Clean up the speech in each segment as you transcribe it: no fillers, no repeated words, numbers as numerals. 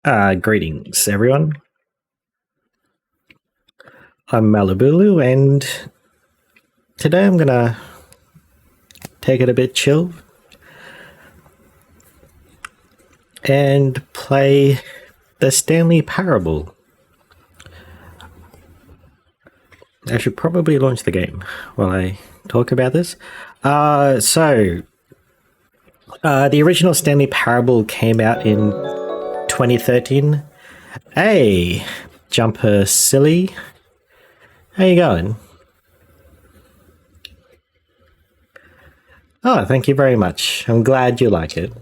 Greetings, everyone. I'm malabulu, and today I'm gonna take it a bit chill and play the Stanley Parable. I should probably launch the game while I talk about this. The original Stanley Parable came out in 2013. Hey, Jumper Silly. How you going? Oh, thank you very much. I'm glad you like it.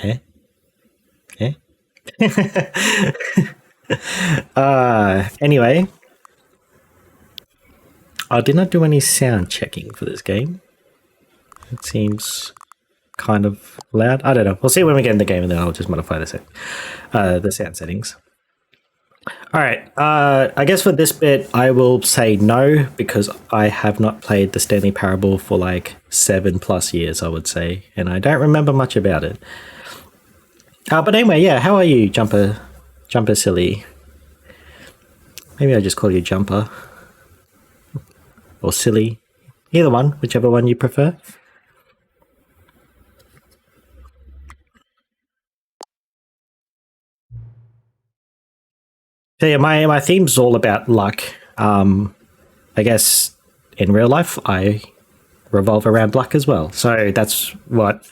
Eh? Eh? Anyway, I did not do any sound checking for this game. It seems kind of loud. I don't know. We'll see when we get in the game, and then I'll just modify the sound settings. All right. I guess for this bit, I will say no, because I have not played the Stanley Parable for like 7+ years, I would say, and I don't remember much about it. But anyway, yeah. How are you, Jumper Silly? Maybe I just call you Jumper or Silly. Either one, whichever one you prefer. So yeah, my theme's all about luck. I guess in real life, I revolve around luck as well. So that's what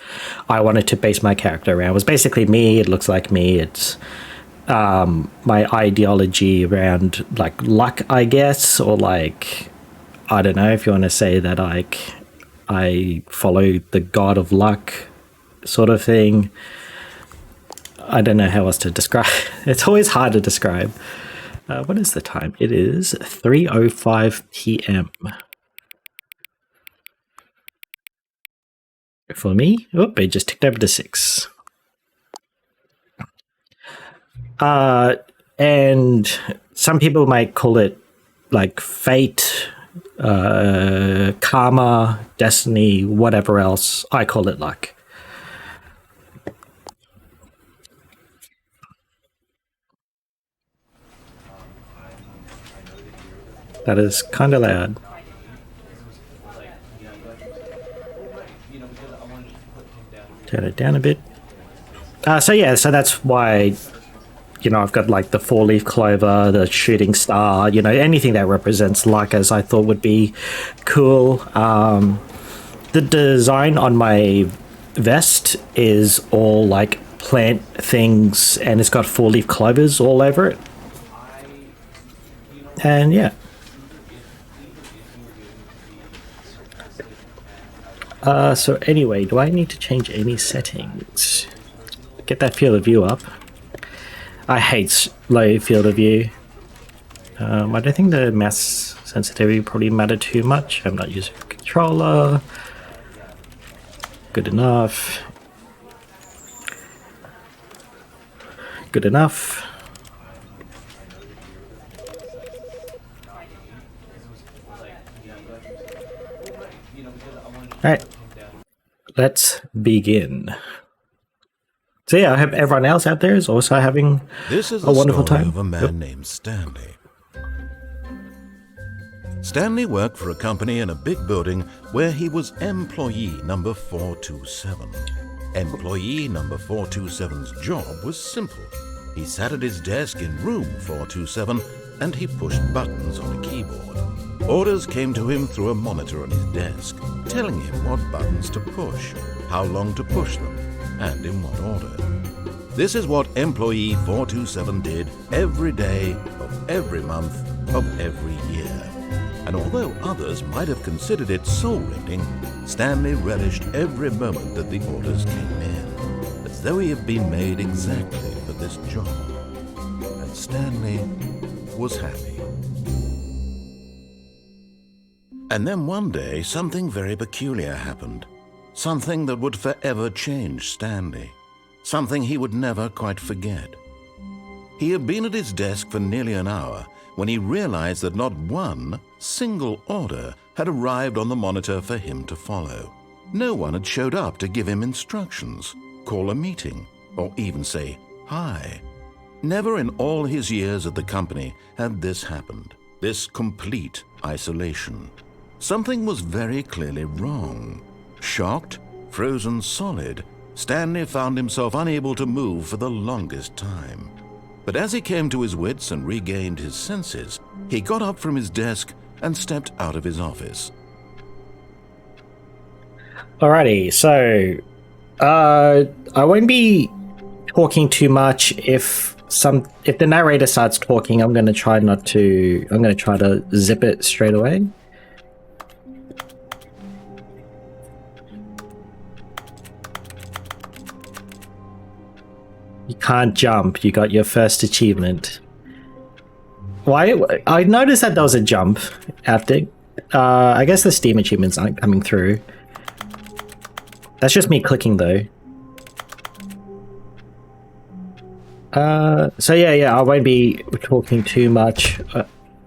I wanted to base my character around. It was basically me. It looks like me. It's my ideology around like luck, I guess, or like, I don't know if you want to say that I follow the god of luck sort of thing. I don't know how else to describe. It's always hard to describe. What is the time? It is 3:05 p.m. For me. Oop, it just ticked over to 6. And some people might call it like fate, karma, destiny, whatever else. I call it luck. That is kind of loud. Turn it down a bit. So that's why, I've got like the 4-leaf clover, the shooting star, anything that represents luck, as I thought would be cool. The design on my vest is all like plant things, and it's got 4-leaf clovers all over it. And yeah. So anyway, do I need to change any settings? Get that field of view up. I hate low field of view. I don't think the mouse sensitivity probably matter too much. I'm not using a controller. Good enough. Good enough. Alright, let's begin. So yeah, I hope everyone else out there is also having a wonderful time. This is the story of a man named Stanley. Stanley worked for a company in a big building where he was employee number 427. Employee number 427's job was simple. He sat at his desk in room 427 and he pushed buttons on a keyboard. Orders came to him through a monitor on his desk, telling him what buttons to push, how long to push them, and in what order. This is what employee 427 did every day of every month of every year. And although others might have considered it soul-rending, Stanley relished every moment that the orders came in, as though he had been made exactly for this job. And Stanley was happy. And then one day, something very peculiar happened. Something that would forever change Stanley. Something he would never quite forget. He had been at his desk for nearly an hour when he realized that not one single order had arrived on the monitor for him to follow. No one had showed up to give him instructions, call a meeting, or even say hi. Never in all his years at the company had this happened, this complete isolation. Something was very clearly wrong. Shocked, frozen solid, Stanley found himself unable to move for the longest time. But as he came to his wits and regained his senses, he got up from his desk and stepped out of his office. Alrighty, so I won't be talking too much. If the narrator starts talking, I'm gonna try to zip it straight away. You can't jump. You got your first achievement. Why? I noticed that there was a jump out there. I guess the Steam achievements aren't coming through. That's just me clicking though. So yeah, I won't be talking too much.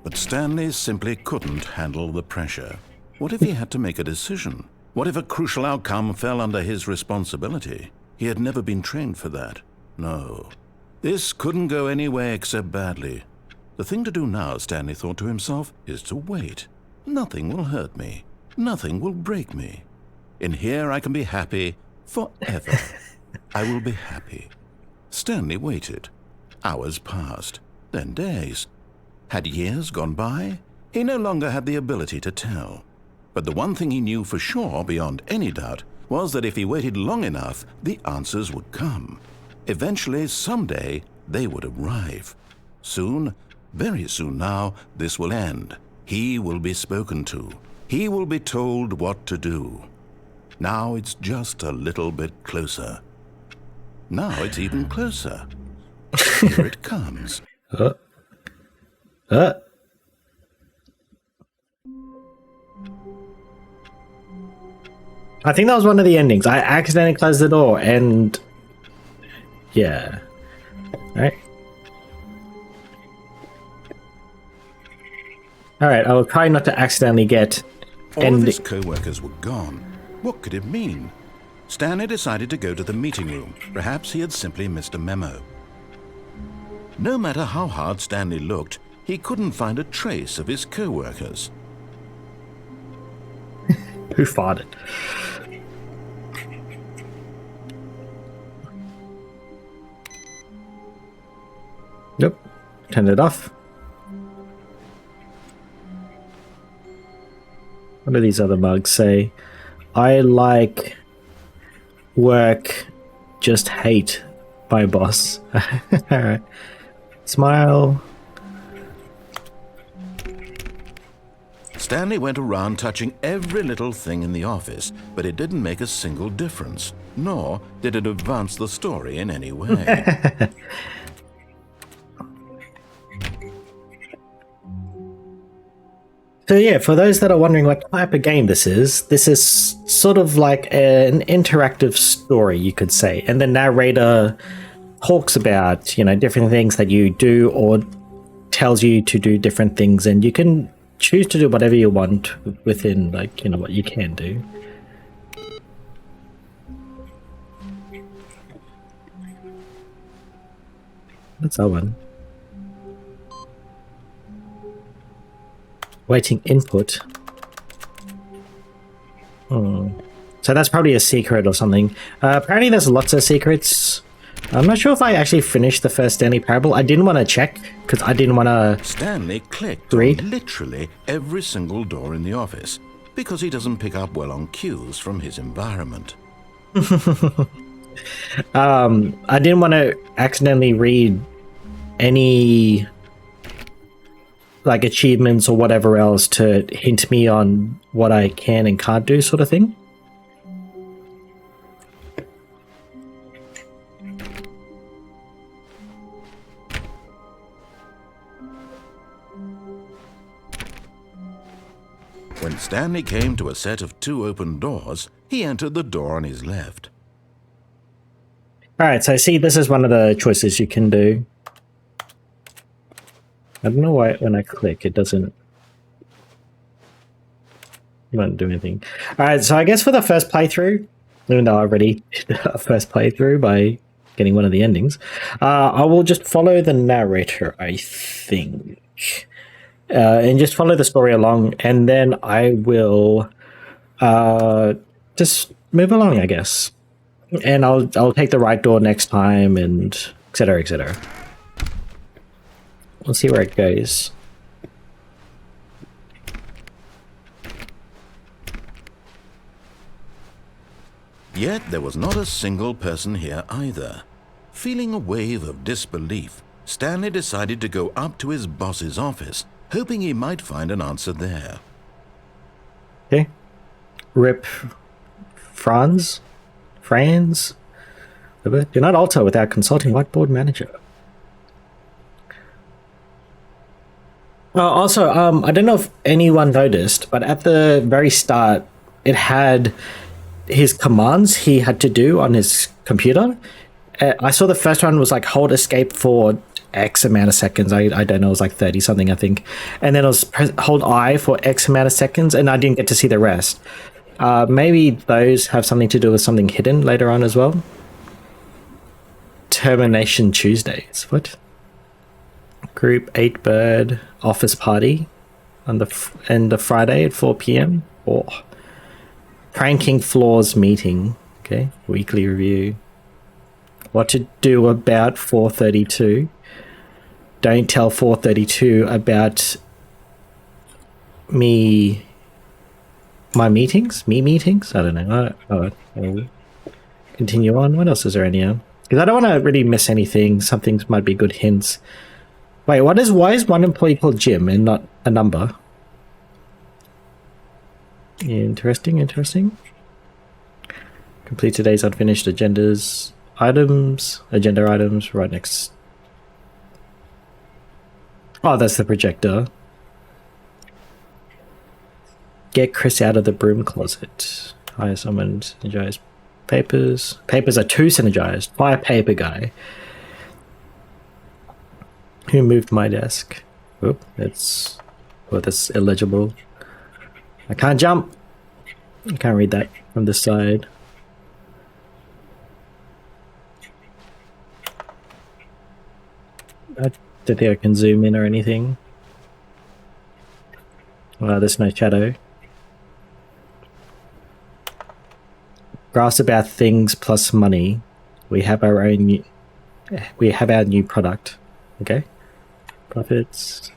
But Stanley simply couldn't handle the pressure. What if he had to make a decision? What if a crucial outcome fell under his responsibility? He had never been trained for that. No. This couldn't go any way except badly. The thing to do now, Stanley thought to himself, is to wait. Nothing will hurt me. Nothing will break me. In here I can be happy forever. I will be happy. Stanley waited. Hours passed, then days. Had years gone by? He no longer had the ability to tell. But the one thing he knew for sure, beyond any doubt, was that if he waited long enough, the answers would come. Eventually, someday, they would arrive. Soon, very soon now, this will end. He will be spoken to. He will be told what to do. Now it's just a little bit closer. Now it's even closer. Here it comes. I think that was one of the endings. I accidentally closed the door and... yeah. Alright. Alright, I will try not to accidentally get... All of his co-workers were gone. What could it mean? Stanley decided to go to the meeting room. Perhaps he had simply missed a memo. No matter how hard Stanley looked, he couldn't find a trace of his co-workers. Who farted? Nope. Turn it off. What do these other mugs say? I like work, just hate my boss. Alright. Smile. Stanley went around touching every little thing in the office, but it didn't make a single difference, nor did it advance the story in any way. So yeah, for those that are wondering what type of game this is sort of like an interactive story, you could say. And the narrator talks about, you know, different things that you do or tells you to do different things, and you can choose to do whatever you want within, like, you know, what you can do. What's that one? Waiting input. So that's probably a secret or something. Apparently there's lots of secrets. I'm not sure if I actually finished the first Stanley Parable. I didn't want to check because I didn't want to Stanley clicked on literally every single door in the office because he doesn't pick up well on cues from his environment. I didn't want to accidentally read any like achievements or whatever else to hint me on what I can and can't do, sort of thing. When Stanley came to a set of 2 open doors, he entered the door on his left. Alright, so see, this is one of the choices you can do. I don't know why when I click it doesn't do anything. Alright, so I guess for the first playthrough, even though I already did a first playthrough by getting one of the endings. I will just follow the narrator, I think, and just follow the story along, and then I will just move along, I guess. And I'll take the right door next time, and etc. etc. We'll see where it goes. Yet there was not a single person here either. Feeling a wave of disbelief, Stanley decided to go up to his boss's office, hoping he might find an answer there. Okay. Rip Franz? Do not alter without consulting whiteboard manager. Also, I don't know if anyone noticed, but at the very start, it had his commands he had to do on his computer. I saw the first one was like hold escape for X amount of seconds. I don't know, it was like 30 something, I think. And then it was hold I for X amount of seconds, and I didn't get to see the rest. Maybe those have something to do with something hidden later on as well. Termination Tuesdays. What? Group 8 bird office party on the Friday at 4 p.m. Oh. Pranking floors meeting. Okay. Weekly review. What to do about 432. Don't tell 432 about my meetings? Me meetings? I don't know. I'll continue on. What else is there in here? Because I don't want to really miss anything. Some things might be good hints. Wait, why is one employee called Jim and not a number? Interesting. Complete today's unfinished agenda items right next. Oh, that's the projector. Get Chris out of the broom closet. Hire someone to synergize papers. Papers are too synergized. Fire paper guy. Who moved my desk? Oh, that's illegible. I can't jump. I can't read that from this side. I don't think I can zoom in or anything. There's no shadow. Graphs about things plus money. We have our new product. Okay. Profits.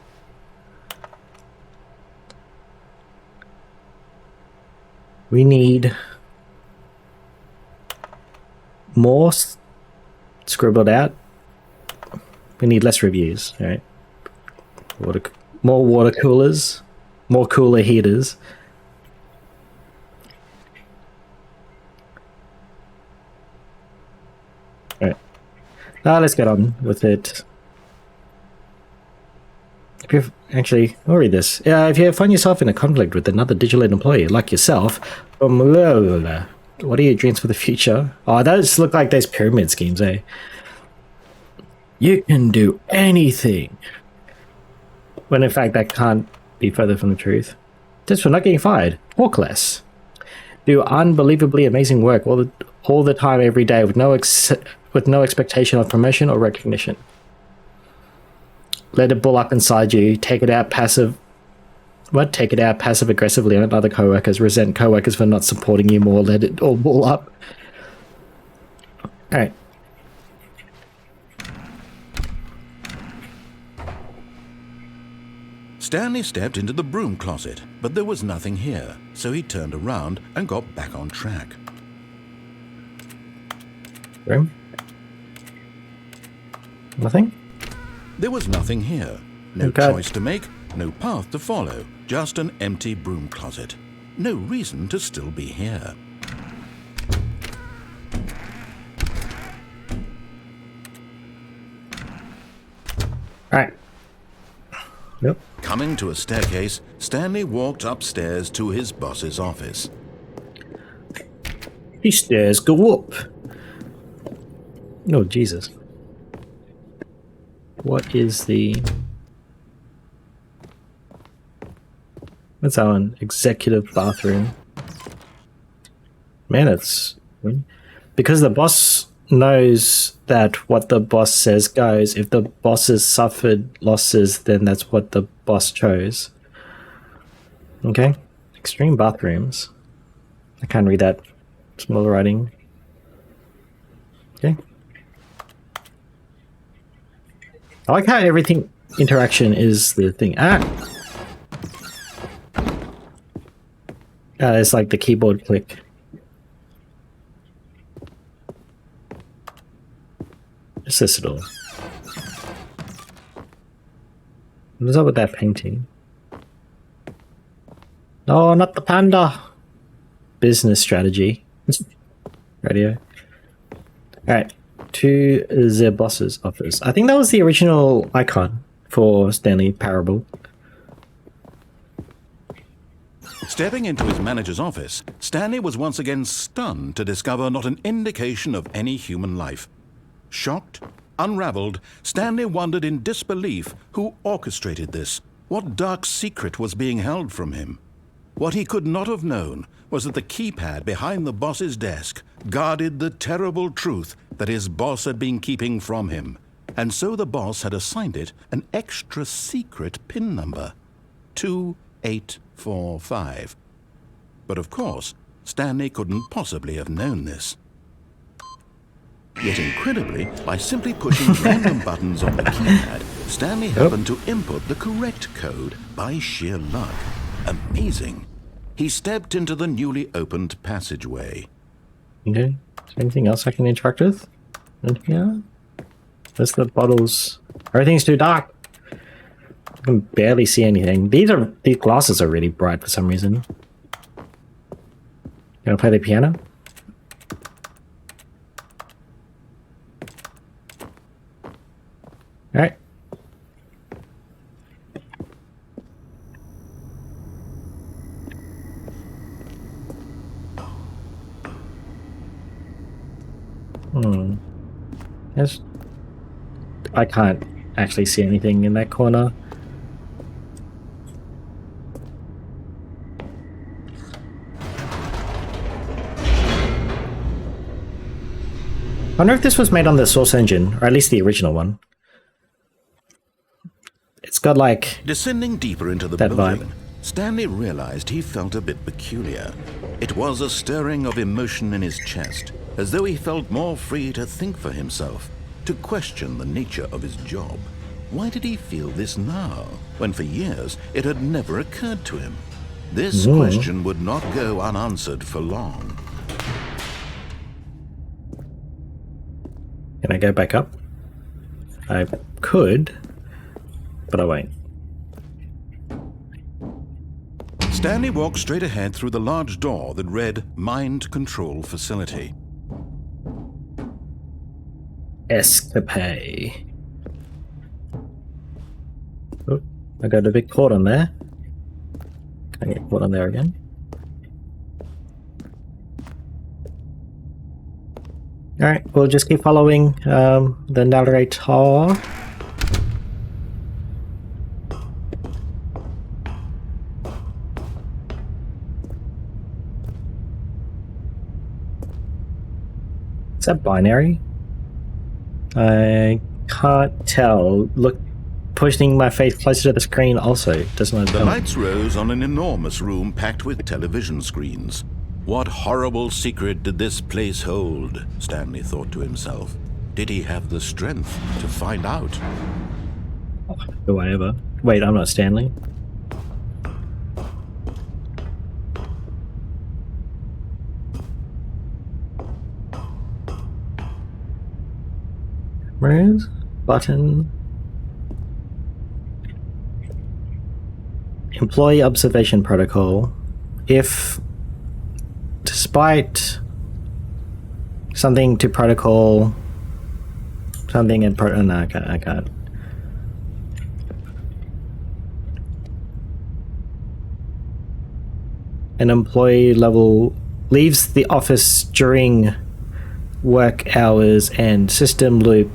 We need more scribbled out. We need less reviews, all right? More water coolers, more cooler heaters. All right. Let's get on with it. I'll read this. If you find yourself in a conflict with another digital employee like yourself, what are your dreams for the future? Oh, those look like those pyramid schemes, eh? You can do anything. When in fact, that can't be further from the truth. Just for not getting fired. Walk less. Do unbelievably amazing work all the time, every day, with no expectation of promotion or recognition. Let it bull up inside you. Take it out passive aggressively on other coworkers. Resent coworkers for not supporting you more. Let it all bull up. All right. Stanley stepped into the broom closet, but there was nothing here, so he turned around and got back on track. Room? Nothing? There was nothing here. No choice to make, no path to follow, just an empty broom closet. No reason to still be here. Alright. Yep. Coming to a staircase, Stanley walked upstairs to his boss's office. These stairs go up. Oh, Jesus. What is the... What's that one? Executive bathroom. Man, it's... Because the boss knows that what the boss says goes. If the boss has suffered losses, then that's what the boss chose. Okay. Extreme bathrooms. I can't read that smaller writing. Okay. I like how everything interaction is the thing. It's like the keyboard click. What's this at all? What is up with that painting? No, not the panda. Business strategy. Radio. Alright. To the boss's office. I think that was the original icon for Stanley Parable. Stepping into his manager's office, Stanley was once again stunned to discover not an indication of any human life. Shocked, unraveled, Stanley wondered in disbelief who orchestrated this. What dark secret was being held from him? What he could not have known was that the keypad behind the boss's desk guarded the terrible truth that his boss had been keeping from him. And so the boss had assigned it an extra secret PIN number, 2845. But of course, Stanley couldn't possibly have known this. Yet incredibly, by simply pushing random buttons on the keypad, Stanley happened to input the correct code by sheer luck. Amazing. He stepped into the newly opened passageway. Okay. Is there anything else I can interact with? In here? Where's the bottles? Everything's too dark. I can barely see anything. These glasses are really bright for some reason. Gonna play the piano? Alright. Yes. I can't actually see anything in that corner. I wonder if this was made on the Source engine, or at least the original one. It's got like descending deeper into the that building, vibe. Stanley realized he felt a bit peculiar. It was a stirring of emotion in his chest, as though he felt more free to think for himself, to question the nature of his job. Why did he feel this now, when for years it had never occurred to him? This question would not go unanswered for long. Can I go back up? I could, but I won't. Stanley walked straight ahead through the large door that read Mind Control Facility. Escapade. Oh, I got a big cord on there. Can I get caught on there again? Alright, we'll just keep following the narrator. Is that binary? I can't tell. Look, pushing my face closer to the screen also doesn't. The lights rose on an enormous room packed with television screens. What horrible secret did this place hold? Stanley thought to himself. Did he have the strength to find out? Do I ever? Wait, I'm not Stanley. Where is button? Employee observation protocol. If despite something to protocol, something in protocol. No, I can't. An employee level leaves the office during work hours and system loop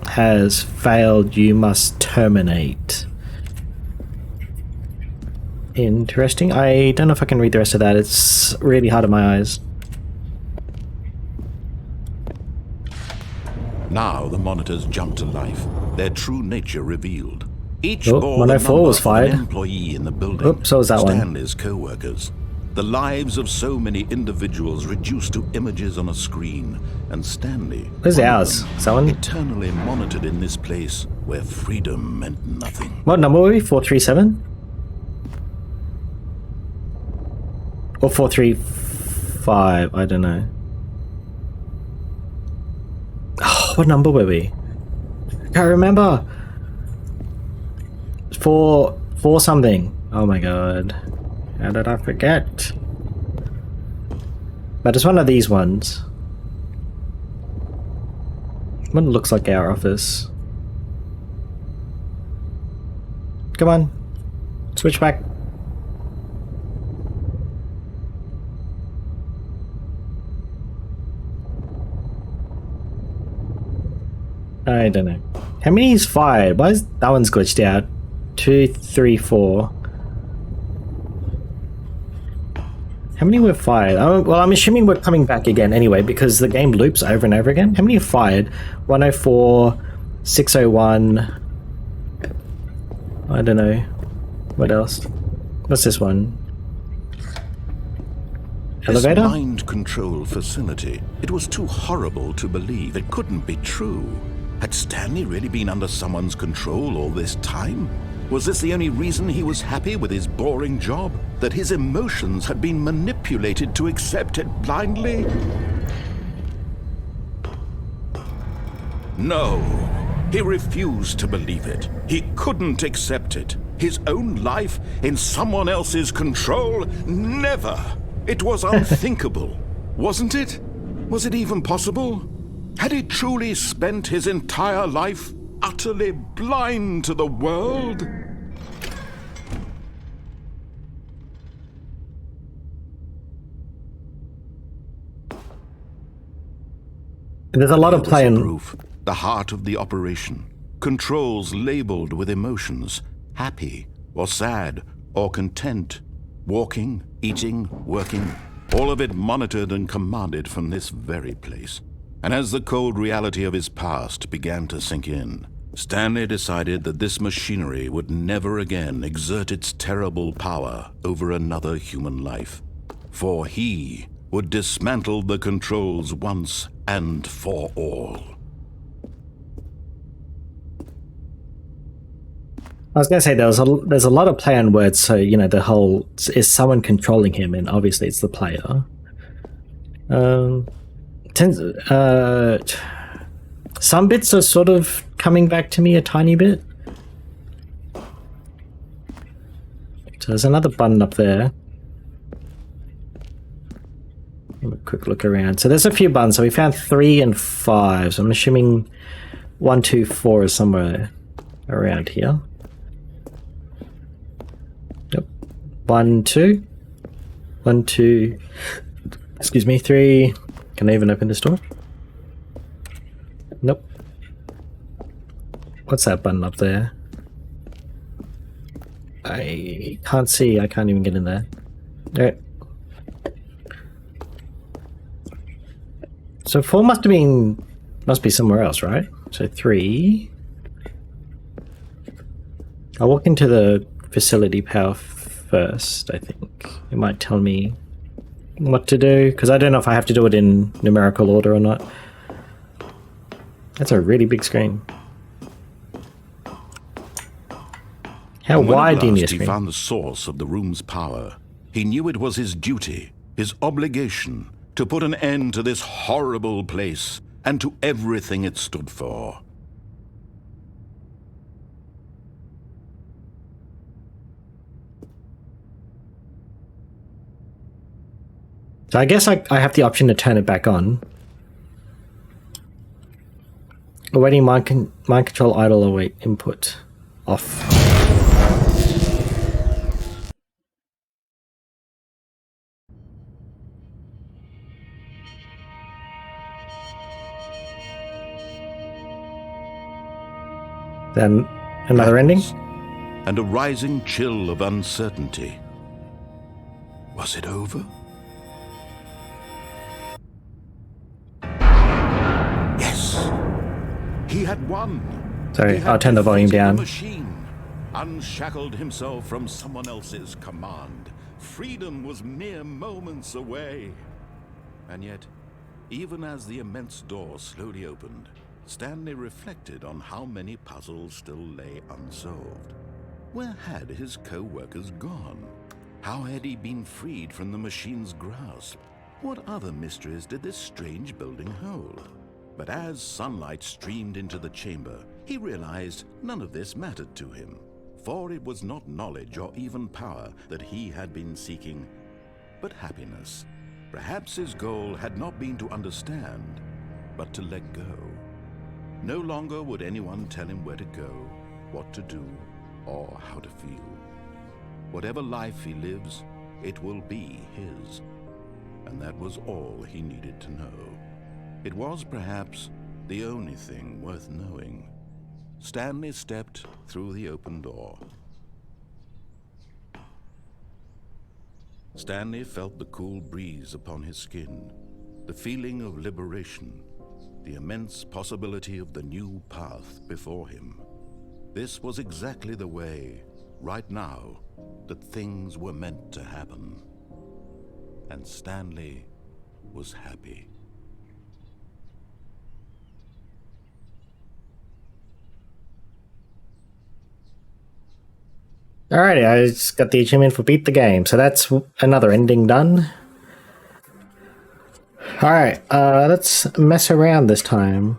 has failed, you must terminate. Interesting. I don't know if I can read the rest of that. It's really hard on my eyes. Now the monitors jumped to life, their true nature revealed. Each Oh, bore 104 the was number of an fired. employee in the building. Oops, so was that one. Stanley's co-workers. The lives of so many individuals reduced to images on a screen, and Stanley, Where's one of ours? them, Someone? eternally monitored in this place where freedom meant nothing. What number were we? 437? Or 435? I don't know. Oh, what number were we? Can't remember. Four something. Oh my god. How did I forget? But it's one of these ones. One looks like our office. Come on. Switch back. I don't know. How many is fired? Why is that one's glitched out? 2, 3, 4. How many were fired? Well, I'm assuming we're coming back again anyway because the game loops over and over again. How many are fired? 104, 601. I don't know. What else? What's this one? Elevator? This mind control facility. It was too horrible to believe. It couldn't be true. Had Stanley really been under someone's control all this time? Was this the only reason he was happy with his boring job? That his emotions had been manipulated to accept it blindly? No. He refused to believe it. He couldn't accept it. His own life in someone else's control? Never. It was unthinkable, wasn't it? Was it even possible? Had he truly spent his entire life utterly blind to the world? There's a lot of playing. Proof. The heart of the operation. Controls labeled with emotions. Happy or sad or content. Walking, eating, working. All of it monitored and commanded from this very place. And as the cold reality of his past began to sink in, Stanley decided that this machinery would never again exert its terrible power over another human life. For he would dismantle the controls once and for all. I was going to say there's a lot of play on words, so you know the whole is someone controlling him, and obviously it's the player. Some bits are sort of coming back to me a tiny bit. So there's another button up there. Have a quick look around. So there's a few buttons. So we found 3 and 5. So I'm assuming 1, 2, 4 is somewhere around here. Yep. 1, 2. 1, 2. Excuse me. 3. Can I even open this door? Nope. What's that button up there? I can't see. I can't even get in there. Alright. So 4 must be somewhere else, right? So 3. I'll walk into the facility power first, I think. It might tell me what to do, because I don't know if I have to do it in numerical order or not. That's a really big screen. How wide do you need a screen? He found the source of the room's power. He knew it was his duty, his obligation, to put an end to this horrible place and to everything it stood for. So I guess I have the option to turn it back on. Awaiting mind control idle await input off. Then another ending? And a rising chill of uncertainty. Was it over? Yes. He had won. Sorry, He had I'll turn the volume defeated down. machine, unshackled himself from someone else's command. Freedom was mere moments away. And yet, even as the immense door slowly opened, Stanley reflected on how many puzzles still lay unsolved. Where had his co-workers gone? How had he been freed from the machine's grasp? What other mysteries did this strange building hold? But as sunlight streamed into the chamber, he realized none of this mattered to him, for it was not knowledge or even power that he had been seeking, but happiness. Perhaps his goal had not been to understand, but to let go. No longer would anyone tell him where to go, what to do, or how to feel. Whatever life he lives, it will be his. And that was all he needed to know. It was perhaps the only thing worth knowing. Stanley stepped through the open door. Stanley felt the cool breeze upon his skin, the feeling of liberation, the immense possibility of the new path before him. This was exactly the way, right now, that things were meant to happen. And Stanley was happy. Alrighty, I just got the achievement for beat the game, so that's another ending done. Alright, let's mess around this time.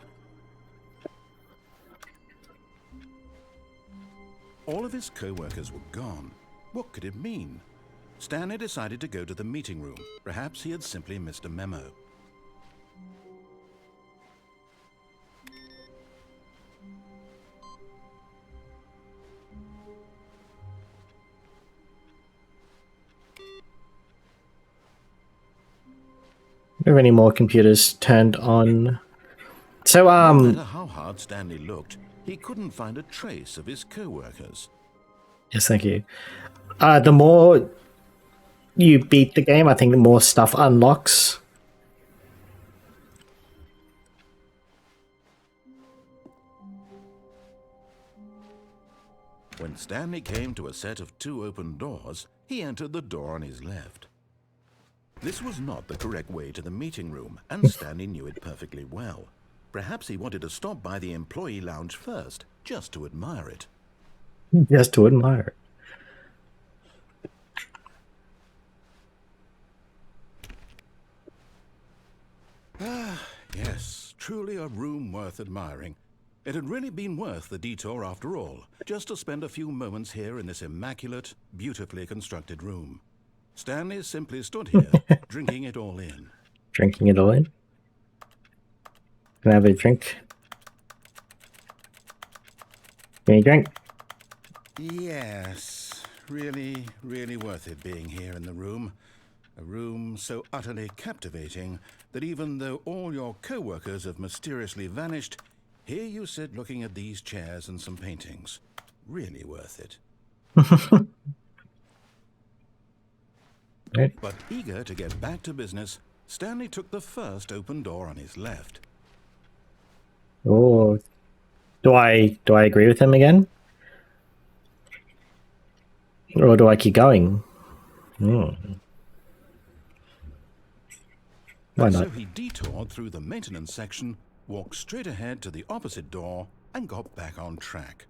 All of his co-workers were gone. What could it mean? Stanley decided to go to the meeting room. Perhaps he had simply missed a memo. Do we have any more computers turned on? So, No matter how hard Stanley looked, he couldn't find a trace of his co-workers. yes, thank you. The more you beat the game, I think the more stuff unlocks. When Stanley came to a set of 2 open doors, he entered the door on his left. This was not the correct way to the meeting room, and Stanley knew it perfectly well. Perhaps he wanted to stop by the employee lounge first, just to admire it. Just to admire it. Yes, truly a room worth admiring. It had really been worth the detour after all, just to spend a few moments here in this immaculate, beautifully constructed room. Stanley simply stood here, drinking it all in. Drinking it all in. Can I have a drink? Can you drink? Yes, really, really worth it being here in the room. A room so utterly captivating that even though all your co-workers have mysteriously vanished, here you sit looking at these chairs and some paintings. Really worth it. Right. But eager to get back to business, Stanley took the first open door on his left. Oh, do I agree with him again? Or do I keep going? Why not? So he detoured through the maintenance section, walked straight ahead to the opposite door, and got back on track.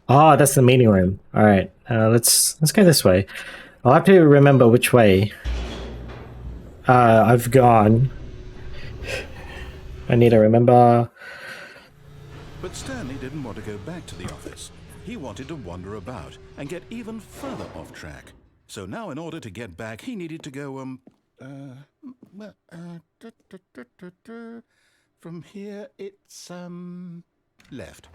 Ah, that's the meeting room. All right, let's go this way. I'll have to remember which way I've gone. I need to remember. But Stanley didn't want to go back to the office. He wanted to wander about and get even further off track. So now in order to get back, he needed to go, from here it's, left.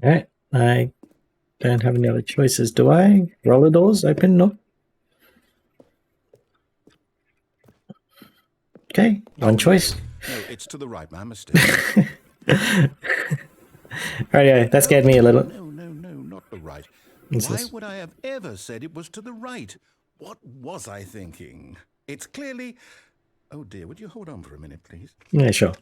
Alright, I don't have any other choices, do I? Roller doors open? No. Okay, one choice. No, it's to the right, my mistake. Alright, that scared me a little. No, not the right. What's Why this? would I have ever said it was to the right? What was I thinking? It's clearly... Oh dear, would you hold on for a minute, please? Yeah, sure.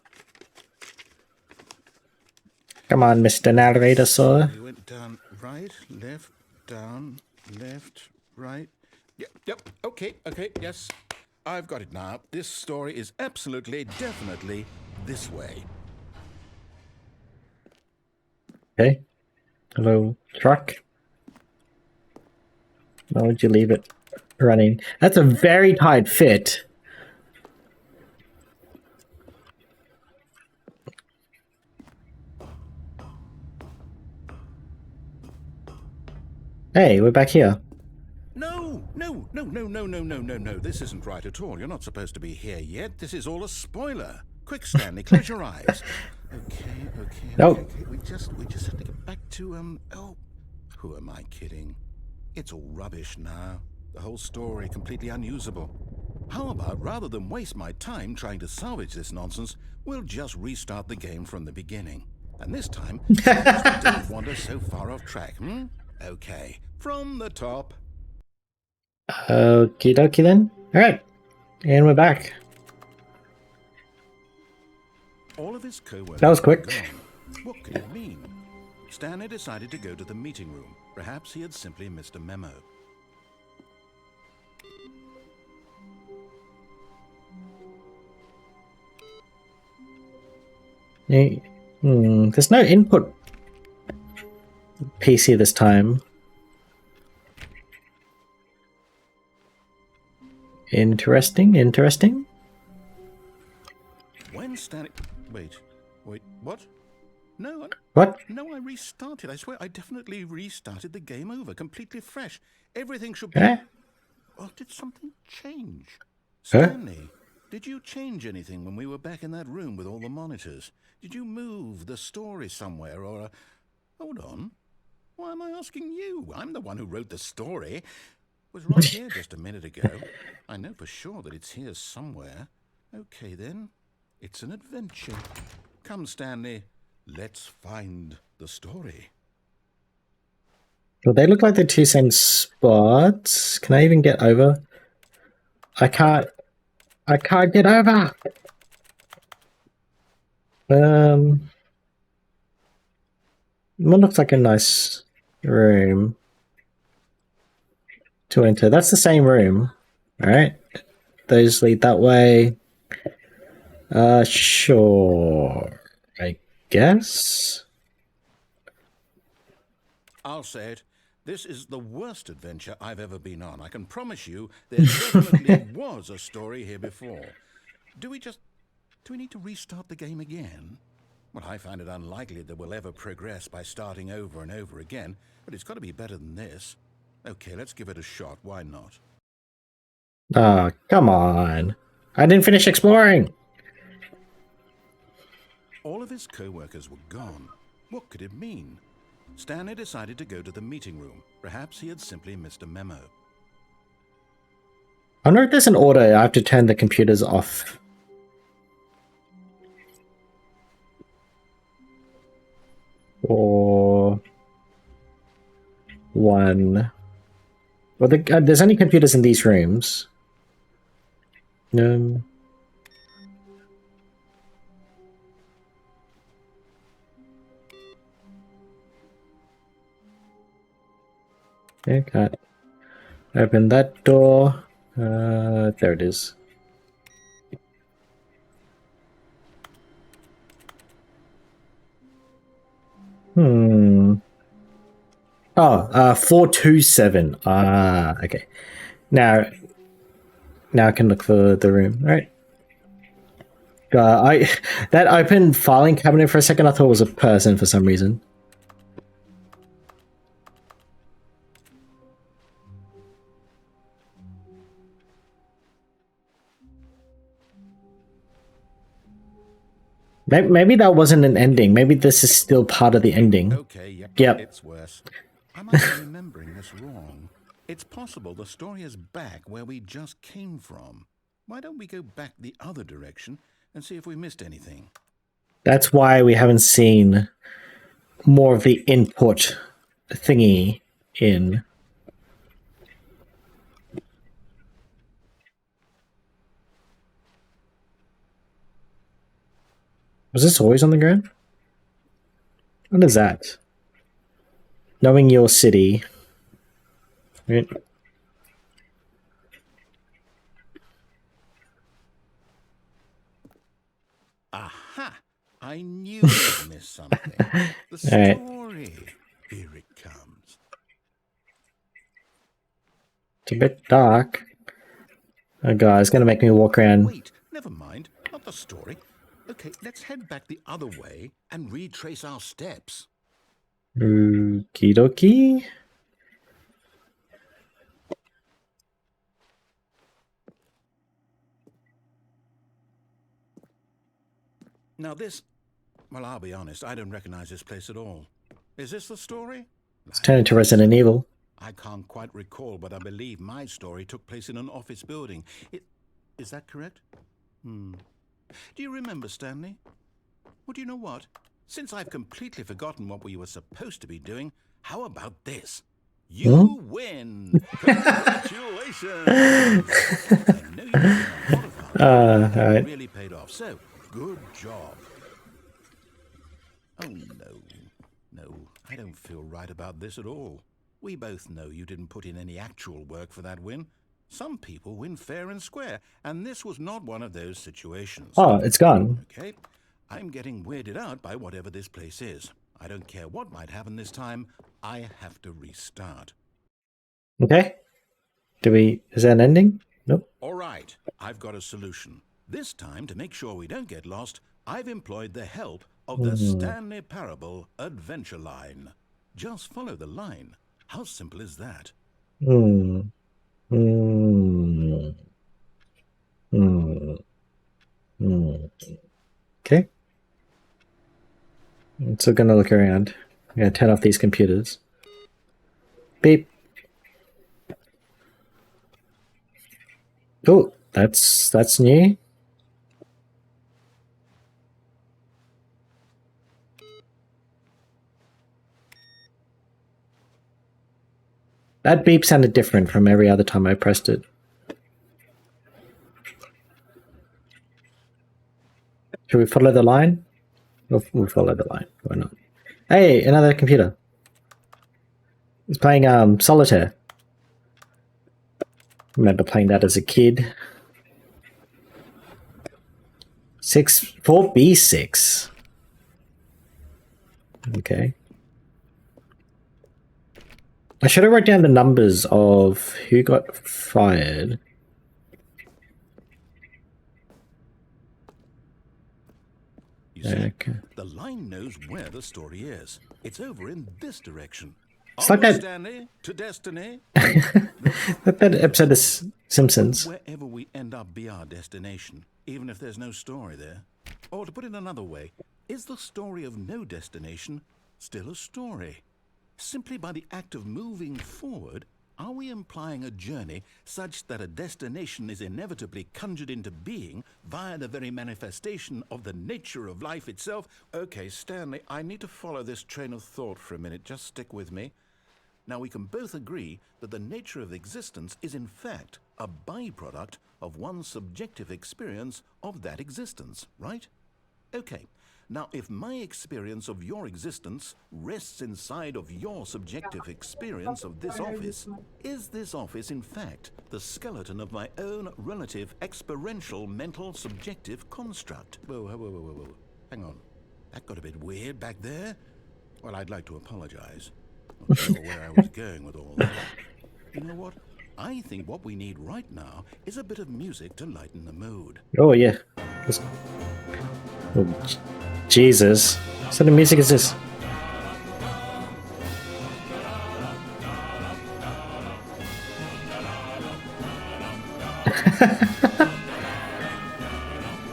Come on, Mr. Narrator, sir. We went down, right, left, down, left, right. Yep, okay, yes. I've got it now. This story is absolutely, definitely this way. Okay. Hello, truck. Why would you leave it running? That's a very tight fit. Hey, we're back here. No. This isn't right at all. You're not supposed to be here yet. This is all a spoiler. Quick, Stanley, close your eyes. Okay. Oh. We just have to get back to, oh, who am I kidding? It's all rubbish now. The whole story completely unusable. How about, rather than waste my time trying to salvage this nonsense, we'll just restart the game from the beginning. And this time, we don't wander so far off track, Okay, from the top. Okie dokie then. Alright. And we're back. All of his co-workers That was quick. gone. What could it mean? Stanley decided to go to the meeting room. Perhaps he had simply missed a memo. There's no input PC this time. Interesting. When Stanley... Wait, what? No, What? No, I restarted. I swear, I definitely restarted the game over, completely fresh. Everything should be... Eh? Or did something change? Huh? Stanley, did you change anything when we were back in that room with all the monitors? Did you move the story somewhere, or... Hold on. Why am I asking you? I'm the one who wrote the story. It was right here just a minute ago. I know for sure that it's here somewhere. Okay, then. It's an adventure. Come, Stanley. Let's find the story. Well, they look like the two same spots. Can I even get over? I can't get over. What looks like a nice room to enter. That's the same room. All right. Those lead that way. Sure. I guess. I'll say it. This is the worst adventure I've ever been on. I can promise you there definitely was a story here before. Do we need to restart the game again? Well, I find it unlikely that we'll ever progress by starting over and over again, but it's got to be better than this. Okay, let's give it a shot. Why not? Oh, come on. I didn't finish exploring. All of his co-workers were gone. What could it mean? Stanley decided to go to the meeting room. Perhaps he had simply missed a memo. I wonder if there's an order. I have to turn the computers off. Or 1. Well, there's only computers in these rooms. No. Okay, can't open that door. There it is. Oh, 427. Okay. Now I can look for the room. All right. That open filing cabinet for a second, I thought it was a person for some reason. Maybe that wasn't an ending. Maybe this is still part of the ending. Okay, Yep. It's worse. I might be remembering this wrong. It's possible the story is back where we just came from. Why don't we go back the other direction and see if we missed anything? That's why we haven't seen more of the input thingy in. Was this always on the ground? What is that? Knowing your city. Right. Aha! I knew you'd miss something. The story. Here it comes. It's a bit dark. Oh god, it's gonna make me walk around. Wait, never mind. Not the story. Okay, let's head back the other way and retrace our steps. Okie dokie. Now this... Well, I'll be honest, I don't recognize this place at all. Is this the story? It's turned into Resident Evil. I can't quite recall, but I believe my story took place in an office building. Is that correct? Do you remember, Stanley? Well, do you know what? Since I've completely forgotten what we were supposed to be doing, how about this? You win! Congratulations! I know you've been a lot of fun. Alright. It really paid off, so good job. Oh, no, I don't feel right about this at all. We both know you didn't put in any actual work for that win. Some people win fair and square, and this was not one of those situations. Oh, it's gone. Okay, I'm getting weirded out by whatever this place is. I don't care what might happen this time. I have to restart. Okay. Is there an ending? Nope. All right, I've got a solution. This time, to make sure we don't get lost, I've employed the help of the Stanley Parable adventure line. Just follow the line. How simple is that? Okay. I'm still gonna look around. I'm gonna turn off these computers. Beep. Oh, that's new. That beep sounded different from every other time I pressed it. Should we follow the line? We'll follow the line. Why not? Hey, another computer. It's playing solitaire. Remember playing that as a kid. 4B6. Okay. I should have wrote down the numbers of who got fired. You see, okay. The line knows where the story is. It's over in this direction. It's like that Stanley to destiny. that episode of Simpsons. Wherever we end up be our destination, even if there's no story there. Or to put it another way, is the story of no destination still a story? Simply by the act of moving forward, are we implying a journey such that a destination is inevitably conjured into being via the very manifestation of the nature of life itself? Okay, Stanley, I need to follow this train of thought for a minute. Just stick with me. Now, we can both agree that the nature of existence is in fact a byproduct of one's subjective experience of that existence, right? Okay. Now, if my experience of your existence rests inside of your subjective experience of this office, is this office, in fact, the skeleton of my own relative experiential mental subjective construct? Whoa. Hang on. That got a bit weird back there. Well, I'd like to apologize. Not sure where I was going with all that. You know what? I think what we need right now is a bit of music to lighten the mood. Oh, yeah. Oh, Jesus. What sort of music is this?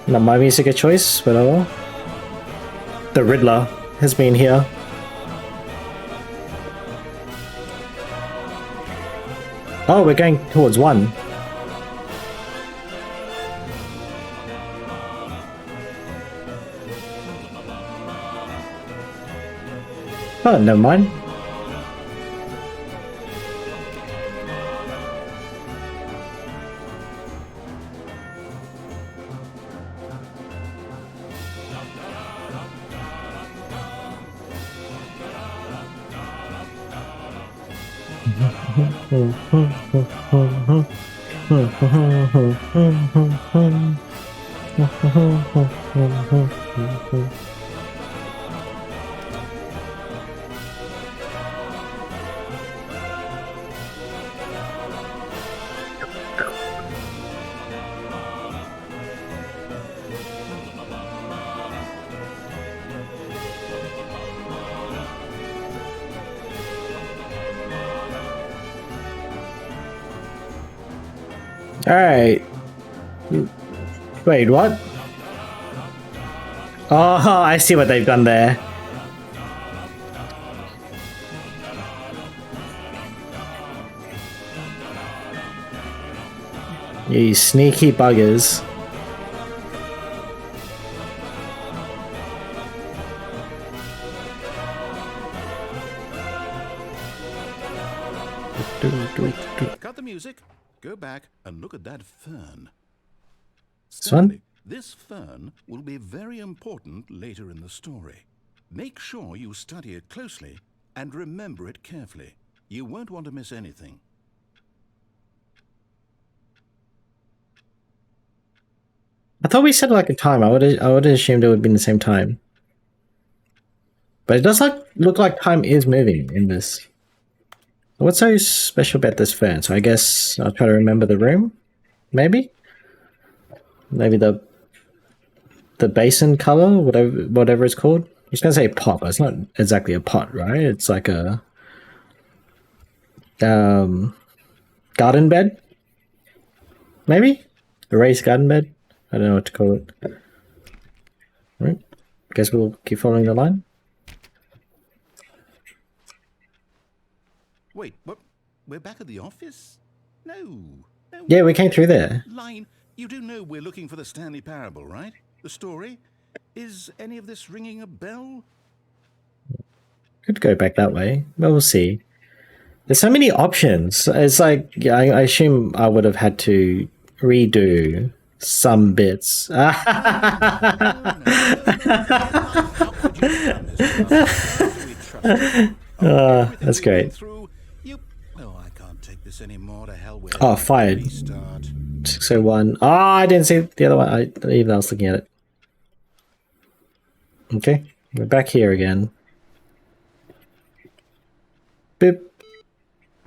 Not my music of choice, but oh well. The Riddler has been here. Oh, we're going towards one. Oh, never mind. Alright. Wait, what? Oh, I see what they've done there. You sneaky buggers. Cut the music. Go back and look at that fern. This one? Stanley, this fern will be very important later in the story. Make sure you study it closely and remember it carefully. You won't want to miss anything. I thought we said like a time. I would have assumed it would be in the same time. But it does look like time is moving in this. What's so special about this fan? So I guess I'll try to remember the room. Maybe? Maybe the basin color, whatever it's called. I was gonna say pot, but it's not exactly a pot, right? It's like a garden bed? Maybe? A raised garden bed? I don't know what to call it. Right. Guess we'll keep following the line. Wait, what? We're back at the office? No. Yeah, we came through there. Line, you do know we're looking for the Stanley Parable, right? The story? Is any of this ringing a bell? Could go back that way, but we'll see. There's so many options. It's like, I assume I would have had to redo some bits. That's great. I can't take this anymore. To hell with it. Oh, fired. 601. Oh, I didn't see the other one. Even I was looking at it. Okay, we're back here again. Boop.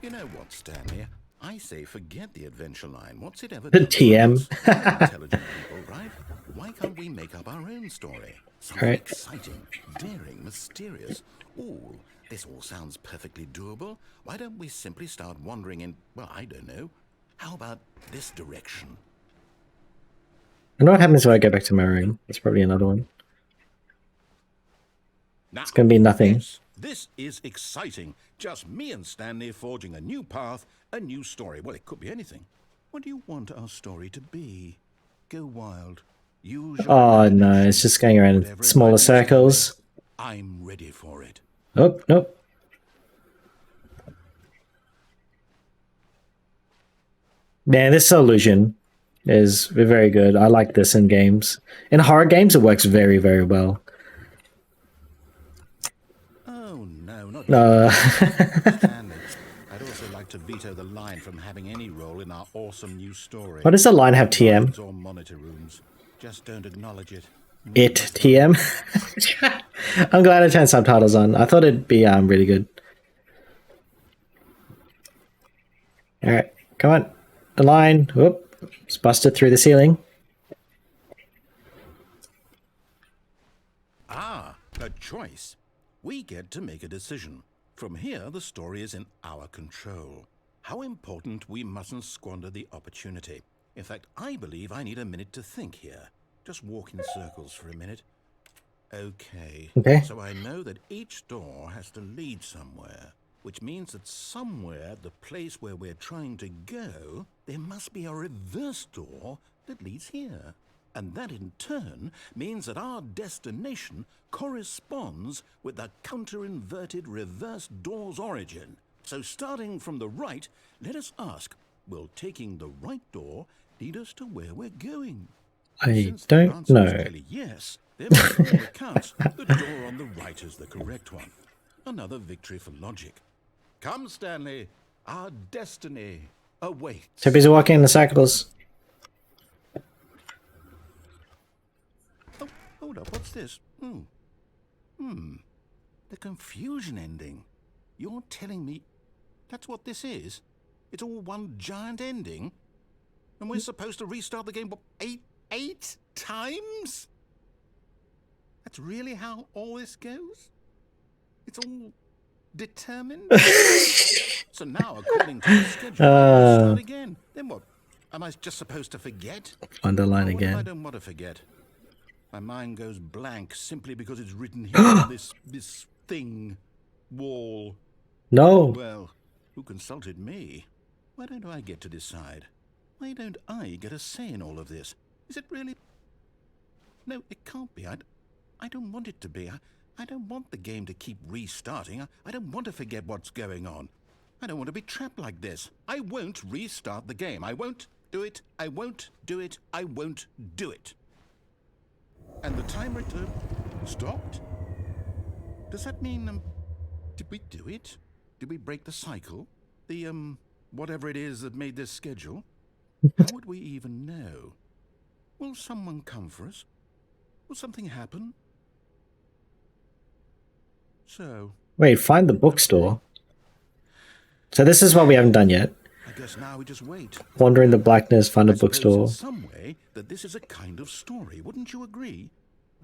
You know what, Stanley? I say forget the adventure line. What's it ever The done for TM. us? We're intelligent people, right? Why can't we make up our own story? Something Right. exciting, daring, mysterious. Ooh, this all sounds perfectly doable. Why don't we simply start wandering in, well, I don't know. How about this direction? I know what happens when I go back to my room. It's probably another one. Now, It's gonna be nothing. This is exciting. Just me and Stanley forging a new path, a new story. Well, it could be anything. What do you want our story to be? Go wild. Use your Oh no, imagination. it's just going around in Whatever it smaller might be, Stanley, circles. I'm ready for it. Oh, nope. Man, this illusion is very good. I like this in games. In horror games, it works very, very well. Oh, no, not Uh, Stanley. I'd also like to veto the line from having any role in our awesome new story. Why does the line have TM? Or monitor rooms. Just don't acknowledge it. It TM. I'm glad I turned subtitles on. I thought it'd be really good. All right, come on. The line. Whoop. It's busted through the ceiling. Ah, a choice. We get to make a decision. From here, the story is in our control. How important we mustn't squander the opportunity. In fact, I believe I need a minute to think here. Just walk in circles for a minute. Okay. So I know that each door has to lead somewhere, which means that somewhere at the place where we're trying to go, there must be a reverse door that leads here. And that in turn means that our destination corresponds with the counter-inverted reverse door's origin. So starting from the right, let us ask, will taking the right door lead us to where we're going? I Since the don't answer is know. clearly yes, then by all accounts, the door on the right is the correct one. Another victory for logic. Come, Stanley. Our destiny awaits. Too busy walking in the cycles. Oh, hold up. What's this? The confusion ending. You're telling me that's what this is? It's all one giant ending? And we're supposed to restart the game, what, eight times? That's really how all this goes? It's all determined? So now, according to the schedule, I start again. Then what? Am I just supposed to forget? Underline What if again. I don't want to forget? My mind goes blank simply because it's written here on this thing, wall. No. Well, who consulted me? Why don't I get to decide? Why don't I get a say in all of this? Is it really? No, it can't be. I don't want it to be. I don't want the game to keep restarting. I don't want to forget what's going on. I don't want to be trapped like this. I won't restart the game. I won't do it. I won't do it. I won't do it. And the timer stopped? Does that mean, did we do it? Did we break the cycle? The, whatever it is that made this schedule? How would we even know? Will someone come for us? Will something happen? So... Wait, find the bookstore. So this is what we haven't done yet. I guess now we just wait. Wander in the blackness, find a bookstore. In some way that this is a kind of story, wouldn't you agree?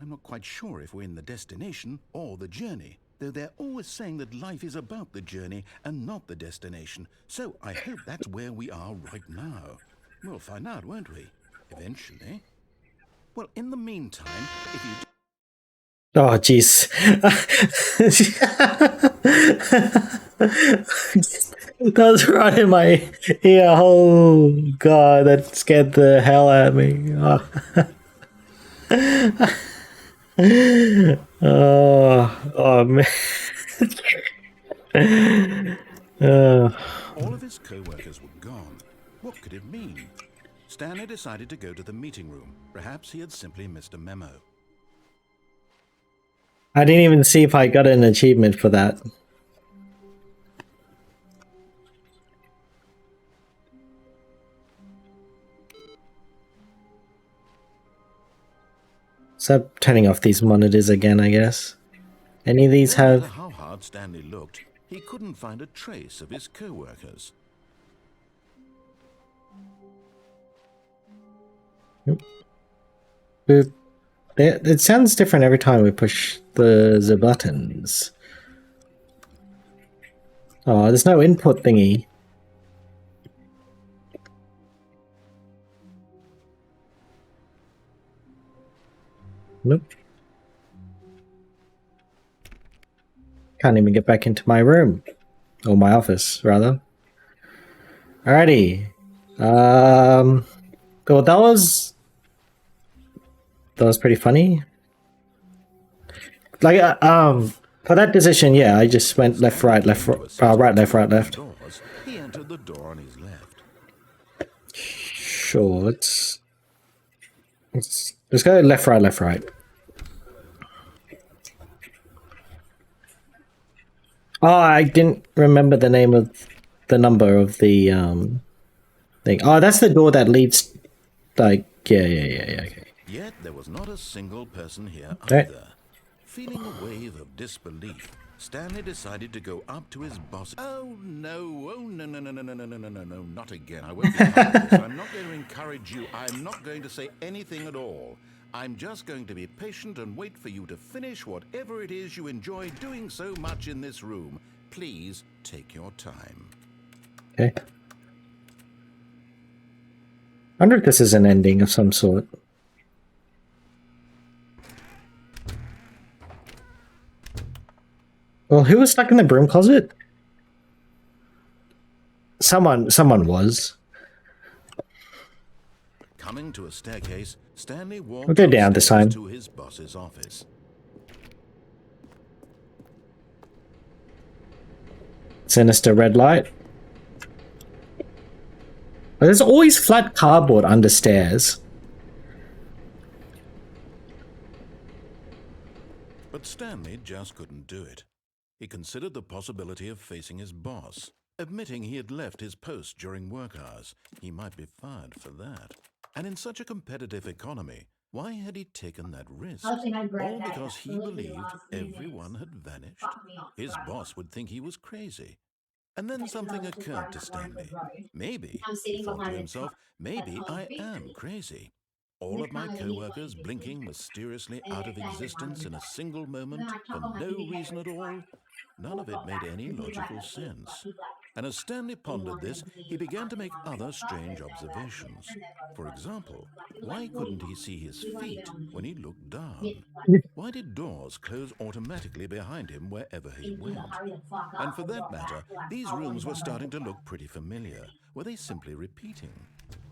I'm not quite sure if we're in the destination or the journey, though they're always saying that life is about the journey and not the destination. So I hope that's where we are right now. We'll find out, won't we? Eventually. Well, in the meantime, if you... Oh, jeez. That was right in my ear. Oh, God, that scared the hell out of me. Oh man. All of his co-workers were gone. What could it mean? Stanley decided to go to the meeting room. Perhaps he had simply missed a memo. I didn't even see if I got an achievement for that. So turning off these monitors again, I guess. Any of these No matter have... how hard Stanley looked, he couldn't find a trace of his co-workers. It sounds different every time we push the buttons. Oh, there's no input thingy. Nope. Can't even get back into my room. Or my office, rather. Alrighty. Well, that was pretty funny. Like, for that decision, yeah, I just went left, right, left, right, left, right, left. He entered the door on his left. Sure, let's go left, right, left, right. Oh, I didn't remember the name of the number of the thing. Oh, that's the door that leads, like, yeah, okay. Yet there was not a single person here Right. either. Feeling a wave of disbelief, Stanley decided to go up to his boss. Oh no, no, not again. I won't be part of this. I'm not going to encourage you. I'm not going to say anything at all. I'm just going to be patient and wait for you to finish whatever it is you enjoy doing so much in this room. Please take your time. Okay. I wonder if this is an ending of some sort. Well, who was stuck in the broom closet? Someone was. Coming to a staircase, Stanley walked We'll go down this time. to his boss's office. Sinister red light. But there's always flat cardboard under stairs. But Stanley just couldn't do it. He considered the possibility of facing his boss, admitting he had left his post during work hours. He might be fired for that. And in such a competitive economy, why had he taken that risk? All because he believed everyone had vanished? His boss would think he was crazy. And then something occurred to Stanley. Maybe, he thought to himself, maybe I am crazy. All of my co-workers blinking mysteriously out of existence in a single moment for no reason at all. None of it made any logical sense. And as Stanley pondered this, he began to make other strange observations. For example, why couldn't he see his feet when he looked down? Why did doors close automatically behind him wherever he went? And for that matter, these rooms were starting to look pretty familiar. Were they simply repeating?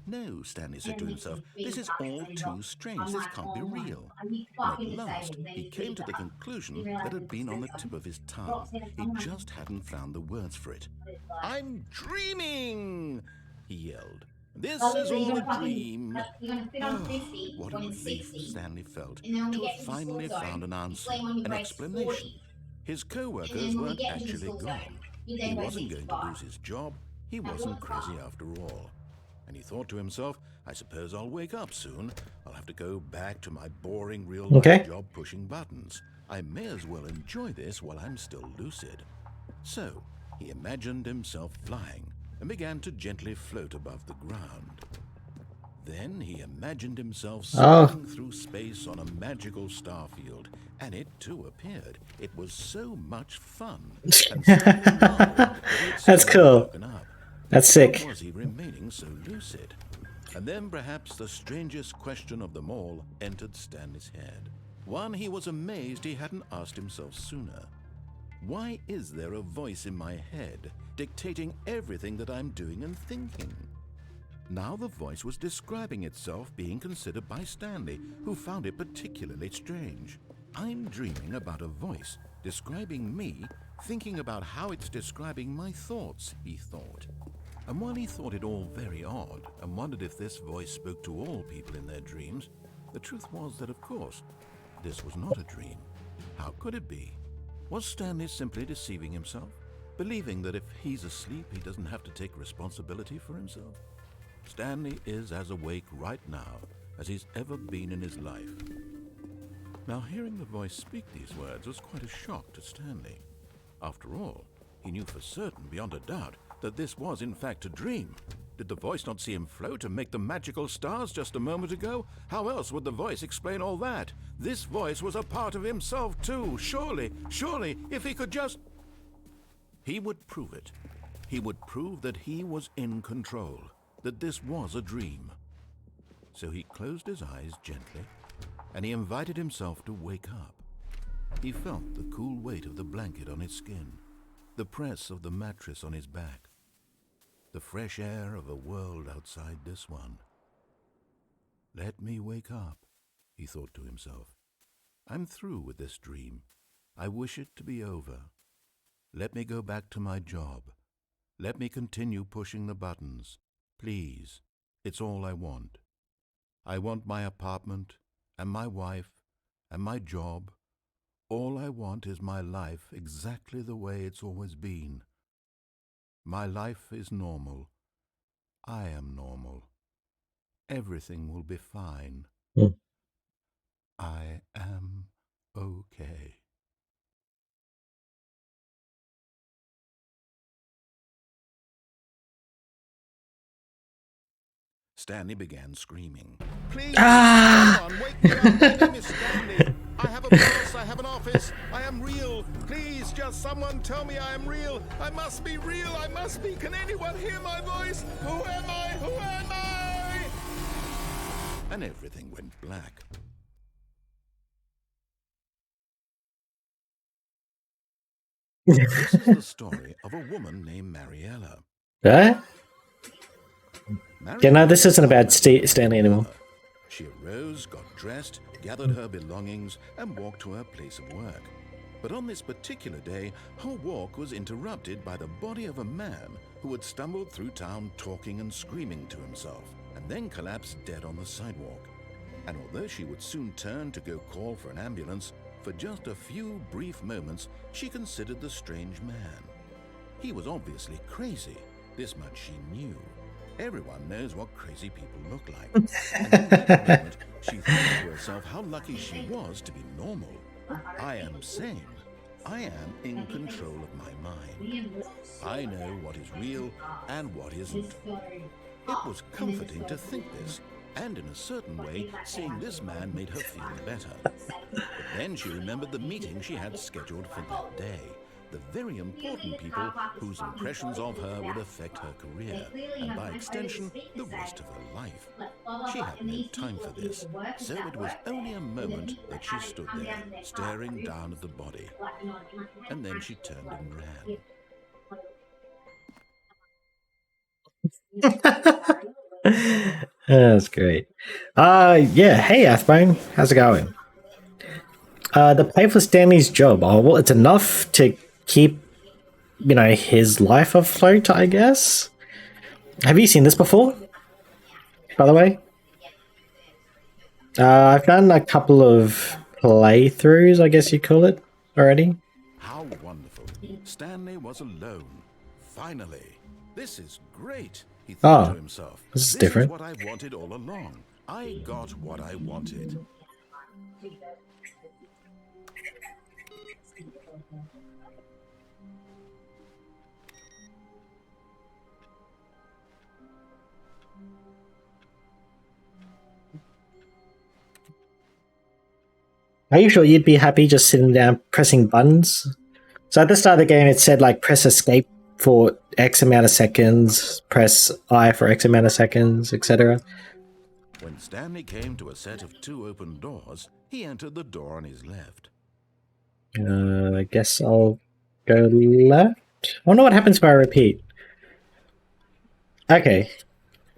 No, Stanley said to himself, this is all too strange. This can't be real. And at last, he came to the conclusion that had been on the tip of his tongue. He just hadn't found the words for it. I'm dreaming, he yelled. This is all a dream. Oh, what a relief Stanley felt to have finally found an answer, an explanation. His co-workers weren't actually gone. He wasn't going to lose his job. He wasn't crazy after all. And he thought to himself, I suppose I'll wake up soon. I'll have to go back to my boring real-life job pushing buttons. I may as well enjoy this while I'm still lucid. So, he imagined himself flying and began to gently float above the ground. Then he imagined himself sailing through space on a magical starfield, and it too appeared. It was so much fun. And that's cool. That's sick. How was he remaining so lucid? And then perhaps the strangest question of them all entered Stanley's head. One he was amazed he hadn't asked himself sooner. Why is there a voice in my head dictating everything that I'm doing and thinking? Now the voice was describing itself being considered by Stanley, who found it particularly strange. I'm dreaming about a voice describing me, thinking about how it's describing my thoughts, he thought. And while he thought it all very odd and wondered if this voice spoke to all people in their dreams, the truth was that, of course, this was not a dream. How could it be? Was Stanley simply deceiving himself, believing that if he's asleep, he doesn't have to take responsibility for himself? Stanley is as awake right now as he's ever been in his life. Now, hearing the voice speak these words was quite a shock to Stanley. After all, he knew for certain, beyond a doubt, that this was in fact a dream. Did the voice not see him float and make the magical stars just a moment ago? How else would the voice explain all that? This voice was a part of himself too. Surely, if he could just... He would prove it. He would prove that he was in control, that this was a dream. So he closed his eyes gently, and he invited himself to wake up. He felt the cool weight of the blanket on his skin, the press of the mattress on his back, the fresh air of a world outside this one. Let me wake up, he thought to himself. I'm through with this dream. I wish it to be over. Let me go back to my job. Let me continue pushing the buttons. Please, it's all I want. I want my apartment and my wife and my job. All I want is my life exactly the way it's always been. My life is normal. I am normal. Everything will be fine. I am okay. Stanley began screaming. Please, someone, wake me up. My name is Stanley. I have a boss, I have an office, I am real. Please, just someone tell me I am real. I must be real, I must be. Can anyone hear my voice? Who am I? Who am I? And everything went black. This is the story of a woman named Mariella. Yeah, no, this isn't about Stanley anymore. She arose, got dressed, gathered her belongings, and walked to her place of work. But on this particular day, her walk was interrupted by the body of a man who had stumbled through town talking and screaming to himself, and then collapsed dead on the sidewalk. And although she would soon turn to go call for an ambulance, for just a few brief moments, she considered the strange man. He was obviously crazy. This much she knew. Everyone knows what crazy people look like. And in that moment, she thought to herself how lucky she was to be normal. I am sane. I am in control of my mind. I know what is real and what isn't. It was comforting to think this, and in a certain way, seeing this man made her feel better. But then she remembered the meeting she had scheduled for that day. The very important people whose impressions of her would affect her career, and by extension, the rest of her life. She had no time for this, so it was only a moment that she stood there, staring down at the body. And then she turned and ran. That's great. Yeah, hey Athbone, how's it going? The pay for Stanley's job, oh, well, it's enough to keep, you know, his life afloat, I guess. Have you seen this before, by the way? I've done a couple of playthroughs, I guess you call it, already. How wonderful. Stanley was alone. Finally. This is great, he thought to himself. This is different. Is what I wanted all along. I got what I wanted. Are you sure you'd be happy just sitting down pressing buttons? So at the start of the game, it said like press escape for X amount of seconds, press I for X amount of seconds, etc. When Stanley came to a set of 2 open doors, he entered the door on his left. I guess I'll go left. I wonder what happens if I repeat. Okay.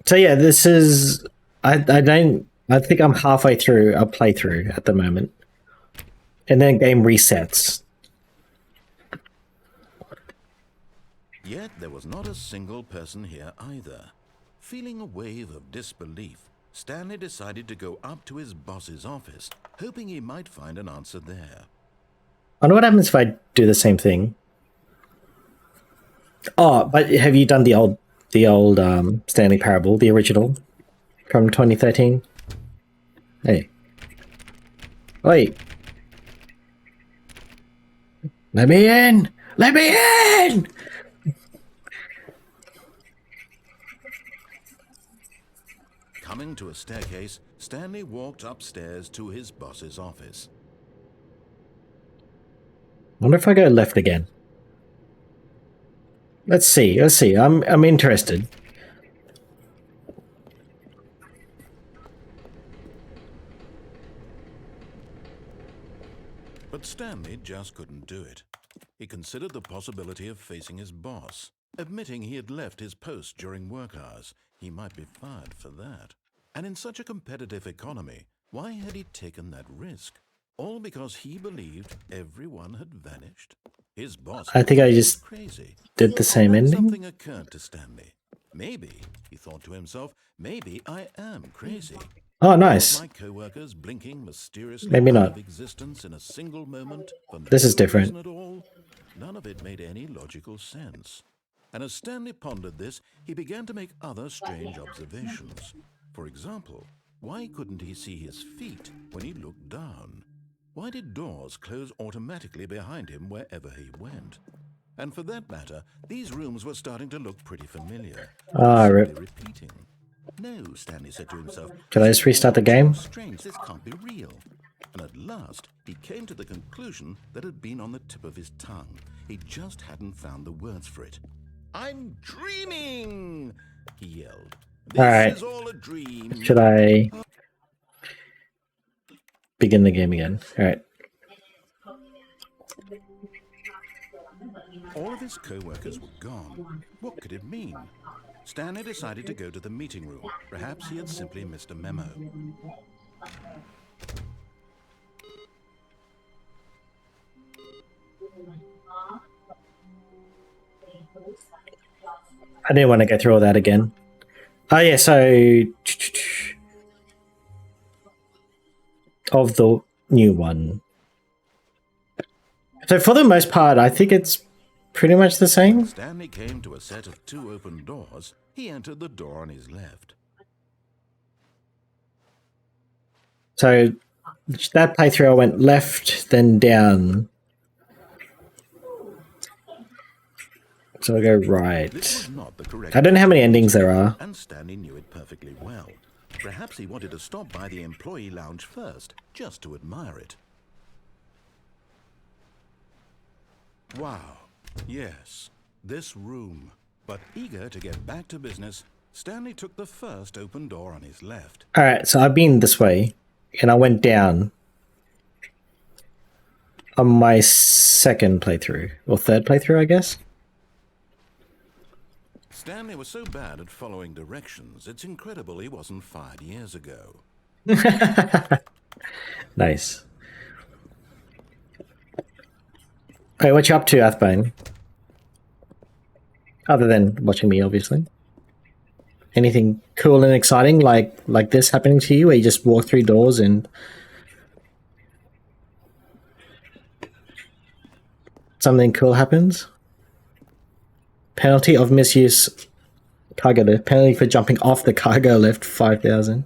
So yeah, this is... I think I'm halfway through a playthrough at the moment. And then game resets. Yet there was not a single person here either. Feeling a wave of disbelief, Stanley decided to go up to his boss's office, hoping he might find an answer there. I wonder what happens if I do the same thing. Oh, but have you done the old Stanley Parable, the original from 2013? Hey. Wait. Let me in! Let me in! Coming to a staircase, Stanley walked upstairs to his boss's office. Wonder if I go left again. Let's see. I'm interested. But Stanley just couldn't do it. He considered the possibility of facing his boss. Admitting he had left his post during work hours, he might be fired for that. And in such a competitive economy, why had he taken that risk? All because he believed everyone had vanished? His boss... I think I just crazy. did the same ending. Something occurred to Stanley. Maybe, he thought to himself, maybe I am crazy. Oh, nice. My co-workers blinking mysteriously Maybe not. out of existence in a single moment. For no This is different. reason at all. None of it made any logical sense. And as Stanley pondered this, he began to make other strange observations. For example, why couldn't he see his feet when he looked down? Why did doors close automatically behind him wherever he went? And for that matter, these rooms were starting to look pretty familiar. Rip. Repeating. No, Stanley said to himself. Can I just restart the game? Strange, this can't be real. And at last, he came to the conclusion that had been on the tip of his tongue. He just hadn't found the words for it. I'm dreaming! He yelled. This is all a dream. Should I begin the game again? All right. All of his co-workers were gone. What could it mean? Stanley decided to go to the meeting room. Perhaps he had simply missed a memo. I didn't want to go through all that again. Oh yeah, so of the new one. So for the most part, I think it's pretty much the same. Stanley came to a set of 2 open doors. He entered the door on his left. So that playthrough I went left, then down. So I go right. This was not the correct I don't know how many endings there are. and Stanley knew it perfectly well. Perhaps he wanted to stop by the employee lounge first, just to admire it. Wow, yes, this room. But eager to get back to business, Stanley took the first open door on his left. Alright, so I've been this way, and I went down on my second playthrough, or third playthrough, I guess. Stanley was so bad at following directions, it's incredible he wasn't fired years ago. Nice. Hey, what you up to, Athbane? Other than watching me, obviously. Anything cool and exciting like this happening to you, where you just walk through doors and something cool happens? Penalty of misuse cargo lift. Penalty for jumping off the cargo lift, 5,000.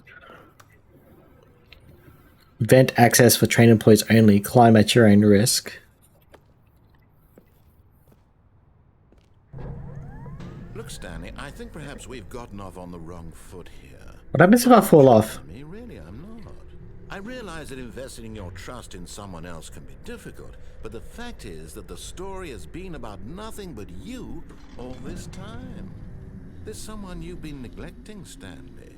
Vent access for train employees only. Climb at your own risk. Look, Stanley, I think perhaps we've gotten off on the wrong foot here. What happens if I fall off? Me, really, I'm not. I realize that investing your trust in someone else can be difficult, but the fact is that the story has been about nothing but you all this time. There's someone you've been neglecting, Stanley.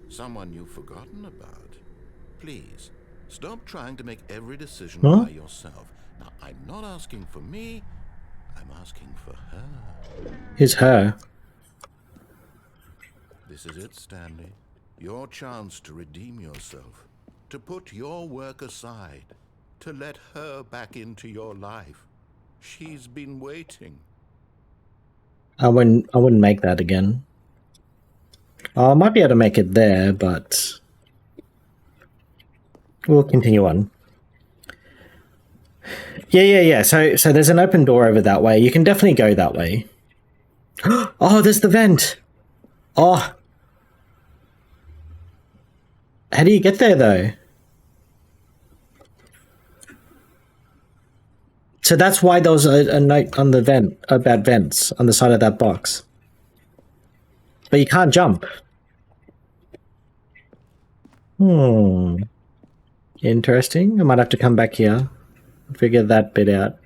Someone you've forgotten about. Please, stop trying to make every decision by yourself. Now, I'm not asking for me, I'm asking for her. Who's her? This is it, Stanley. Your chance to redeem yourself. To put your work aside. To let her back into your life. She's been waiting. I wouldn't make that again. I might be able to make it there, but we'll continue on. Yeah. So there's an open door over that way. You can definitely go that way. Oh, there's the vent. Oh. How do you get there, though? So that's why there was a note on the vent about vents on the side of that box. But you can't jump. Interesting. I might have to come back here and figure that bit out.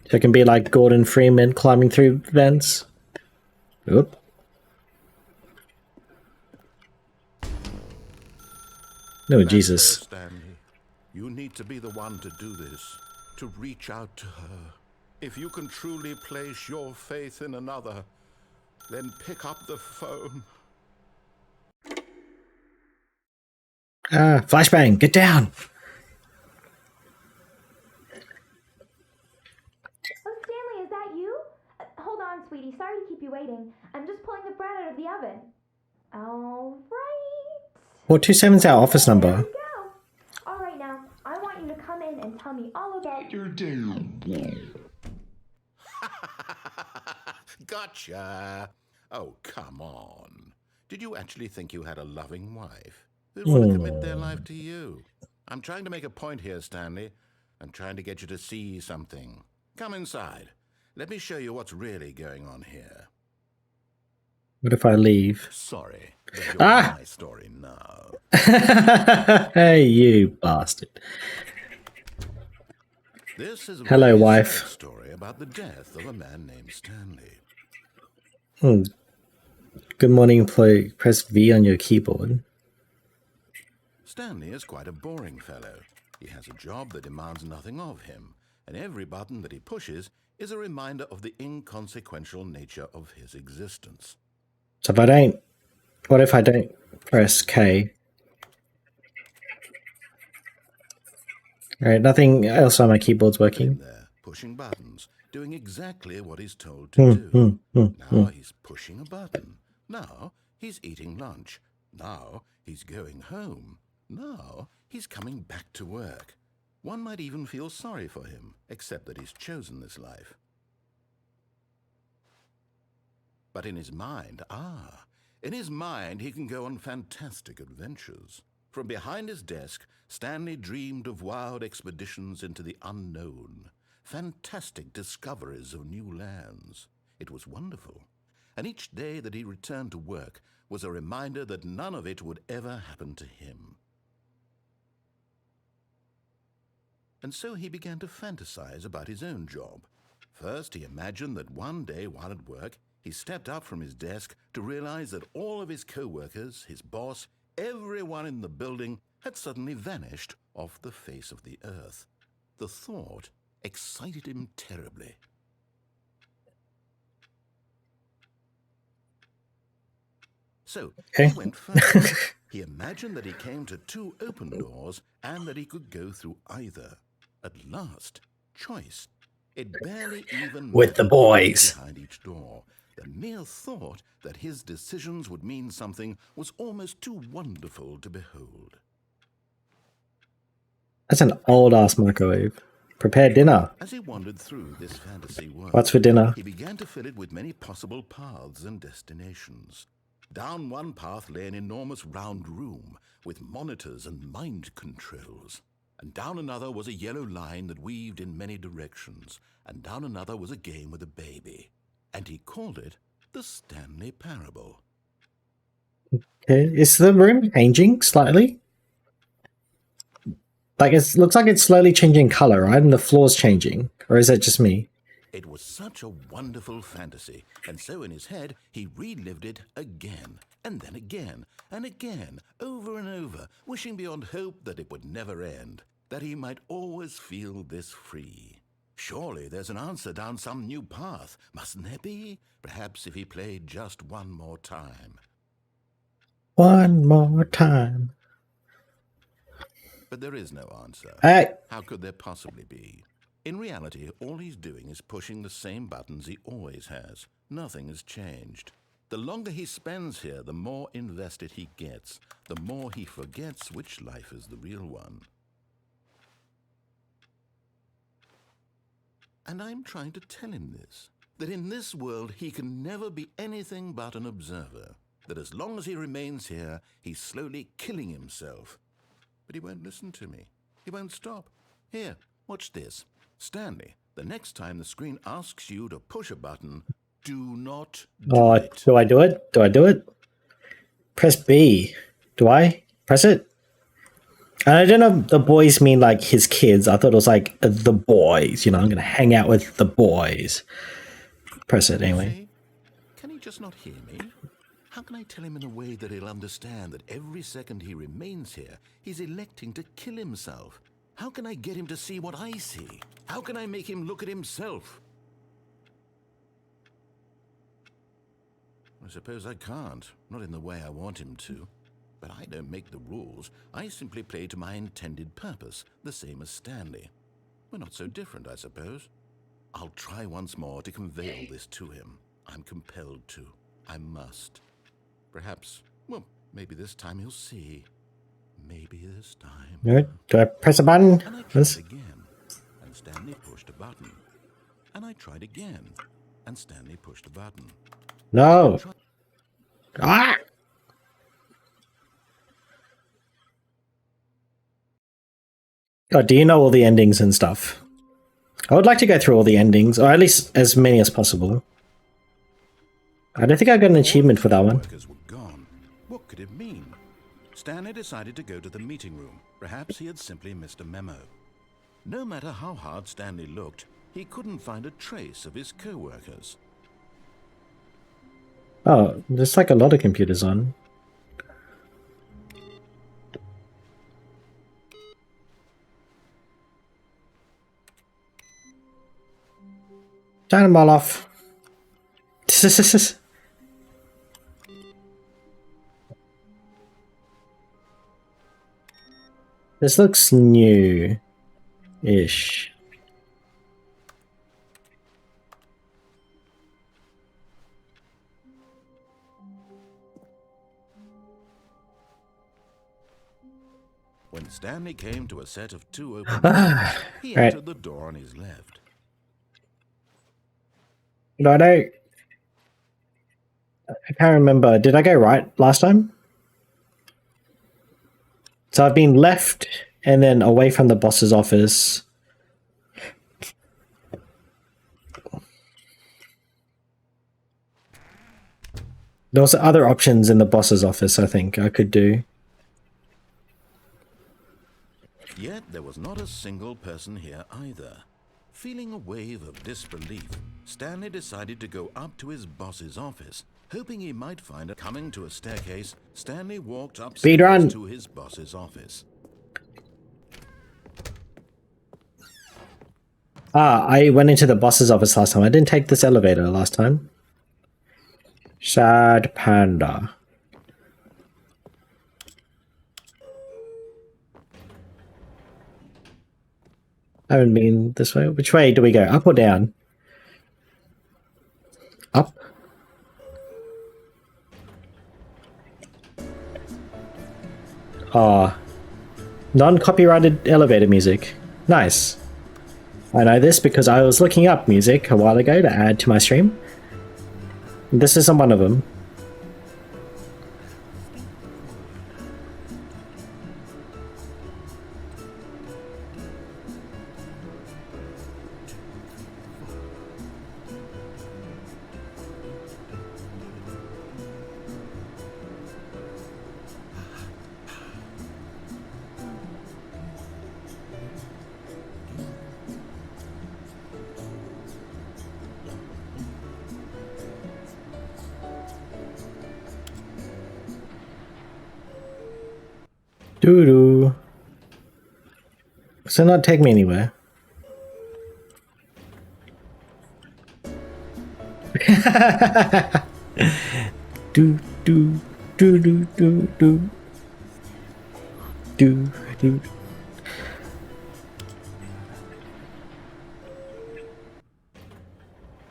So it can be like Gordon Freeman climbing through vents. Oop. No, Jesus. Stanley, you need to be the one to do this. To reach out to her. If you can truly place your faith in another, then pick up the phone. Flashbang, get down. Oh, Stanley, is that you? Hold on, sweetie. Sorry to keep you waiting. I'm just pulling the bread out of the oven. All right. 427's our office There number. we go. All right, now, I want you to come in and tell me all about your day. Gotcha. Oh, come on. Did you actually think you had a loving wife who'd want to commit their life to you? I'm trying to make a point here, Stanley. I'm trying to get you to see something. Come inside. Let me show you what's really going on here. What if I leave? Sorry, but you're my story now. Hey, you bastard. This is a Hello, very wife. sad story about the death of a man named Stanley. Good morning, employee. Press V on your keyboard. Stanley is quite a boring fellow. He has a job that demands nothing of him, and every button that he pushes is a reminder of the inconsequential nature of his existence. So if I don't... What if I don't press K? Alright, nothing else on my keyboard's working. There, pushing buttons, doing exactly what he's told to do. Now he's pushing a button. Now he's eating lunch. Now he's going home. Now he's coming back to work. One might even feel sorry for him, except that he's chosen this life. But in his mind, in his mind he can go on fantastic adventures. From behind his desk, Stanley dreamed of wild expeditions into the unknown, fantastic discoveries of new lands. It was wonderful, and each day that he returned to work was a reminder that none of it would ever happen to him. And so he began to fantasize about his own job. First, he imagined that one day while at work, he stepped up from his desk to realize that all of his co-workers, his boss, everyone in the building had suddenly vanished off the face of the earth. The thought excited him terribly. So he went further. He imagined that he came to 2 open doors and that he could go through either. At last, choice. It barely even With the boys. behind each door. The mere thought that his decisions would mean something was almost too wonderful to behold. That's an old-ass microwave. Prepare dinner. As he wandered through this fantasy world, What's for dinner? he began to fill it with many possible paths and destinations. Down one path lay an enormous round room with monitors and mind controls. And down another was a yellow line that weaved in many directions. And down another was a game with a baby. And he called it the Stanley Parable. Okay. Is the room changing slightly? Like, it looks like it's slowly changing color, right? And the floor's changing. Or is that just me? It was such a wonderful fantasy, and so in his head he relived it again, and then again, and again, over and over, wishing beyond hope that it would never end, that he might always feel this free. Surely there's an answer down some new path, mustn't there be? Perhaps if he played just one more time. One more time. But there is no answer. Hey. How could there possibly be? In reality, all he's doing is pushing the same buttons he always has. Nothing has changed. The longer he spends here, the more invested he gets, the more he forgets which life is the real one. And I'm trying to tell him this, that in this world he can never be anything but an observer, that as long as he remains here, he's slowly killing himself. But he won't listen to me. He won't stop. Here, watch this. Stanley, the next time the screen asks you to push a button, do not do it. Do I do it? Do I do it? Press B. Do I press it? And I don't know if the boys mean like his kids. I thought it was like the boys. You know, I'm going to hang out with the boys. Press it anyway. See? Can he just not hear me? How can I tell him in a way that he'll understand that every second he remains here, he's electing to kill himself? How can I get him to see what I see? How can I make him look at himself? I suppose I can't, not in the way I want him to. But I don't make the rules. I simply play to my intended purpose, the same as Stanley. We're not so different, I suppose. I'll try once more to convey all this to him. I'm compelled to. I must. Perhaps, well, maybe this time he'll see. Maybe this time. Alright, do I press a button? And I tried again, and Stanley pushed a button. And I tried again, and Stanley pushed a button. No. Ah! Oh, do you know all the endings and stuff? I would like to go through all the endings, or at least as many as possible. I don't think I got an achievement for that one. Workers were gone. What could it mean? Stanley decided to go to the meeting room. Perhaps he had simply missed a memo. No matter how hard Stanley looked, he couldn't find a trace of his co-workers. Oh, there's like a lot of computers on. Turn them all off. This looks new-ish. When Stanley came to a set of 2 open doors, he Right. entered the door on his left. No, I can't remember. Did I go right last time? So I've been left and then away from the boss's office. There was other options in the boss's office, I think, I could do. Yet there was not a single person here either. Feeling a wave of disbelief, Stanley decided to go up to his boss's office, hoping he might find it. Coming to a staircase, Stanley walked upstairs to his boss's office. I went into the boss's office last time. I didn't take this elevator last time. Sad panda. I haven't been this way. Which way do we go? Up or down? Up. Ah, non-copyrighted elevator music. Nice. I know this because I was looking up music a while ago to add to my stream. This isn't one of them. Doo-doo. Does it not take me anywhere? do do do do do do do do.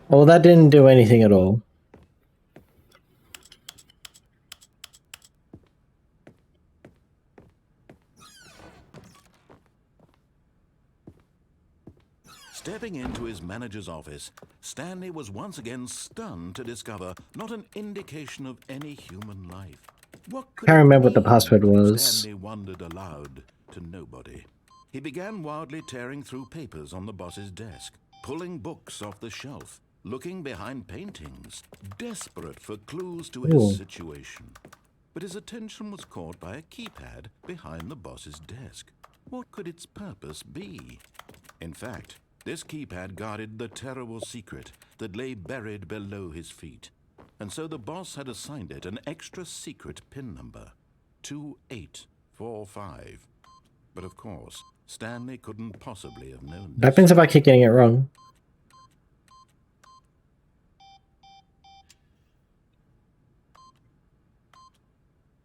Well, that didn't do anything at all. Stepping into his manager's office, Stanley was once again stunned to discover not an indication of any human life. What could Can't it remember what the be? password was. Stanley wondered aloud to nobody. He began wildly tearing through papers on the boss's desk, pulling books off the shelf, looking behind paintings, desperate for clues to his Ooh. situation. But his attention was caught by a keypad behind the boss's desk. What could its purpose be? In fact, this keypad guarded the terrible secret that lay buried below his feet. And so the boss had assigned it an extra secret PIN number, 2845. But of course, Stanley couldn't possibly have known What this. happens if I keep getting it wrong?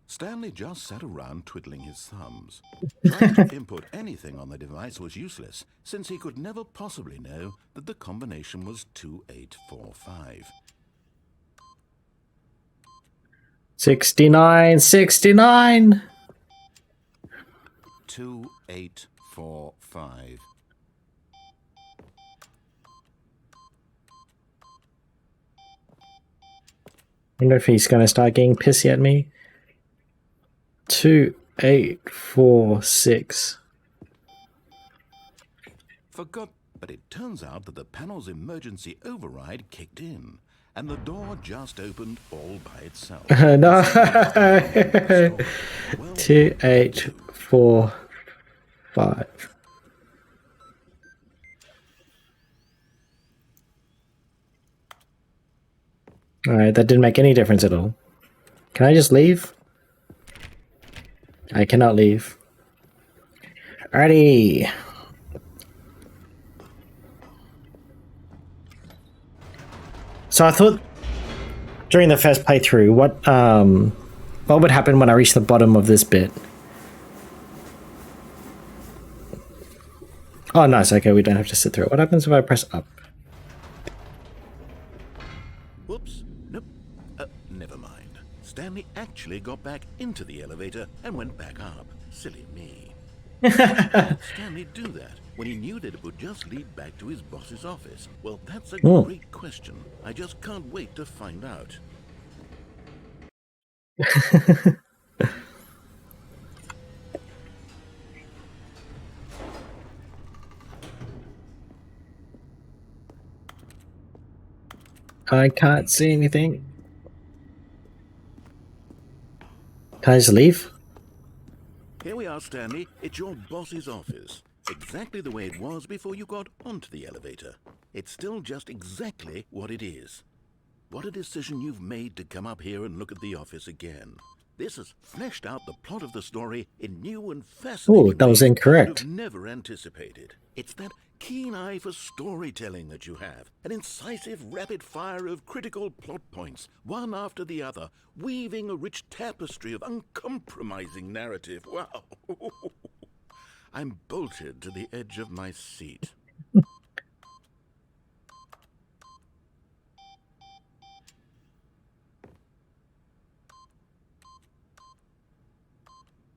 Stanley just sat around twiddling his thumbs. Trying to input anything on the device was useless, since he could never possibly know that the combination was 2845. 69, 69. 2845. I wonder if he's gonna start getting pissy at me. 2846. Forgot, but it turns out that the panel's emergency override kicked in, and the door just opened all by itself. No. Well, 2845. Alright, that didn't make any difference at all. Can I just leave? I cannot leave. Alrighty. So I thought during the first playthrough, what would happen when I reach the bottom of this bit? Oh, nice. Okay, we don't have to sit through it. What happens if I press up? Whoops. Nope. Never mind. Stanley actually got back into the elevator and went back up. Silly me. Stanley do that when he knew that it would just lead back to his boss's office? Well, that's a Hmm. great question. I just can't wait to find out. I can't see anything. Can I just leave? Here we are, Stanley. It's your boss's office. Exactly the way it was before you got onto the elevator. It's still just exactly what it is. What a decision you've made to come up here and look at the office again. This has fleshed out the plot of the story in new and fascinating Ooh, that was ways incorrect. I would have never anticipated. It's that keen eye for storytelling that you have. An incisive rapid fire of critical plot points, one after the other, weaving a rich tapestry of uncompromising narrative. Wow. I'm bolted to the edge of my seat.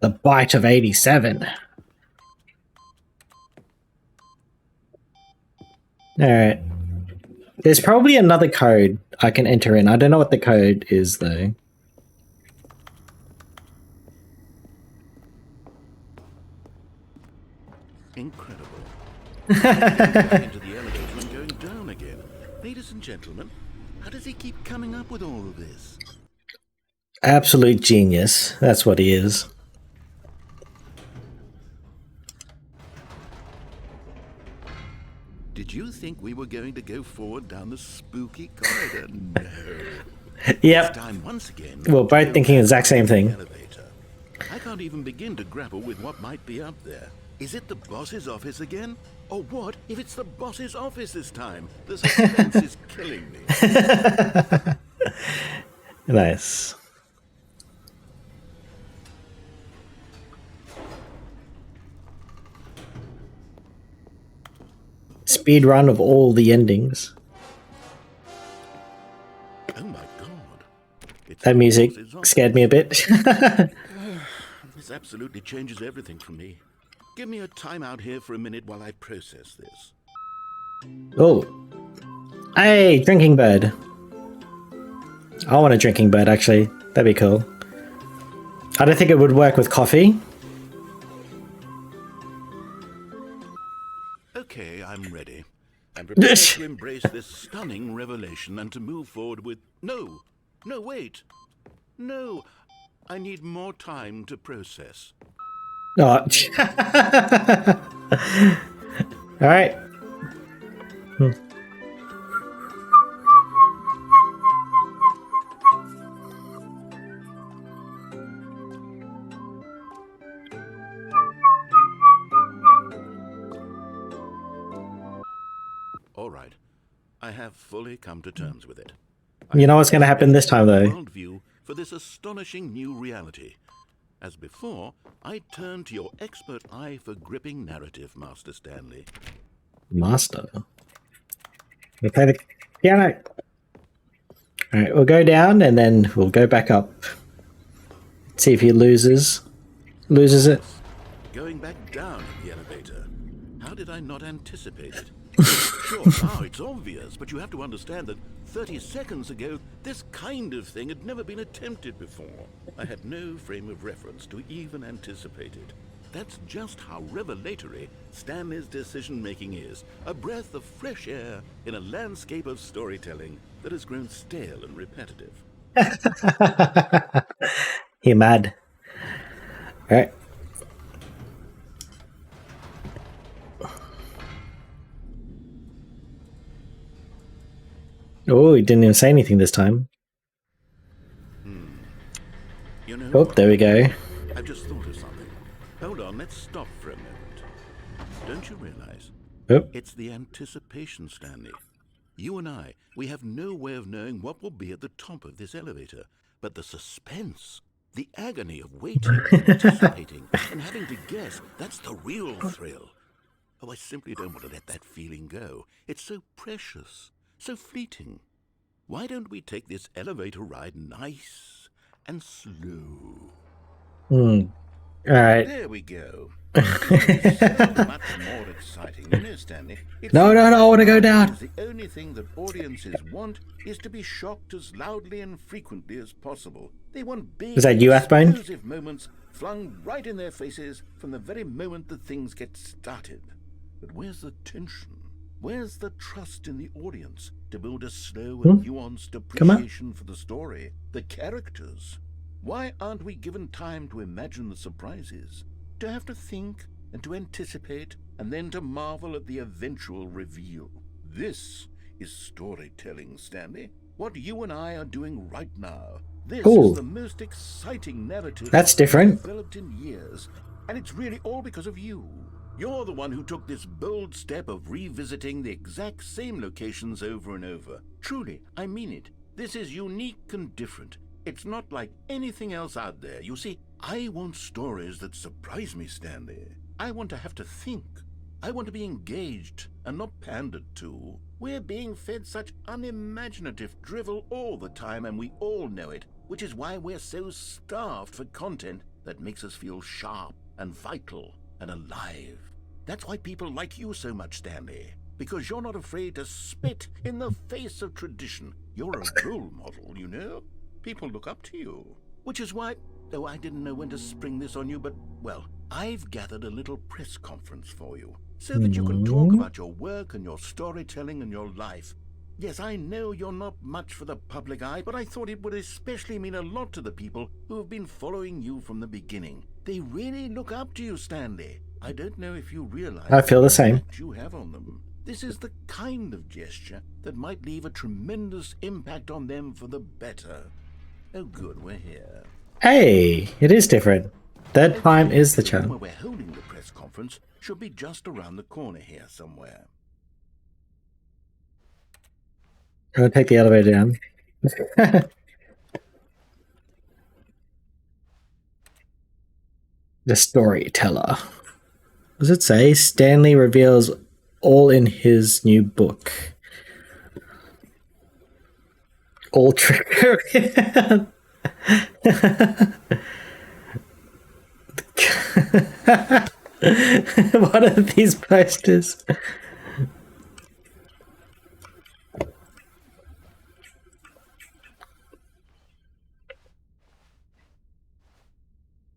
The Bite of 87. Alright. There's probably another code I can enter in. I don't know what the code is, though. Incredible. Going into the elevator and going down again. Ladies and gentlemen, how does he keep coming up with all of this? Absolute genius. That's what he is. Did you think we were going to go forward down the spooky corridor? No. Yep. It's time once again. We're both thinking the exact same thing. Elevator. I can't even begin to grapple with what might be up there. Is it the boss's office again? Or what if it's the boss's office this time? The suspense is killing me. Nice. Speed run of all the endings. Oh my god. It's That the music boss's office. scared me a bit. This absolutely changes everything for me. Give me a timeout here for a minute while I process this. Oh. Hey, drinking bird. I want a drinking bird, actually. That'd be cool. I don't think it would work with coffee. Okay, I'm ready. I'm prepared to embrace this stunning revelation and to move forward with... No! No, wait! No! I need more time to process. Oh. Alright. All right. I have fully come to terms with it. You know what's going to happen this time, though? Worldview for this astonishing new reality. As before, I turn to your expert eye for gripping narrative, Master Stanley. Master. We play the piano. Alright, we'll go down and then we'll go back up. See if he loses it. Going back down in the elevator. How did I not anticipate it? Sure, now it's obvious, but you have to understand that 30 seconds ago, this kind of thing had never been attempted before. I had no frame of reference to even anticipate it. That's just how revelatory Stanley's decision-making is. A breath of fresh air in a landscape of storytelling that has grown stale and repetitive. You're mad. Alright. Oh, he didn't even say anything this time. You know Oh, what? there we go. I've just thought of something. Hold on, let's stop for a moment. Don't you realize? Oh, It's the anticipation, Stanley. You and I, we have no way of knowing what will be at the top of this elevator. But the suspense, the agony of waiting, anticipating, and having to guess, that's the real thrill. Oh, I simply don't want to let that feeling go. It's so precious, so fleeting. Why don't we take this elevator ride nice and slow? All right. There we go. It's so much more exciting, you know, Stanley. It's No, I want to go down. The only thing that audiences want is to be shocked as loudly and frequently as possible. They want big, Is that you, Athbone? explosive moments flung right in their faces from the very moment that things get started. But where's the tension? Where's the trust in the audience to build a slow and nuanced appreciation for the story, the characters? Why aren't we given time to imagine the surprises, to have to think and to anticipate and then to marvel at the eventual reveal? This is storytelling, Stanley. What you and I are doing right now. This is the most exciting narrative That's different. developed in years, and it's really all because of you. You're the one who took this bold step of revisiting the exact same locations over and over. Truly, I mean it. This is unique and different. It's not like anything else out there. You see, I want stories that surprise me, Stanley. I want to have to think. I want to be engaged and not pandered to. We're being fed such unimaginative drivel all the time, and we all know it, which is why we're so starved for content that makes us feel sharp and vital and alive. That's why people like you so much, Stanley, because you're not afraid to spit in the face of tradition. You're a role model, you know? People look up to you. Which is why, though I didn't know when to spring this on you, but, well, I've gathered a little press conference for you, so that you can talk about your work and your storytelling and your life. Yes, I know you're not much for the public eye, but I thought it would especially mean a lot to the people who have been following you from the beginning. They really look up to you, Stanley. I don't know if you realize I feel the same. impact you have on them. This is the kind of gesture that might leave a tremendous impact on them for the better. Oh good, we're here. Hey, it is different. That time is the Where channel. we're holding the press conference should be just around the corner here somewhere. I'm gonna take the elevator down. The storyteller. What does it say? Stanley reveals all in his new book. All trigger. What are these posters?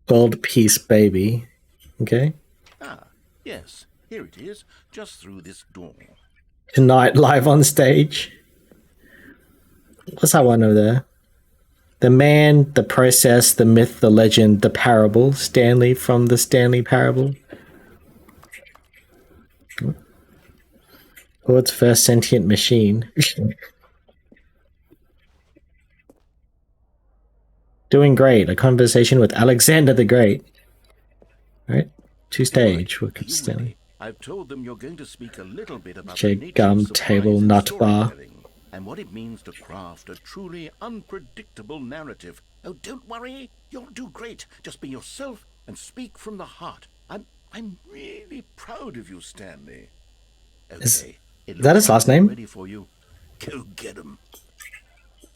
World Peace Baby. Okay. Ah, yes, here it is, just through this door. Tonight, live on stage. What's that one over there? The man, the process, the myth, the legend, the parable. Stanley from the Stanley Parable. World's first sentient machine. Doing great. A conversation with Alexander the Great. Right? To stage. Welcome, Stanley. I've told them you're going to speak a little bit about Jig, the nature gum, of surprise table, in nut bar. storytelling and what it means to craft a truly unpredictable narrative. Oh, don't worry, you'll do great. Just be yourself and speak from the heart. I'm really proud of you, Stanley. Okay, Is that his last name? Ready for you. Go get him.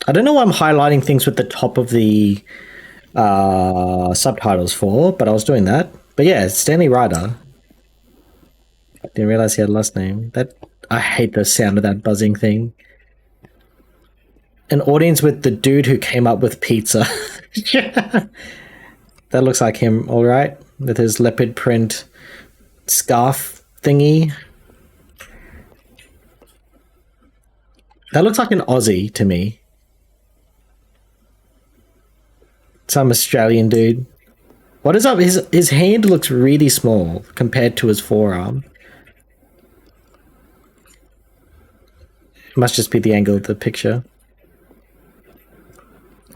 I don't know why I'm highlighting things with the top of the subtitles for, but I was doing that. But yeah, it's Stanley Ryder. Didn't realize he had a last name. I hate the sound of that buzzing thing. An audience with the dude who came up with pizza. That looks like him, all right, with his leopard print scarf thingy. That looks like an Aussie to me. Some Australian dude. What is up? His hand looks really small compared to his forearm. It must just be the angle of the picture.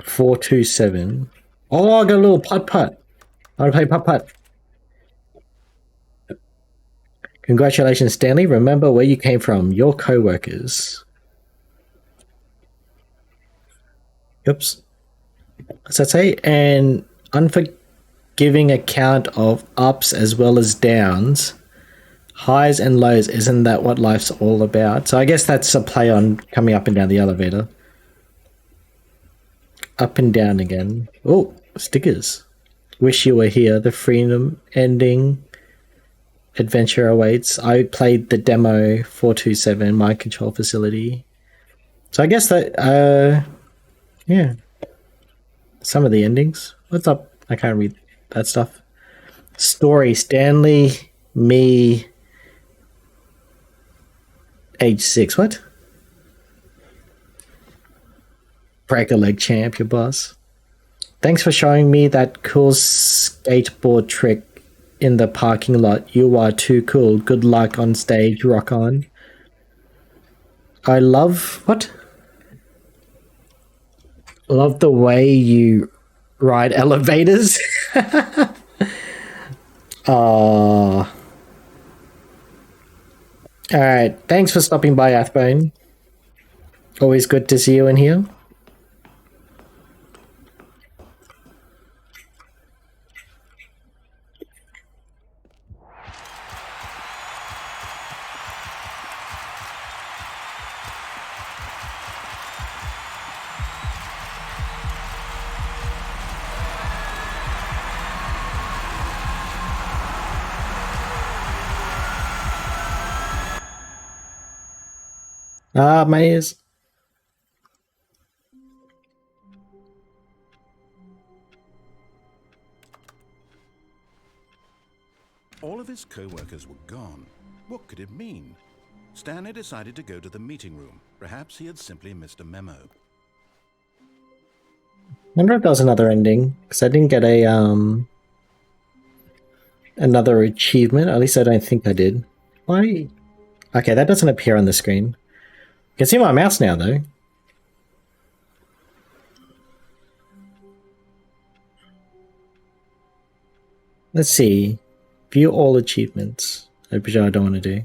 427. Oh, I got a little putt-putt. I want to play putt-putt. Congratulations, Stanley. Remember where you came from. Your co-workers. Oops. What's that say? An unforgiving account of ups as well as downs. Highs and lows. Isn't that what life's all about? So I guess that's a play on coming up and down the elevator. Up and down again. Oh, stickers. Wish you were here. The freedom ending adventure awaits. I played the demo 427 mind control facility. So I guess that, yeah. Some of the endings. What's up? I can't read that stuff. Story, Stanley, me, age 6. What? Break a leg champ, your boss. Thanks for showing me that cool skateboard trick in the parking lot. You are too cool. Good luck on stage. Rock on. I love... What? Love the way you ride elevators. Oh. Alright, thanks for stopping by, Athbone. Always good to see you in here. Ah, my ears. All of his co-workers were gone. What could it mean? Stanley decided to go to the meeting room. Perhaps he had simply missed a memo. I wonder if there was another ending, because I didn't get a another achievement. At least I don't think I did. Why? Okay, that doesn't appear on the screen. You can see my mouse now, though. Let's see. View all achievements. Which I don't want to do.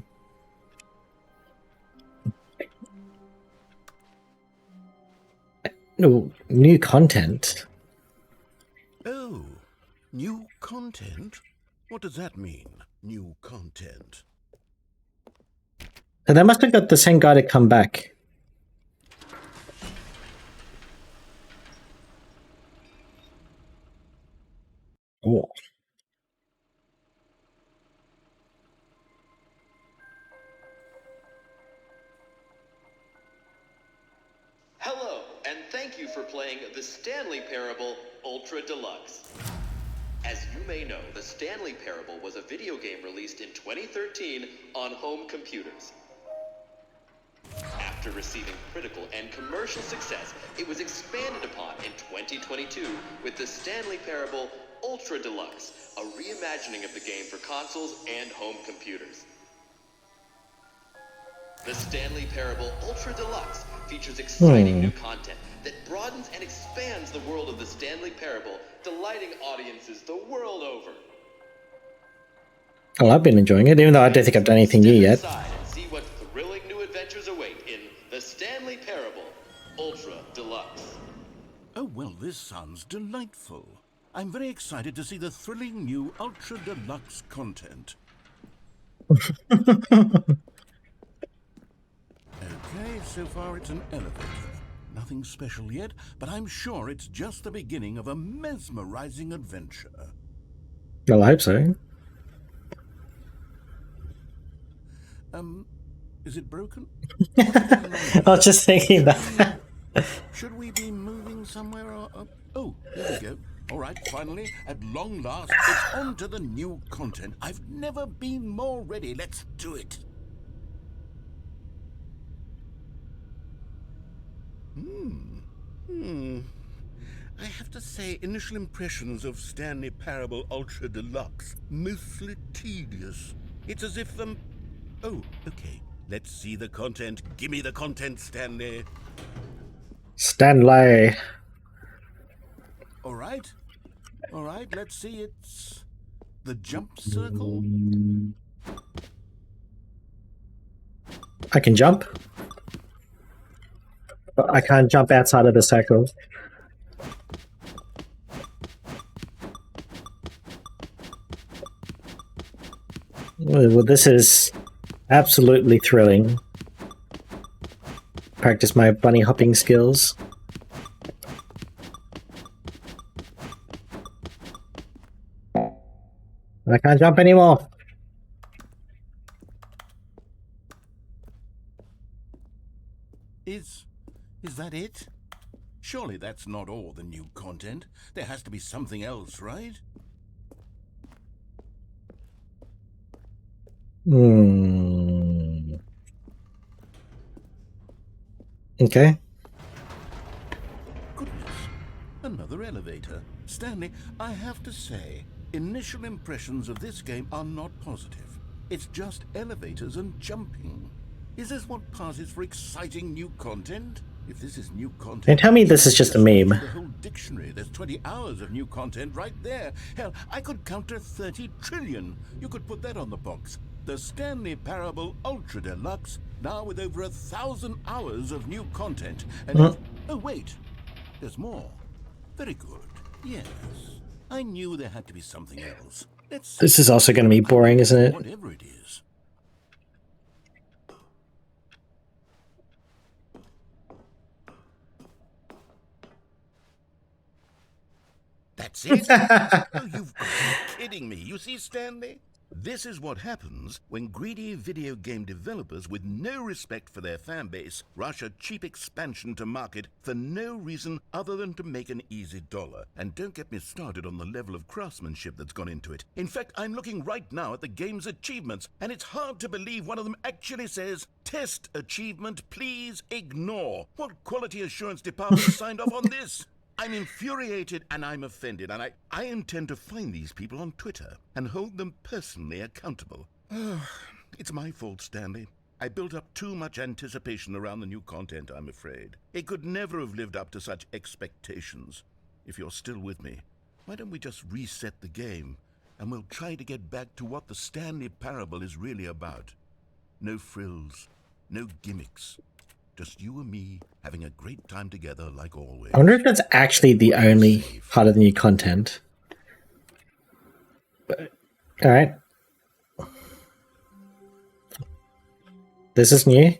No, new content. Oh, new content? What does that mean, new content? So they must have got the same guy to come back. Oh. Hello, and thank you for playing the Stanley Parable Ultra Deluxe. As you may know, the Stanley Parable was a video game released in 2013 on home computers. After receiving critical and commercial success, it was expanded upon in 2022 with the Stanley Parable Ultra Deluxe, a reimagining of the game for consoles and home computers. The Stanley Parable Ultra Deluxe features exciting new content that broadens and expands the world of the Stanley Parable, delighting audiences the world over. Oh, I've been enjoying it, even though I don't think I've done anything new yet. Step inside and see what thrilling new adventures await in the Stanley Parable Ultra Deluxe. Oh, well, this sounds delightful. I'm very excited to see the thrilling new Ultra Deluxe content. Okay, so far it's an elevator. Nothing special yet, but I'm sure it's just the beginning of a mesmerizing adventure. Well, I hope so. Is it broken? I was just thinking that. Should we be moving somewhere or... Oh, here we go. All right, finally, at long last, it's on to the new content. I've never been more ready. Let's do it. I have to say, initial impressions of Stanley Parable Ultra Deluxe, mostly tedious. It's as if, Oh, okay. Let's see the content. Gimme the content, Stanley. Stanley. All right, let's see. It's the jump circle. I can jump. But I can't jump outside of the circle. Well, this is absolutely thrilling. Practice my bunny hopping skills. I can't jump anymore. Is that it? Surely that's not all the new content. There has to be something else, right? Okay. Goodness, another elevator. Stanley, I have to say, initial impressions of this game are not positive. It's just elevators and jumping. Is this what passes for exciting new content? If this is new content, And tell me this is just a meme. the whole dictionary. There's 20 hours of new content right there. Hell, I could counter 30 trillion. You could put that on the box. The Stanley Parable Ultra Deluxe, now with over 1,000 hours of new content. And oh wait, there's more. Very good. Yes, I knew there had to be something else. This is also going to be boring, isn't it? Whatever it is. That's it? Oh, you've got to be kidding me. You see, Stanley? This is what happens when greedy video game developers with no respect for their fan base rush a cheap expansion to market for no reason other than to make an easy dollar. And don't get me started on the level of craftsmanship that's gone into it. In fact, I'm looking right now at the game's achievements, and it's hard to believe one of them actually says, "Test achievement, please ignore." What quality assurance department signed off on this? I'm infuriated and I'm offended, and I intend to find these people on Twitter and hold them personally accountable. It's my fault, Stanley. I built up too much anticipation around the new content, I'm afraid. It could never have lived up to such expectations. If you're still with me, why don't we just reset the game, and we'll try to get back to what the Stanley Parable is really about. No frills, no gimmicks. Just you and me having a great time together like always. I wonder if that's actually the only part of the new content. Alright. This is new.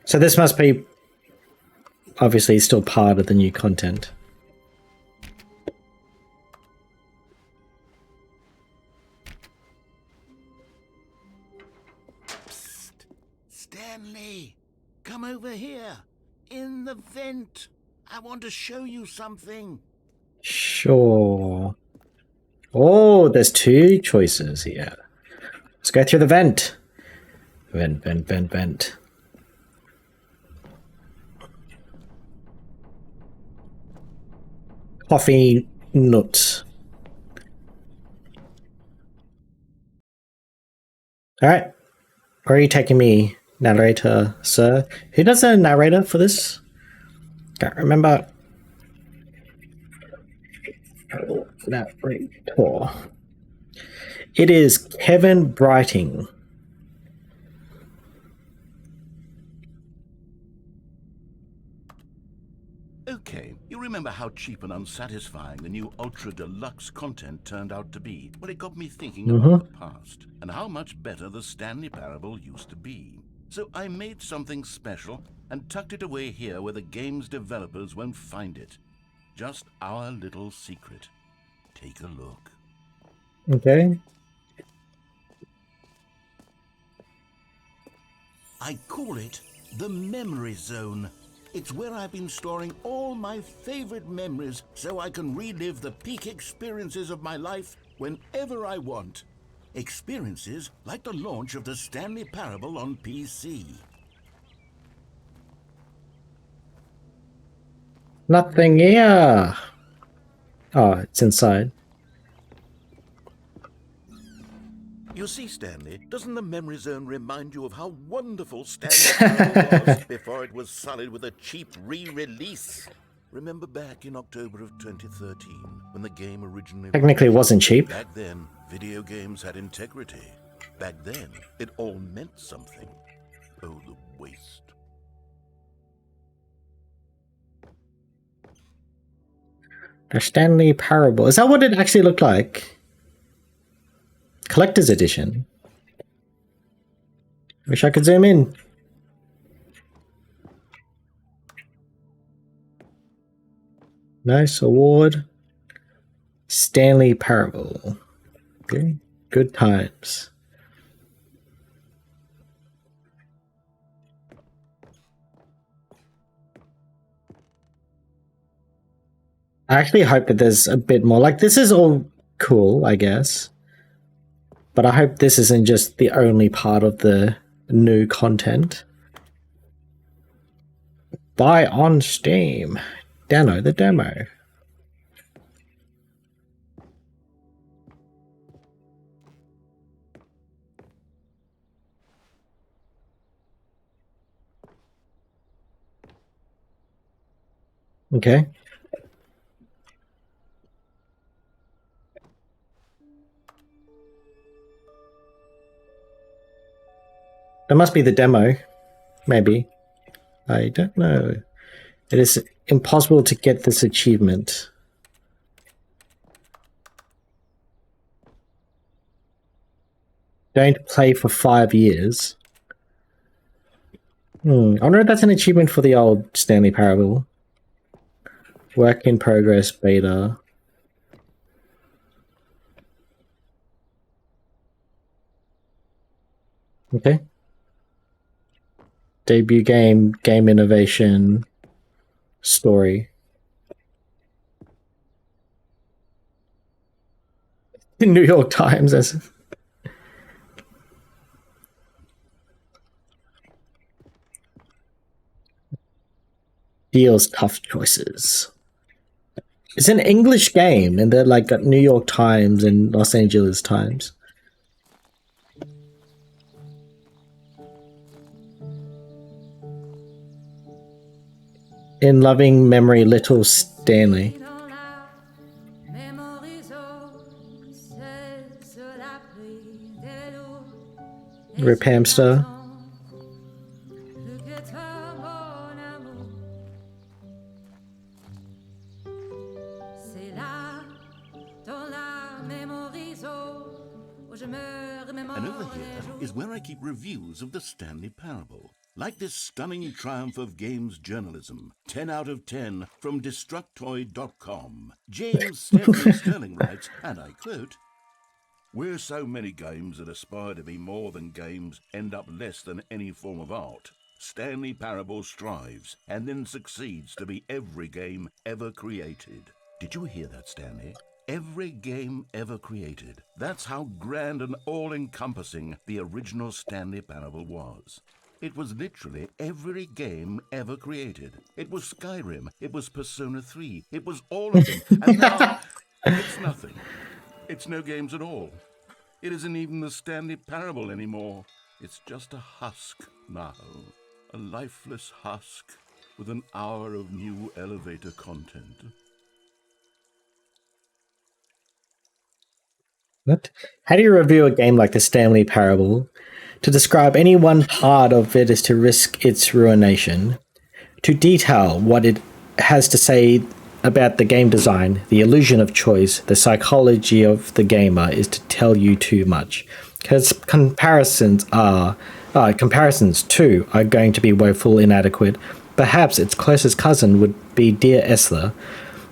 So this must be obviously still part of the new content. Psst. Stanley! Come over here, in the vent. I want to show you something. Sure. Oh, there's two choices here. Let's go through the vent. Vent. Coffee nuts. Alright. Where are you taking me? Narrator, sir. Who does a narrator for this? Can't remember. Narrator. It is Kevin Brighting. Okay, you remember how cheap and unsatisfying the new Ultra Deluxe content turned out to be? Well, it got me thinking about the past and how much better the Stanley Parable used to be. So I made something special and tucked it away here where the game's developers won't find it. Just our little secret. Take a look. Okay. I call it the Memory Zone. It's where I've been storing all my favorite memories so I can relive the peak experiences of my life whenever I want. Experiences like the launch of the Stanley Parable on PC. Nothing here. Oh, it's inside. You see, Stanley, doesn't the Memory Zone remind you of how wonderful Stanley Parable was before it was sullied with a cheap re-release? Remember back in October of 2013, when the game originally... Technically, it wasn't cheap. Back then, video games had integrity. Back then, it all meant something. Oh, the waste. The Stanley Parable. Is that what it actually looked like? Collector's edition. Wish I could zoom in. Nice award. Stanley Parable. Okay. Good times. I actually hope that there's a bit more. Like, this is all cool, I guess. But I hope this isn't just the only part of the new content. Buy on Steam. Download the demo. Okay. That must be the demo. Maybe. I don't know. It is impossible to get this achievement. Don't play for 5 years. I wonder if that's an achievement for the old Stanley Parable. Work in progress beta. Okay. Debut game, game innovation, story. In New York Times as deals tough choices. It's an English game, and they're like got New York Times and Los Angeles Times. In loving memory, little Stanley. Rip Hamster. And over here is where I keep reviews of the Stanley Parable. Like this stunning triumph of games journalism, 10 out of 10 from Destructoid.com. James Stanley Sterling writes, and I quote, "Where so many games that aspire to be more than games end up less than any form of art, Stanley Parable strives and then succeeds to be every game ever created." Did you hear that, Stanley? Every game ever created. That's how grand and all-encompassing the original Stanley Parable was. It was literally every game ever created. It was Skyrim, it was Persona 3, it was all of them. And now, it's nothing. It's no games at all. It isn't even the Stanley Parable anymore. It's just a husk now. A lifeless husk with an hour of new elevator content. What? How do you review a game like the Stanley Parable? To describe any one part of it is to risk its ruination. To detail what it has to say about the game design, the illusion of choice, the psychology of the gamer is to tell you too much. Because comparisons too are going to be woeful inadequate. Perhaps its closest cousin would be Dear Esther,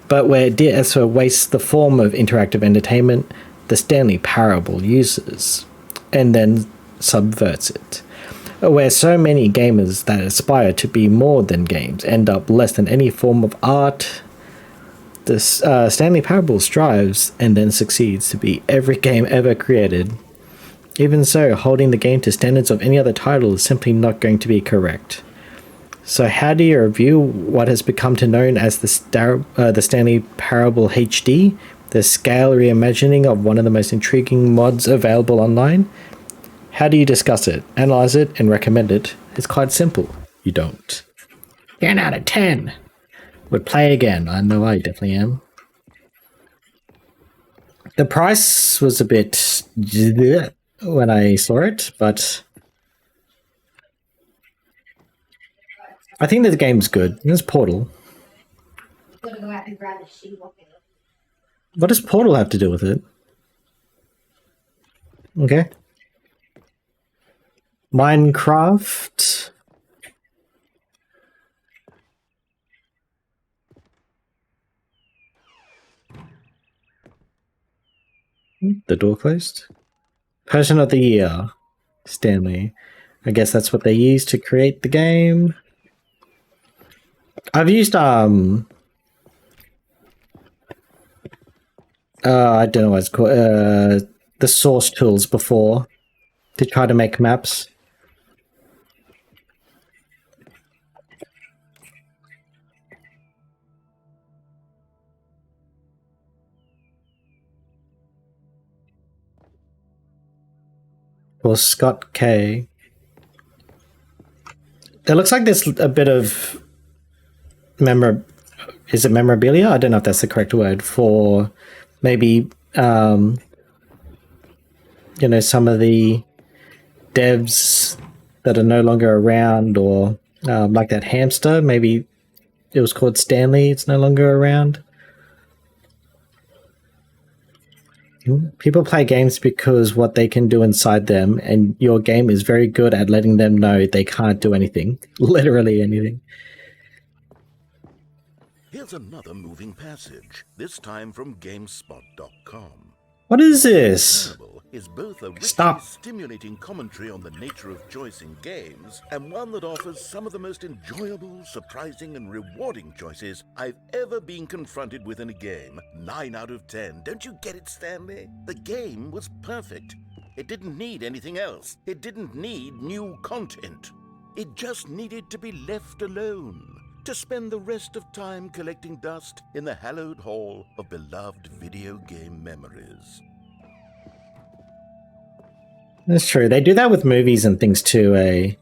but where Dear Esther wastes the form of interactive entertainment, the Stanley Parable uses, and then subverts it. Where so many gamers that aspire to be more than games end up less than any form of art, the Stanley Parable strives and then succeeds to be every game ever created. Even so, holding the game to standards of any other title is simply not going to be correct. So how do you review what has become known as the Stanley Parable HD, the scale reimagining of one of the most intriguing mods available online? How do you discuss it, analyze it, and recommend it? It's quite simple. You don't. 10 out of 10. Would play again. I know I definitely am. The price was a bit when I saw it, but I think the game's good. There's Portal. What does Portal have to do with it? Okay. Minecraft. The door closed. Person of the Year, Stanley. I guess that's what they used to create the game. I've used I don't know what it's called, the source tools before to try to make maps. Or Scott K. It looks like there's a bit of is it memorabilia? I don't know if that's the correct word for maybe you know, some of the devs that are no longer around, or like that hamster, maybe it was called Stanley, it's no longer around. People play games because what they can do inside them, and your game is very good at letting them know they can't do anything. Literally anything. Here's another moving passage, this time from GameSpot.com. What is this? Parable is both a richly Stop. stimulating commentary on the nature of choice in games, and one that offers some of the most enjoyable, surprising, and rewarding choices I've ever been confronted with in a game. 9 out of 10. Don't you get it, Stanley? The game was perfect. It didn't need anything else. It didn't need new content. It just needed to be left alone, to spend the rest of time collecting dust in the hallowed hall of beloved video game memories. That's true. They do that with movies and things too,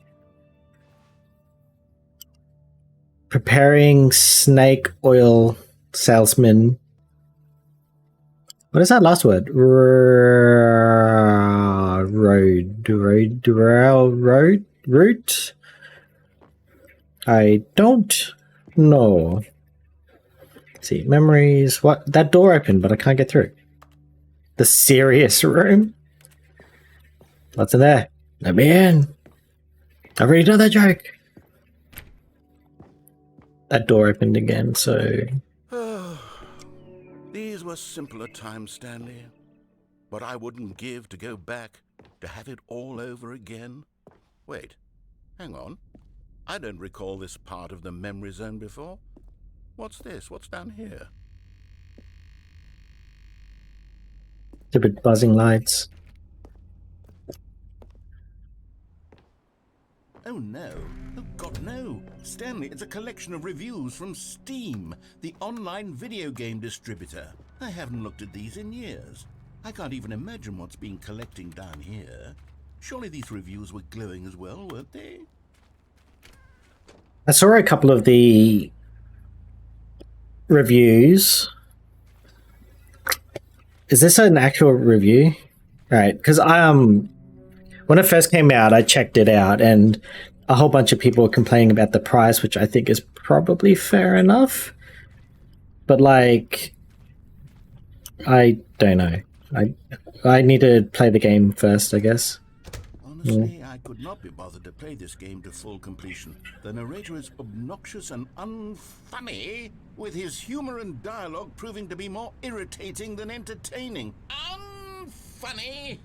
Preparing snake oil salesman. What is that last word? Route? I don't know. Let's see, memories. What? That door opened, but I can't get through. The serious room? What's in there? Let me in. I've already done that joke. That door opened again, so... These were simpler times, Stanley. But I wouldn't give to go back, to have it all over again. Wait, hang on. I don't recall this part of the memory zone before. What's this? What's down here? Stupid buzzing lights. Oh no. Oh God, no. Stanley, it's a collection of reviews from Steam, the online video game distributor. I haven't looked at these in years. I can't even imagine what's been collecting down here. Surely these reviews were glowing as well, weren't they? I saw a couple of the reviews. Is this an actual review? Right, because when it first came out, I checked it out, and a whole bunch of people were complaining about the price, which I think is probably fair enough. But like, I don't know. I need to play the game first, I guess. Honestly, I could not be bothered to play this game to full completion. The narrator is obnoxious and unfunny, with his humor and dialogue proving to be more irritating than entertaining. Unfunny!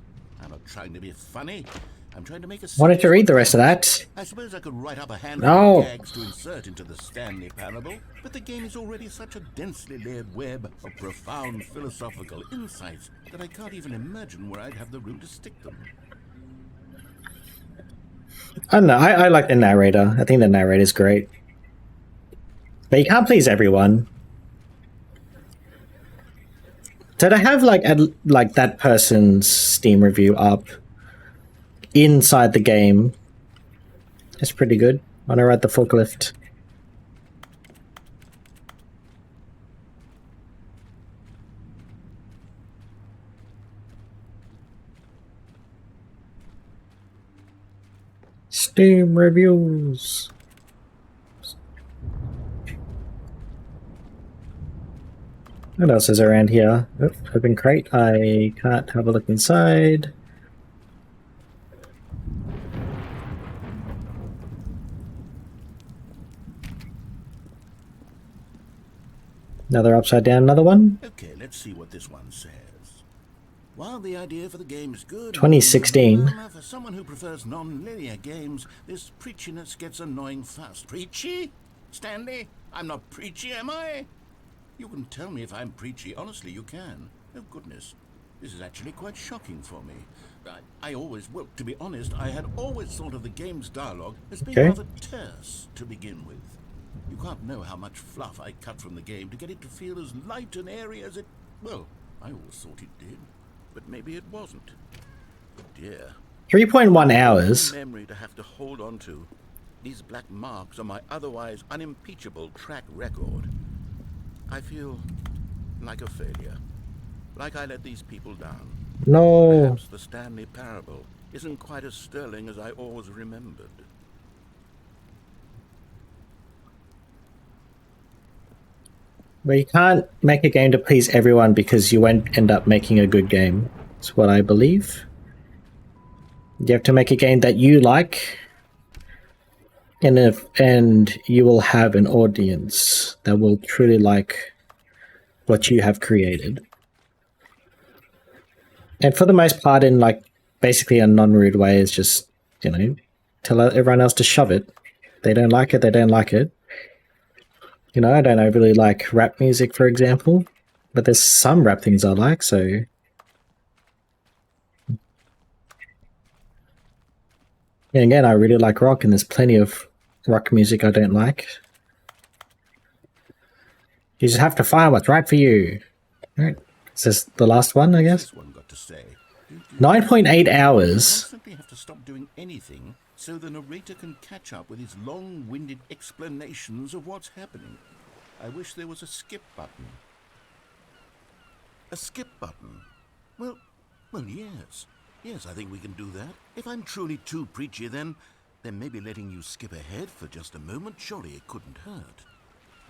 I'm not trying to be funny. I'm trying to make a... Why don't you read the rest of that? I suppose I could write up a handful No. of gags to insert into the Stanley Parable, but the game is already such a densely layered web of profound philosophical insights that I can't even imagine where I'd have the room to stick them. I don't know. I like the narrator. I think the narrator's great. But you can't please everyone. So to have like that person's Steam review up inside the game, it's pretty good. When I ride the forklift. Steam reviews. What else is around here? Oh, open crate. I can't have a look inside. Another upside down, another one. Okay, let's see what this one says. While the idea for the game's good, 2016. for someone who prefers non-linear games, this preachiness gets annoying fast. Preachy? Stanley? I'm not preachy, am I? You can tell me if I'm preachy. Honestly, you can. Oh, goodness. This is actually quite shocking for me. I always, well, to be honest, I had always thought of the game's dialogue as being rather terse to begin with. You can't know how much fluff I cut from the game to get it to feel as light and airy as it... Well, I always thought it did. But maybe it wasn't. Oh dear. 3.1 hours. Memory to have to hold on to. These black marks on my otherwise unimpeachable track record. I feel like a failure. Like I let these people down. No. Perhaps the Stanley Parable isn't quite as sterling as I always remembered. But you can't make a game to please everyone because you won't end up making a good game. That's what I believe. You have to make a game that you like, and you will have an audience that will truly like what you have created. And for the most part, in like basically a non-rude way, is just, you know, tell everyone else to shove it. They don't like it, they don't like it. You know, I don't overly like rap music, for example, but there's some rap things I like, so... And again, I really like rock, and there's plenty of rock music I don't like. You just have to find what's right for you. Alright, is this the last one, I guess? 9.8 hours. Constantly have to stop doing anything so the narrator can catch up with his long-winded explanations of what's happening. I wish there was a skip button. A skip button? Well, yes. Yes, I think we can do that. If I'm truly too preachy, then maybe letting you skip ahead for just a moment, surely it couldn't hurt.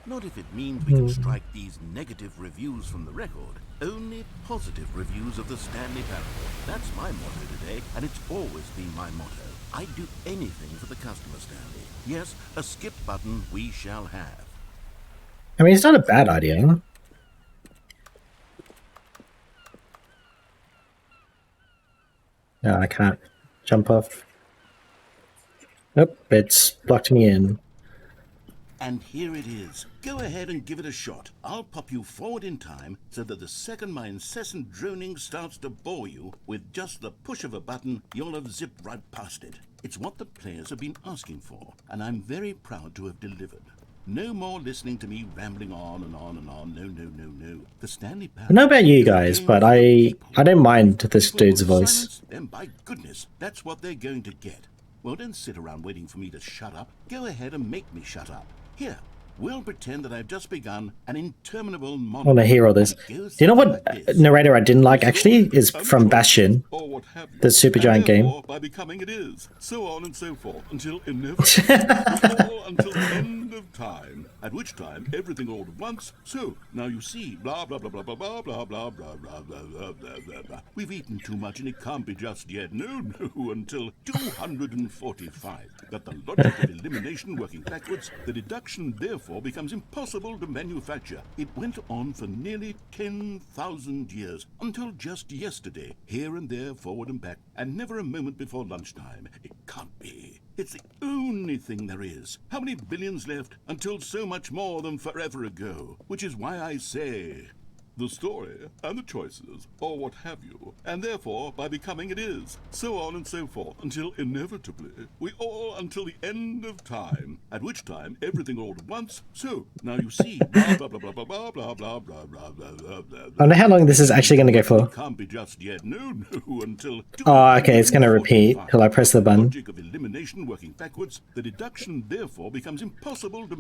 Not if it means we can strike these negative reviews from the record. Only positive reviews of the Stanley Parable. That's my motto today, and it's always been my motto. I'd do anything for the customer, Stanley. Yes, a skip button we shall have. I mean, it's not a bad idea. No, I can't jump off. Nope, it's blocked me in. And here it is. Go ahead and give it a shot. I'll pop you forward in time so that the second my incessant droning starts to bore you, with just the push of a button, you'll have zipped right past it. It's what the players have been asking for, and I'm very proud to have delivered. No more listening to me rambling on and on and on. No. The Stanley Parable... I don't know about you guys, but I don't mind this dude's voice. Silence, then by goodness, that's what they're going to get. Well, don't sit around waiting for me to shut up. Go ahead and make me shut up. Here, we'll pretend that I've just begun an interminable monologue. I want to hear all this. Do you know what narrator I didn't like, actually? Is from Bastion, the Supergiant game. By becoming it is, so on and so forth, until inevitably, until the end of time, at which time everything all at once. So, now you see, blah, blah, blah, blah, blah, blah, blah, blah, blah, blah, blah, blah, blah, blah, blah. We've eaten too much and it can't be just yet. No, until 245. Got the logic of elimination working backwards, the deduction therefore becomes impossible to manufacture. It went on for nearly 10,000 years, until just yesterday, here and there, forward and back, and never a moment before lunchtime. It can't be. It's the only thing there is. How many billions left until so much more than forever ago? Which is why I say... the story, and the choices, or what have you, and therefore, by becoming it is, so on and so forth, until inevitably, we all until the end of time, at which time everything all at once, so, now you see, blah, blah, blah, blah, blah, blah, blah, blah, blah, blah, blah, blah, blah. I don't know how long this is actually going to go for. It can't be just yet, no, until... Oh, okay, it's going to repeat till I press the button. Logic of elimination working backwards, the deduction therefore becomes impossible to...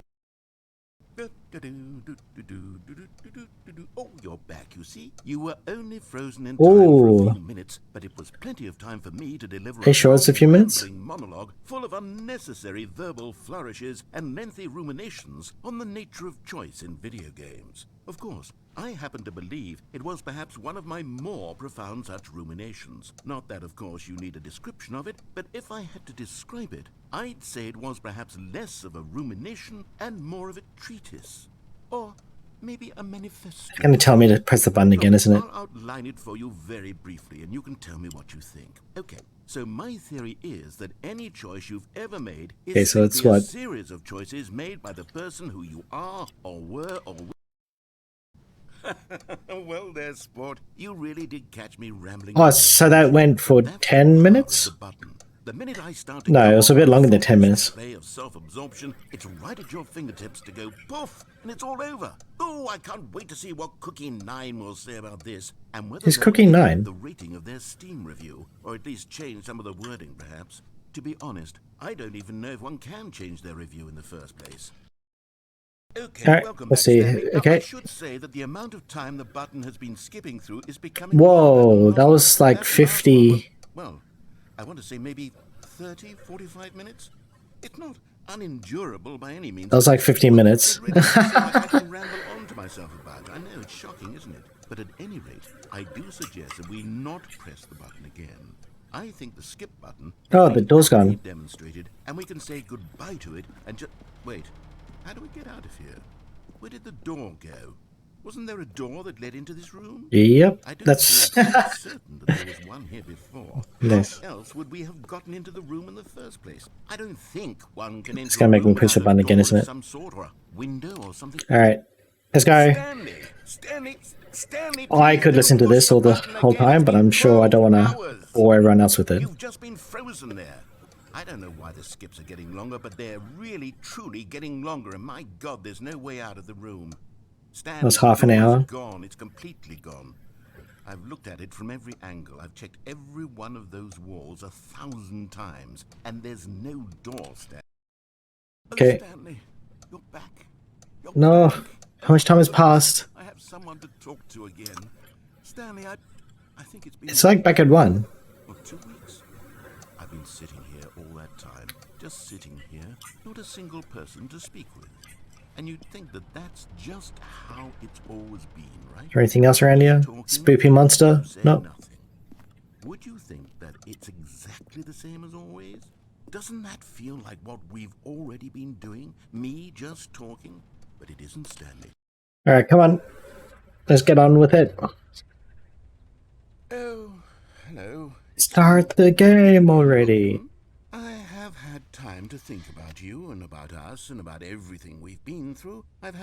Oh, you're back, you see. You were only frozen in time for a few minutes, but it was plenty of time for me to deliver Are you sure it's a few minutes? monologue full of unnecessary verbal flourishes and lengthy ruminations on the nature of choice in video games. Of course, I happen to believe it was perhaps one of my more profound such ruminations. Not that, of course, you need a description of it, but if I had to describe it, I'd say it was perhaps less of a rumination and more of a treatise. Or Maybe a manifesto. It's gonna tell me to press the button again, isn't it? I'll outline it for you very briefly, and you can tell me what you think. Okay, so my theory is that any choice you've ever made is Okay, so it's simply a what? series of choices made by the person who you are, or were, or well there, sport. You really did catch me rambling. Oh, so that went for 10 minutes? The button. The minute I start to No, go it was a bit on longer than 10 minutes. display of self-absorption, it's right at your fingertips to go poof, and it's all over. Oh, I can't wait to see what Cookie 9 will say about this, and whether Who's they'll Cookie edit 9? the rating of their Steam review, or at least change some of the wording, perhaps. To be honest, I don't even know if one can change their review in the first place. Okay, Alright, welcome let's back, see. Stanley. Now, Okay. I should say that the amount of time the button has been skipping through is becoming Whoa, that was like 50. Well, I want to say maybe 30, 45 minutes. It's not unendurable by any means. That was like 15 minutes. It really does seem like I can ramble on to myself about it. I know, it's shocking, isn't it? But at any rate, I do suggest that we not press the button again. I think the skip button Oh, the door's gone. demonstrated, and we can say goodbye to it and just wait. How do we get out of here? Where did the door go? Wasn't there a door that led into this room? Yep, I don't that's... feel certain that there was one here before. Nice. How else would we have gotten into the room in the first place? I don't think one can enter. It's gonna make me press the button again, isn't it? Some sort, or a window or something. Alright, let's go. Stanley, I please could don't listen to push this the all the button whole again. time, It's but been I'm sure I don't 12 want to hours. bore everyone else with it. You've just been frozen there. I don't know why the skips are getting longer, but they're really, truly getting longer. And my God, there's no way out of the room. Stanley, That was half an the door is hour. Gone. It's completely gone. I've looked at it from every angle. I've checked every one of those walls 1,000 times, and there's no door, Stanley. Okay. Stanley, you're back. You're No, back. how much time has passed? I have someone to talk to again. Stanley, I think it's been... It's like back at 1. Or 2 weeks. I've been sitting here all that time, just sitting here, not a single person to speak with. And you'd think that that's just how it's always been, right? Is there anything else around here? Spoopy monster? Say Nope. nothing. Would you think that it's exactly the same as always? Doesn't that feel like what we've already been doing? Me just talking? But it isn't, Stanley. Alright, come on. Let's get on with it. Oh, hello. Start the game already. I have had time to think about you and about us and about everything we've been through. I'm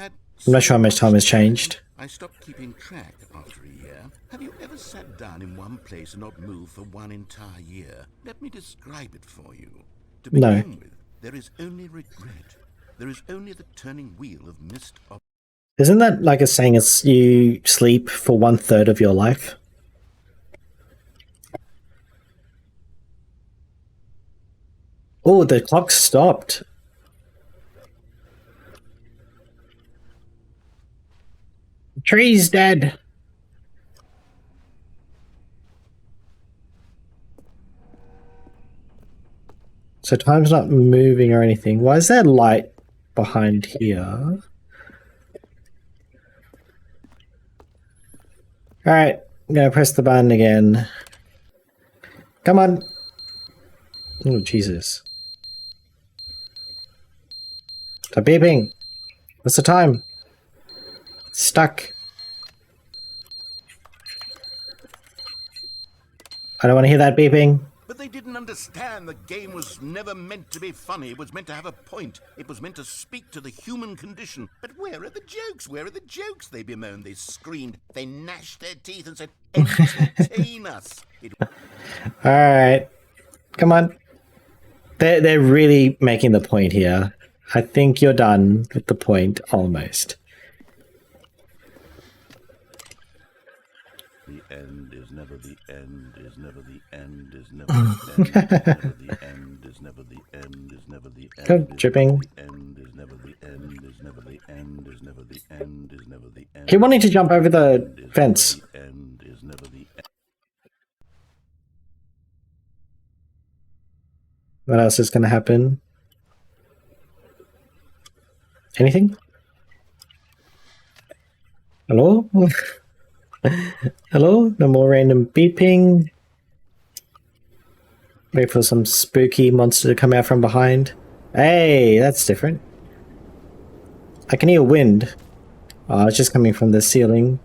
not sure how much time has changed. I stopped keeping track after a year. Have you ever sat down in one place and not moved for one entire year? Let me describe it for you. To No. begin with, there is only regret. There is only the turning wheel of missed opportunities. Isn't that like a saying it's you sleep for 1/3 of your life? Oh, the clock stopped. The tree's dead. So time's not moving or anything. Why is there light behind here? Alright, I'm gonna press the button again. Come on. Oh, Jesus. Stop beeping. What's the time? Stuck. I don't want to hear that beeping. But they didn't understand the game was never meant to be funny. It was meant to have a point. It was meant to speak to the human condition. But where are the jokes? Where are the jokes? They bemoaned, they screamed, they gnashed their teeth and said, entertain us. Alright. Come on. They're really making the point here. I think you're done with the point, almost. The end is never the end, is never the end, is never the end, is never the end, is never the end, is never the end. Go, dripping. End is never the end, is never the end, is never the end, is never the end. Keep wanting to jump over the fence. The end is never the end. What else is going to happen? Anything? Hello? Hello? No more random beeping. Wait for some spooky monster to come out from behind. Hey, that's different. I can hear wind. Oh, it's just coming from the ceiling.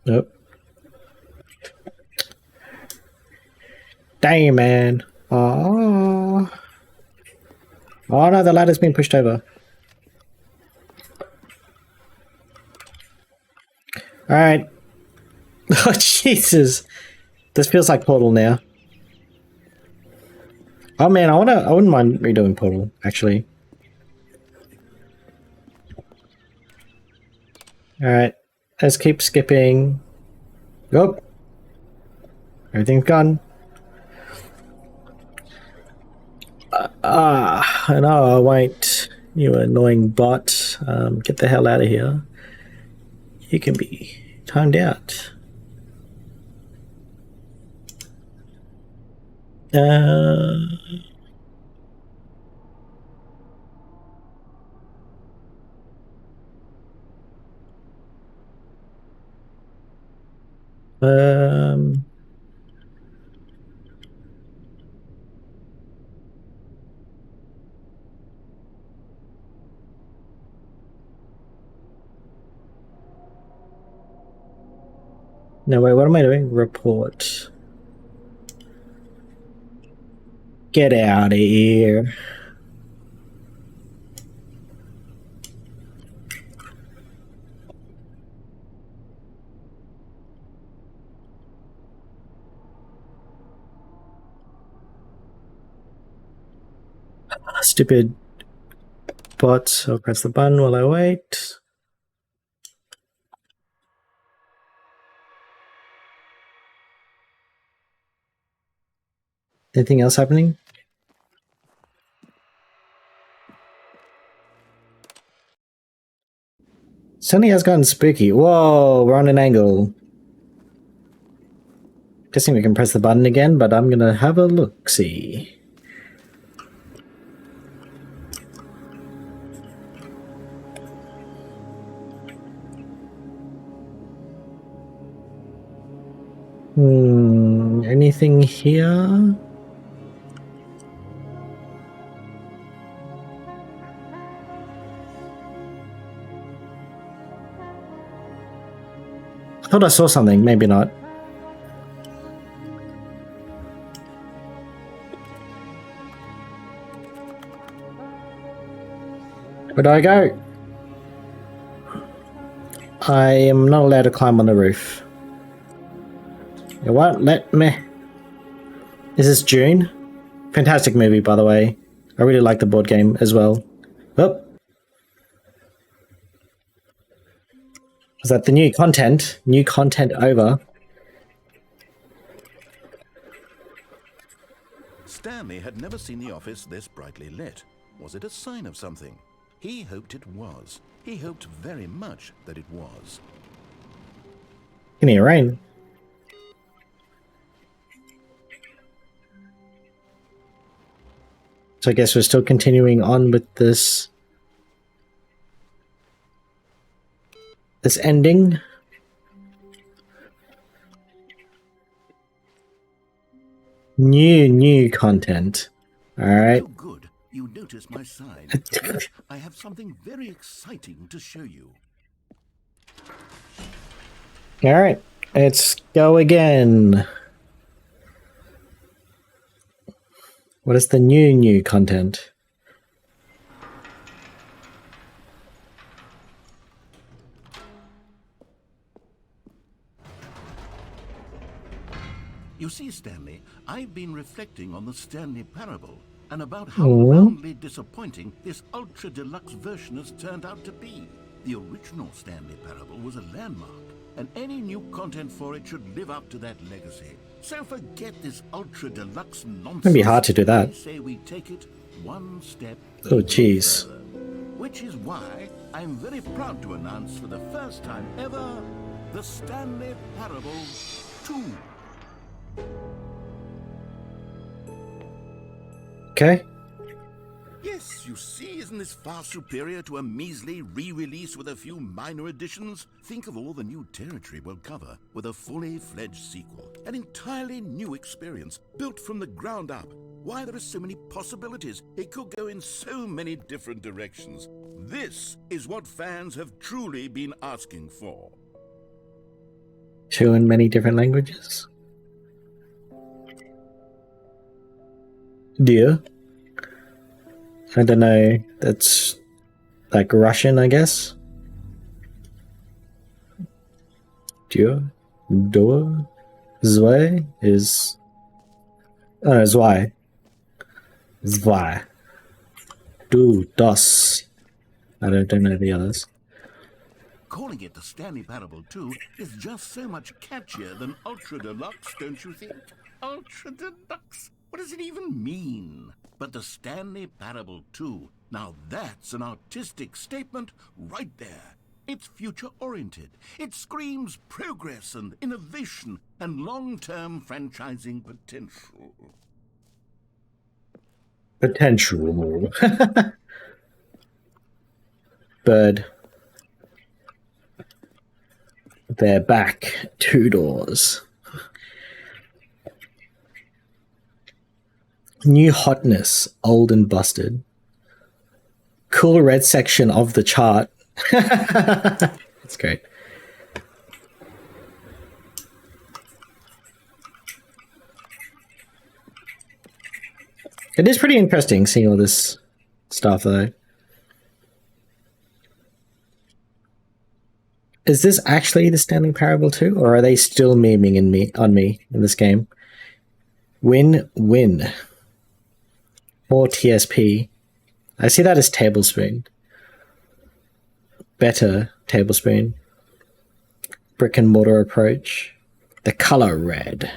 Nope. Dang, man. Oh. Oh no, the ladder's been pushed over. Alright. Oh, Jesus. This feels like Portal now. Oh man, I wouldn't mind redoing Portal, actually. Alright. Let's keep skipping. Oh. Everything's gone. No, I won't. You annoying bot. Get the hell out of here. You can be timed out. No, wait, what am I doing? Report. Get out of here. Stupid bot. I'll press the button while I wait. Anything else happening? Suddenly has gotten spooky. Whoa, we're on an angle. Guessing we can press the button again, but I'm gonna have a look-see. Anything here? I thought I saw something, maybe not. Where do I go? I am not allowed to climb on the roof. It won't let me. Is this June? Fantastic movie, by the way. I really like the board game as well. Oh. Was that the new content? New content over. Stanley had never seen the office this brightly lit. Was it a sign of something? He hoped it was. He hoped very much that it was. Give me a rain. So I guess we're still continuing on with this ending. New content. All right. Oh, good. You noticed my sign. I have something very exciting to show you. All right. Let's go again. What is the new content? You see, Stanley, I've been reflecting on the Stanley Parable and about how roundly disappointing this ultra deluxe version has turned out to be. The original Stanley Parable was a landmark, and any new content for it should live up to that legacy. So forget this ultra deluxe nonsense. It'd be hard to do that. I say we take it one step Oh, jeez. further. Which is why I'm very proud to announce for the first time ever the Stanley Parable 2. Okay. Yes, you see, isn't this far superior to a measly re-release with a few minor additions? Think of all the new territory we'll cover with a fully fledged sequel. An entirely new experience, built from the ground up. Why, there are so many possibilities. It could go in so many different directions. This is what fans have truly been asking for. Two in many different languages. Dear. I don't know. That's like Russian, I guess. Dear. Door. Zwei is. Oh, no, Zwei. Zwei. Du, das. I don't know the others. Calling it the Stanley Parable 2 is just so much catchier than Ultra Deluxe, don't you think? Ultra Deluxe? What does it even mean? But the Stanley Parable 2, now that's an artistic statement right there. It's future-oriented. It screams progress and innovation and long-term franchising potential. Potential. Bird. They're back. 2 doors. New hotness. Old and busted. Cool red section of the chart. That's great. It is pretty interesting seeing all this stuff, though. Is this actually the Stanley Parable 2, or are they still memeing on me in this game? Win. More TSP. I see that as tablespoon. Better tablespoon. Brick and mortar approach. The color red.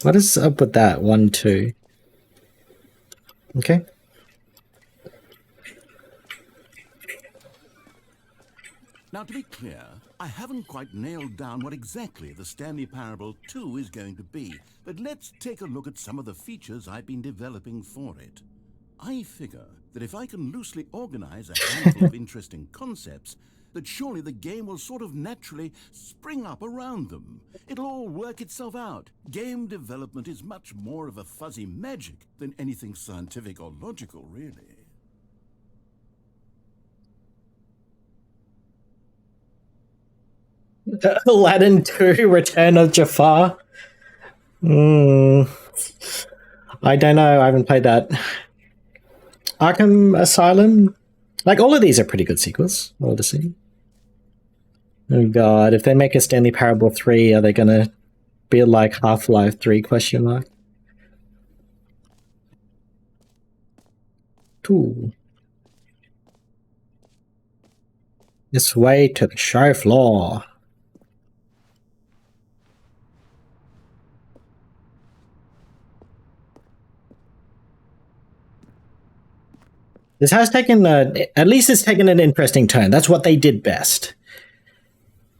What is up with that? 1, 2. Okay. Now, to be clear, I haven't quite nailed down what exactly the Stanley Parable 2 is going to be, but let's take a look at some of the features I've been developing for it. I figure that if I can loosely organize a handful of interesting concepts, that surely the game will sort of naturally spring up around them. It'll all work itself out. Game development is much more of a fuzzy magic than anything scientific or logical, really. Aladdin 2 Return of Jafar. I don't know. I haven't played that. Arkham Asylum. Like, all of these are pretty good sequels. Odyssey. Oh god, if they make a Stanley Parable 3, are they gonna be like Half-Life 3 question mark? 2. This way to the show floor. This has taken at least it's taken an interesting turn. That's what they did best.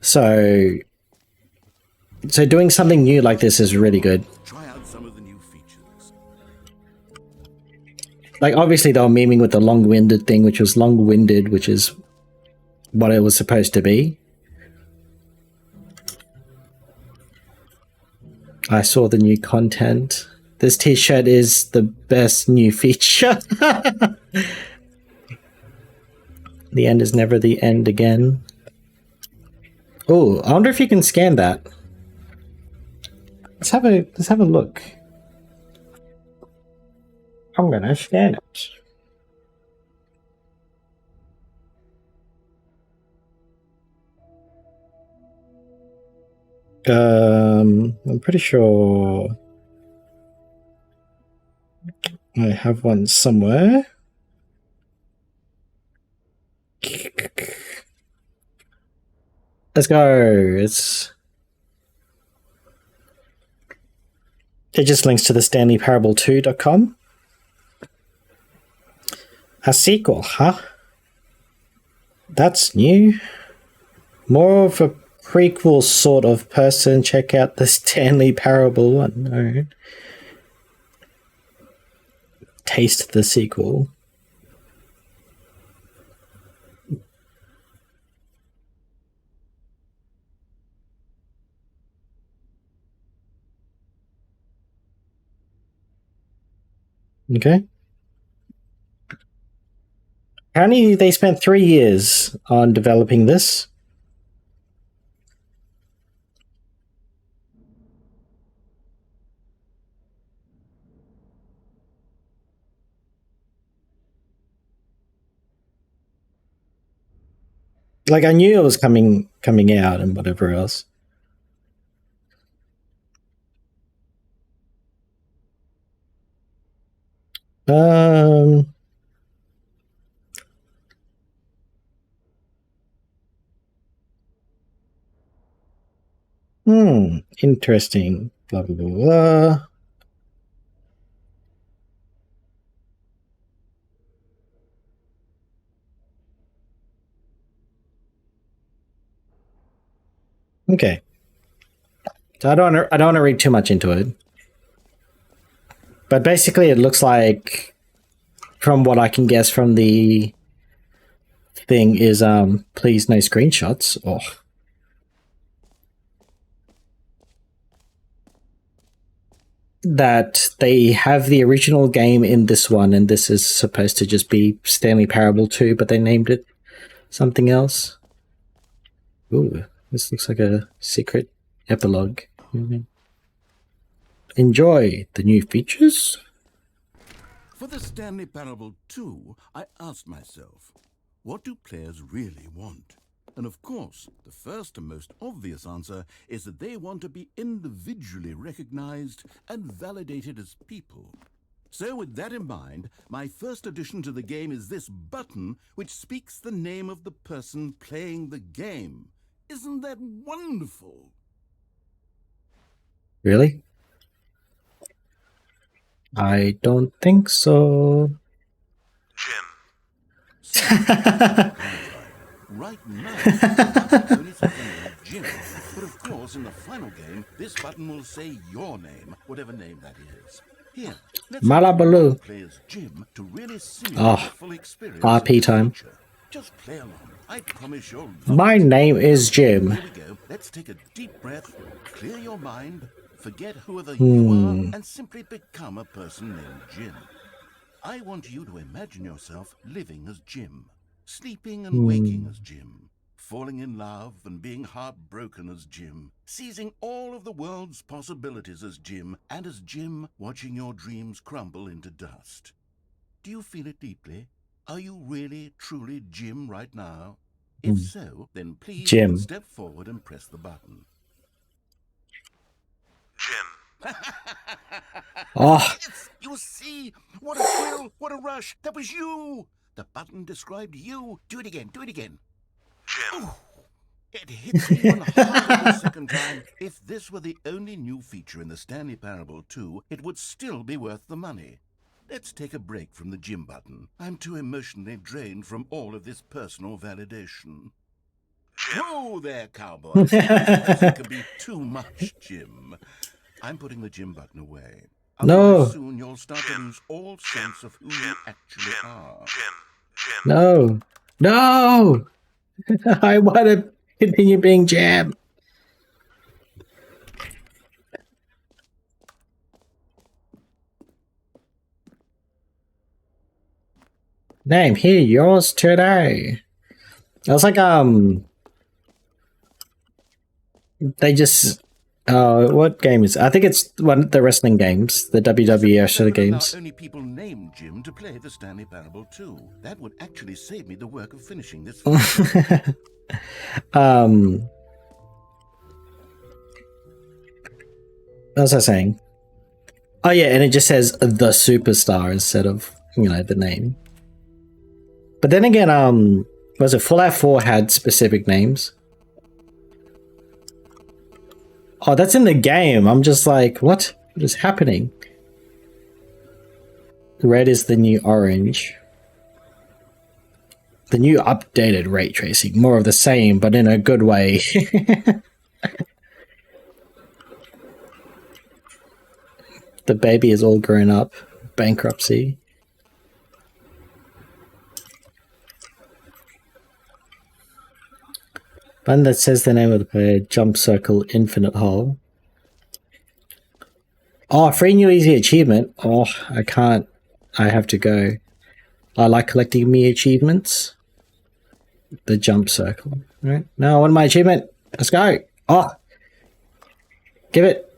So doing something new like this is really good. Try out some of the new features. Like, obviously they were memeing with the long-winded thing, which was long-winded, which is what it was supposed to be. I saw the new content. This t-shirt is the best new feature. The end is never the end again. Oh, I wonder if you can scan that. Let's have a look. I'm gonna scan it. I'm pretty sure I have one somewhere. Let's go. It just links to the StanleyParable2.com. A sequel, huh? That's new. More of a prequel sort of person. Check out the Stanley Parable one. No. Taste the sequel. Okay. Apparently they spent 3 years on developing this. Like, I knew it was coming out and whatever else. Interesting. Blah blah blah blah. Okay. So I don't want to read too much into it. But basically it looks like, from what I can guess from the thing, is please no screenshots. Oh. That they have the original game in this one, and this is supposed to just be Stanley Parable 2, but they named it something else. Ooh, this looks like a secret epilogue. Enjoy the new features. For the Stanley Parable 2, I asked myself, what do players really want? And of course, the first and most obvious answer is that they want to be individually recognized and validated as people. So with that in mind, my first addition to the game is this button which speaks the name of the person playing the game. Isn't that wonderful? Really? I don't think so. Jim. Right now, it's only something like Jim. But of course, in the final game, this button will say your name, whatever name that is. Here, let's Malabulu. play as Jim to really simulate the full experience. RP time. Just play along. I promise you'll. My name is Jim. Here we go. Let's take a deep breath, clear your mind, forget whoever you are, and simply become a person named Jim. I want you to imagine yourself living as Jim. Sleeping and waking as Jim, falling in love and being heartbroken as Jim, seizing all of the world's possibilities as Jim, and as Jim watching your dreams crumble into dust. Do you feel it deeply? Are you really, truly Jim right now? If so, then please Jim. step forward and press the button. Jim. Oh. Yes, you see? What a thrill, what a rush. That was you. The button described you. Do it again, do it again. Jim. Ooh, it hits me even harder the second time. If this were the only new feature in the Stanley Parable 2, it would still be worth the money. Let's take a break from the Jim button. I'm too emotionally drained from all of this personal validation. Jim. Whoa there, cowboys. It can be too much, Jim. I'm putting the Jim button away. No. Otherwise, soon you'll start to lose all sense of who you actually are. No. No. I want to continue being Jam. Name here, yours today. I was like, they just, what game is it? I think it's one of the wrestling games, the WWF sort of games. Only people named Jim to play the Stanley Parable 2. That would actually save me the work of finishing this. What was I saying? Oh yeah, and it just says the superstar instead of, you know, the name. But then again, was it Fallout 4 had specific names? Oh, that's in the game. I'm just like, what? What is happening? Red is the new orange. The new updated ray tracing. More of the same, but in a good way. The baby is all grown up. Bankruptcy. Button that says the name of the player. Jump circle, infinite hole. Oh, free new easy achievement. Oh, I can't I have to go. I like collecting me achievements. The jump circle. All right. No, I want my achievement. Let's go. Oh. Give it.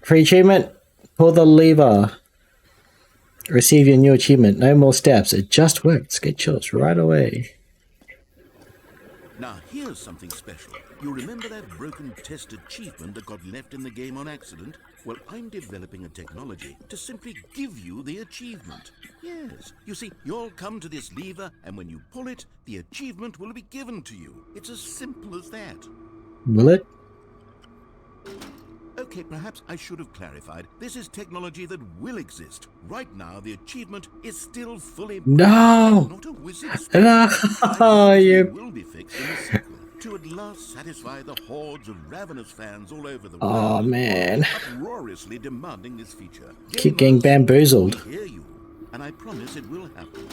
Free achievement. Pull the lever. Receive your new achievement. No more steps. It just works. Get yours right away. Now here's something special. You remember that broken test achievement that got left in the game on accident? Well, I'm developing a technology to simply give you the achievement. Yes, you see, you'll come to this lever, and when you pull it, the achievement will be given to you. It's as simple as that. Will it? Okay, perhaps I should have clarified. This is technology that will exist. Right now, the achievement is still fully... No! Not a wizard's... No! You... will be fixed in a sequel to at last satisfy the hordes of ravenous fans all over the world. Oh, man. Uproariously demanding this feature. Keep getting bamboozled. We hear you, and I promise it will happen.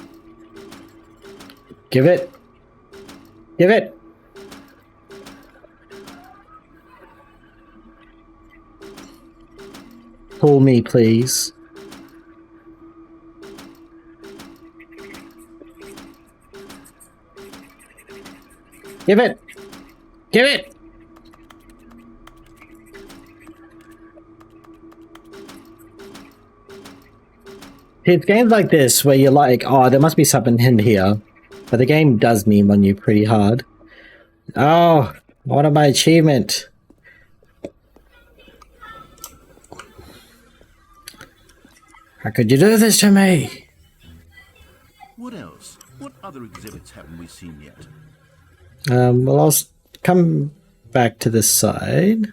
Give it. Give it. Pull me, please. Give it. Give it. It's games like this where you're like, oh, there must be something in here. But the game does meme on you pretty hard. Oh, what my achievement? How could you do this to me? What else? What other exhibits haven't we seen yet? Well, I'll come back to this side.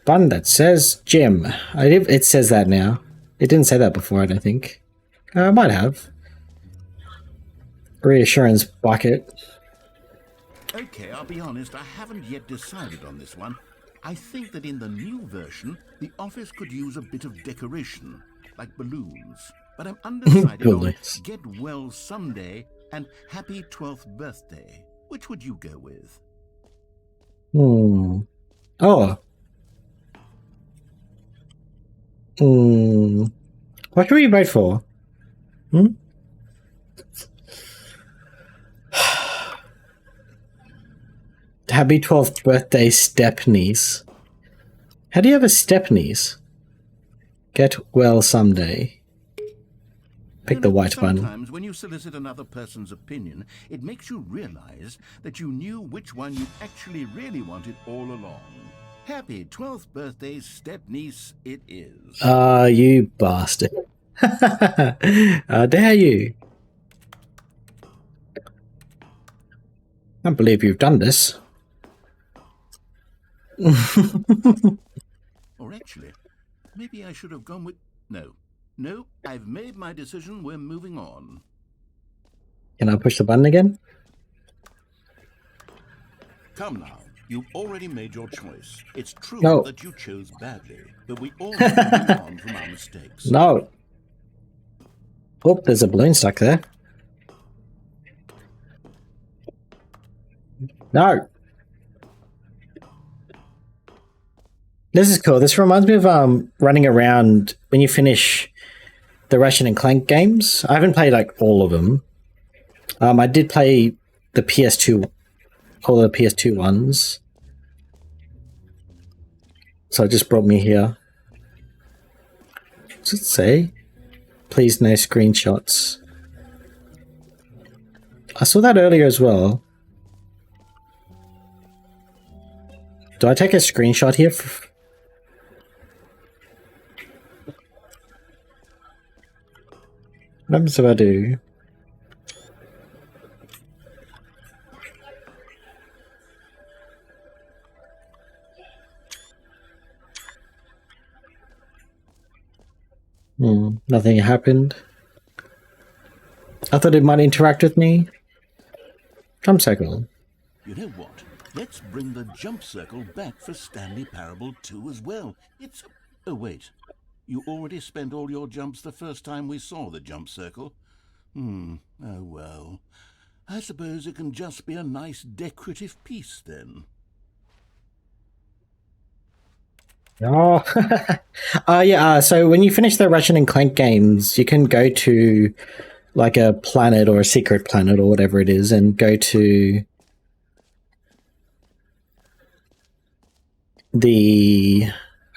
Button that says gym. It says that now. It didn't say that before, I don't think. I might have. Reassurance bucket. Okay, I'll be honest, I haven't yet decided on this one. I think that in the new version, the office could use a bit of decoration, like balloons. But I'm undecided on Get Well Someday and Happy 12th Birthday. Which would you go with? Oh. What should we vote for? Happy 12th birthday, Stepnies. How do you have a Stepnies? Get well someday. Pick the white one. Sometimes when you solicit another person's opinion, it makes you realize that you knew which one you actually really wanted all along. Happy 12th birthday, Stepniece, it is. You bastard. How dare you? I can't believe you've done this. Or actually, maybe I should have gone with... No, I've made my decision. We're moving on. Can I push the button again? Come now. You've already made your choice. It's true No. that you chose badly, but we all have to move on from our mistakes. No. Oh, there's a balloon stuck there. No. This is cool. This reminds me of running around when you finish the Ratchet and Clank games. I haven't played like all of them. I did play the PS2, all the PS2 ones. So it just brought me here. What's it say? Please no screenshots. I saw that earlier as well. Do I take a screenshot here? What happens if I do? Nothing happened. I thought it might interact with me. Jump circle. You know what? Let's bring the jump circle back for Stanley Parable 2 as well. It's... Oh, wait. You already spent all your jumps the first time we saw the jump circle. Oh, well. I suppose it can just be a nice decorative piece, then. Oh, yeah. So when you finish the Ratchet and Clank games, you can go to like a planet or a secret planet or whatever it is, and go to the.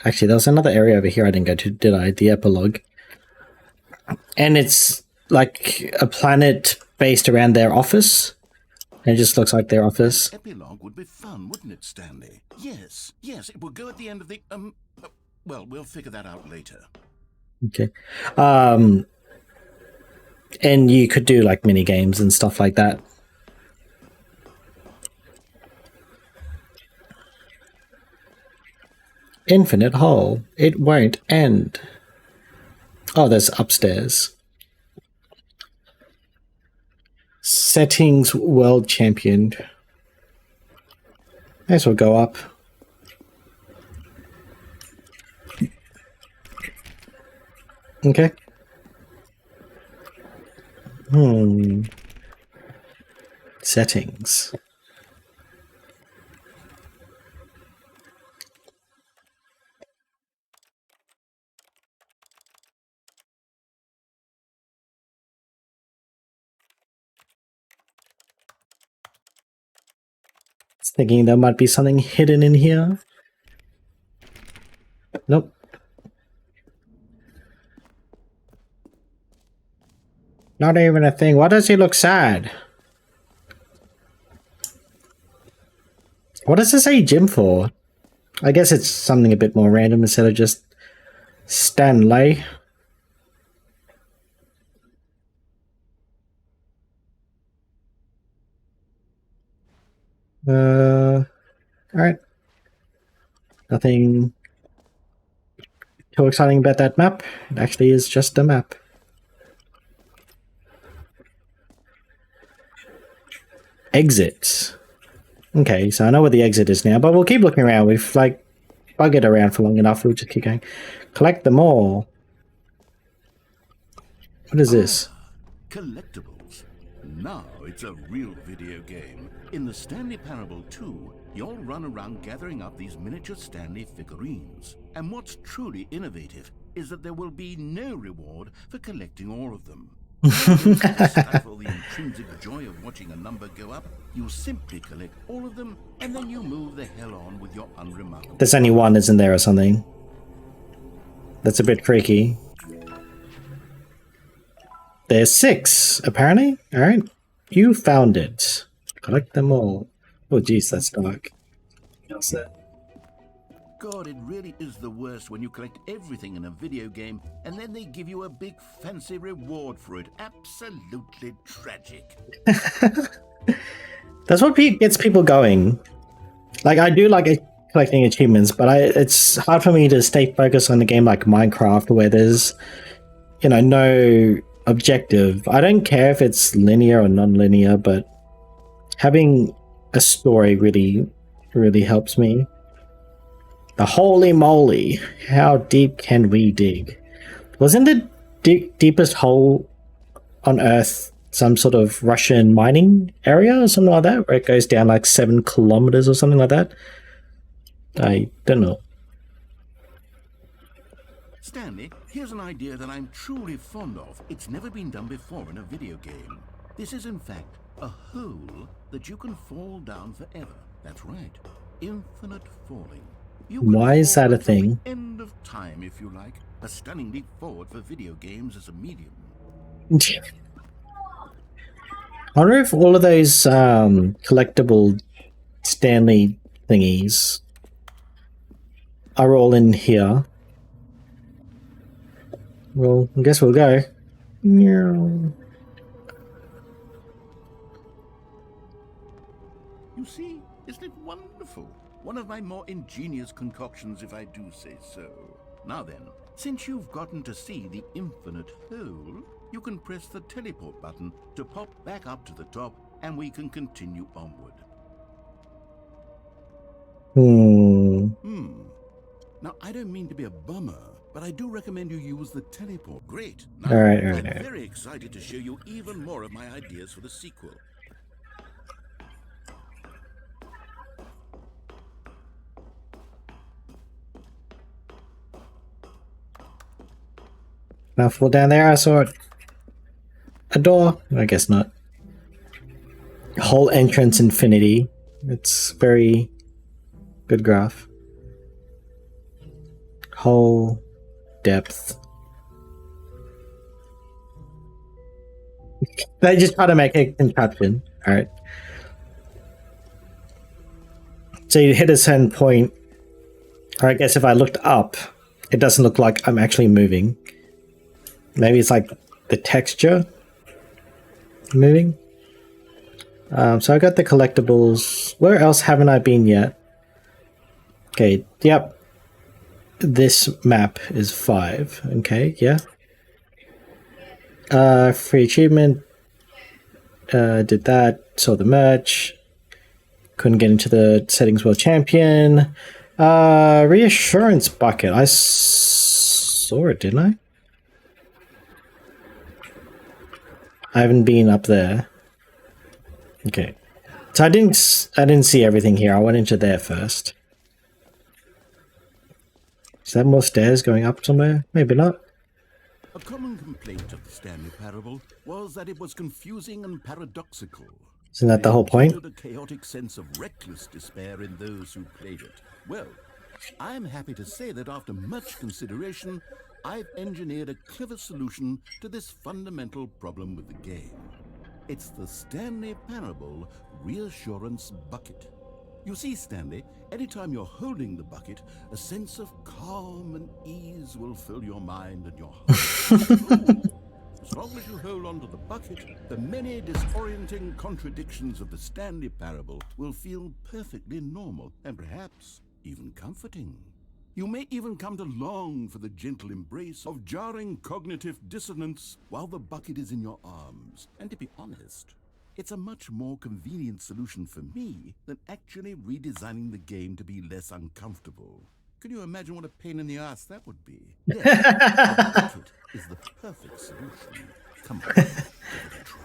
Actually, there was another area over here I didn't go to, did I? The epilogue, and it's like a planet based around their office. It just looks like their office. Epilogue would be fun, wouldn't it, Stanley? Yes, it will go at the end of the, well, we'll figure that out later. Okay. And you could do like mini games and stuff like that. Infinite hole. It won't end. Oh, there's upstairs. Settings world champion. May as well go up. Okay. Settings. Thinking there might be something hidden in here. Nope. Not even a thing. Why does he look sad? What does this say gym for? I guess it's something a bit more random instead of just Stanley. Alright. Nothing too exciting about that map. It actually is just a map. Exits. Okay, so I know where the exit is now, but we'll keep looking around. We've like buggered around for long enough. We'll just keep going. Collect them all. What is this? Collectibles. Now it's a real video game. In the Stanley Parable 2, you'll run around gathering up these miniature Stanley figurines. And what's truly innovative is that there will be no reward for collecting all of them. To stifle the intrinsic joy of watching a number go up, you simply collect all of them, and then you move the hell on with your unremarkable... There's only one, isn't there, or something? That's a bit freaky. There's 6, apparently. Alright. You found it. Collect them all. Oh, jeez, that's dark. What's that? God, it really is the worst when you collect everything in a video game and then they give you a big fancy reward for it. Absolutely tragic. That's what gets people going. Like, I do like collecting achievements, but it's hard for me to stay focused on a game like Minecraft where there's, you know, no objective. I don't care if it's linear or non-linear, but having a story really helps me. The holy moly, how deep can we dig? Wasn't the deepest hole on Earth some sort of Russian mining area or something like that, where it goes down like 7 kilometers or something like that? I don't know. Stanley, here's an idea that I'm truly fond of. It's never been done before in a video game. This is in fact a hole that you can fall down forever. That's right. Infinite falling. Why is that a thing? End of time, if you like. A stunning leap forward for video games as a medium. I wonder if all of those collectible Stanley thingies are all in here. Well, I guess we'll go. You see, isn't it wonderful? One of my more ingenious concoctions, if I do say so. Now then, since you've gotten to see the infinite hole, you can press the teleport button to pop back up to the top, and we can continue onward. Now, I don't mean to be a bummer, but I do recommend you use the teleport. Great. Now, all right. I'm very excited to show you even more of my ideas for the sequel. Mouthful down there. I saw it. A door? I guess not. Whole entrance infinity. It's very good graph. Whole depth. They just try to make a contraption. Alright. So you hit a certain point, or I guess if I looked up, it doesn't look like I'm actually moving. Maybe it's like the texture moving. So I got the collectibles. Where else haven't I been yet? Okay, yep. This map is 5. Okay, yeah. Free achievement. Did that. Saw the merch. Couldn't get into the settings world champion. Reassurance bucket. I saw it, didn't I? I haven't been up there. Okay. So I didn't see everything here. I went into there first. Is that more stairs going up somewhere? Maybe not. A common complaint of the Stanley Parable was that it was confusing and paradoxical. Isn't that the whole point? A chaotic sense of reckless despair in those who played it. Well, I'm happy to say that after much consideration, I've engineered a clever solution to this fundamental problem with the game. It's the Stanley Parable Reassurance Bucket. You see, Stanley, anytime you're holding the bucket, a sense of calm and ease will fill your mind and your heart. As long as you hold on to the bucket, the many disorienting contradictions of the Stanley Parable will feel perfectly normal and perhaps even comforting. You may even come to long for the gentle embrace of jarring cognitive dissonance while the bucket is in your arms. And to be honest, it's a much more convenient solution for me than actually redesigning the game to be less uncomfortable. Can you imagine what a pain in the ass that would be? Yes, the bucket is the perfect solution. Come on, give it a try.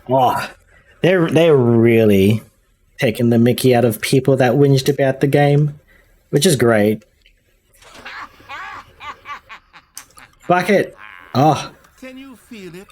Oh, they're really taking the mickey out of people that whinged about the game, which is great. Bucket. Oh. Can you feel it?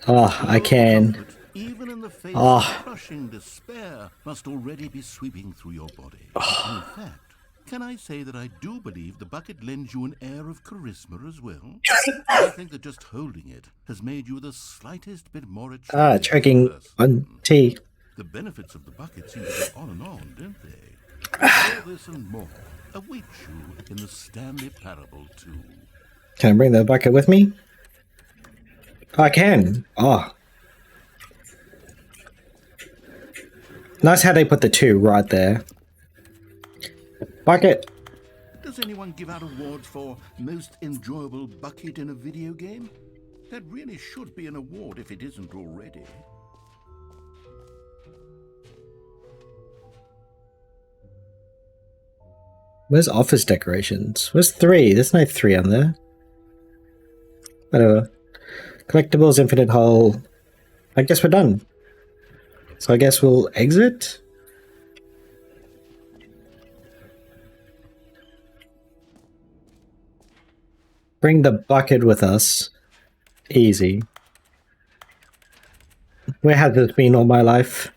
Oh, I can. Even in the face Oh. of crushing despair must already be sweeping through your body. In fact, can I say that I do believe the bucket lends you an air of charisma as well? I think that just holding it has made you the slightest bit more attractive. Choking on tea. The benefits of the bucket seem to go on and on, don't they? All this and more await you in the Stanley Parable 2. Can I bring the bucket with me? I can. Oh. Nice how they put the 2 right there. Bucket. Does anyone give out awards for most enjoyable bucket in a video game? That really should be an award if it isn't already. Where's office decorations? Where's 3? There's no 3 on there. Whatever. Collectibles, infinite hole. I guess we're done. So I guess we'll exit. Bring the bucket with us. Easy. Where has this been all my life?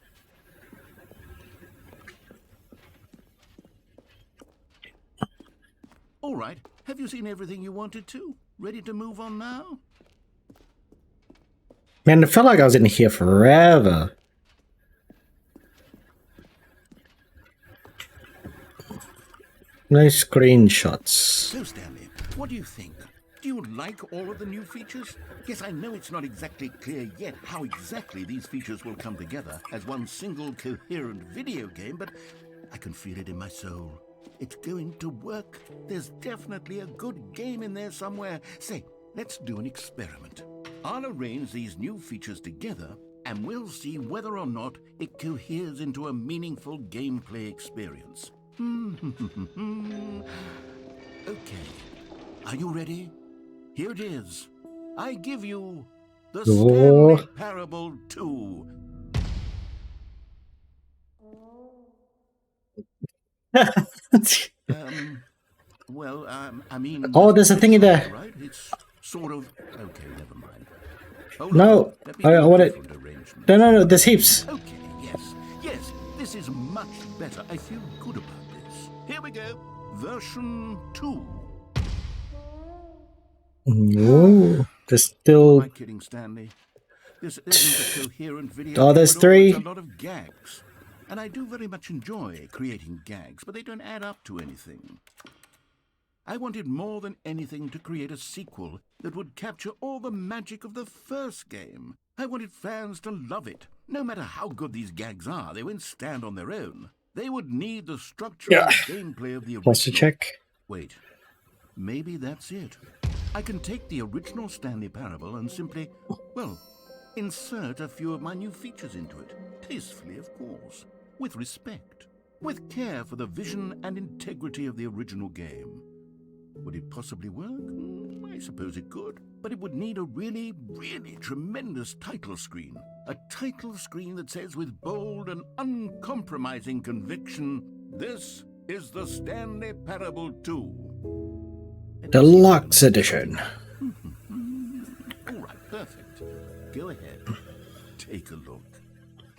All right, have you seen everything you wanted to? Ready to move on now? Man, it felt like I was in here forever. No screenshots. So, Stanley, what do you think? Do you like all of the new features? Yes, I know it's not exactly clear yet how exactly these features will come together as one single coherent video game, but I can feel it in my soul. It's going to work. There's definitely a good game in there somewhere. Say, let's do an experiment. I'll arrange these new features together, and we'll see whether or not it coheres into a meaningful gameplay experience. Okay. Are you ready? Here it is. I give you the Stanley Parable 2. I mean... Oh, there's a thing in there. Right? It's sort of Okay, never mind. Hold No, on. Let me I make a want it. different arrangement. No, there's heaps. Okay, yes, this is much better. I feel good about this. Here we go. Version 2. Ooh, there's Who am still. I kidding, Stanley? This isn't a coherent video. Oh, game there's at all. It's 3. a lot of gags. And I do very much enjoy creating gags, but they don't add up to anything. I wanted more than anything to create a sequel that would capture all the magic of the first game. I wanted fans to love it. No matter how good these gags are, they won't stand on their own. They would need the structure and gameplay of the original. Posture check. Wait, maybe that's it. I can take the original Stanley Parable and simply, well, insert a few of my new features into it. Tastefully, of course. With respect. With care for the vision and integrity of the original game. Would it possibly work? I suppose it could. But it would need a really, really tremendous title screen. A title screen that says with bold and uncompromising conviction, "This is the Stanley Parable 2. Deluxe edition. All right, perfect. Go ahead. Take a look.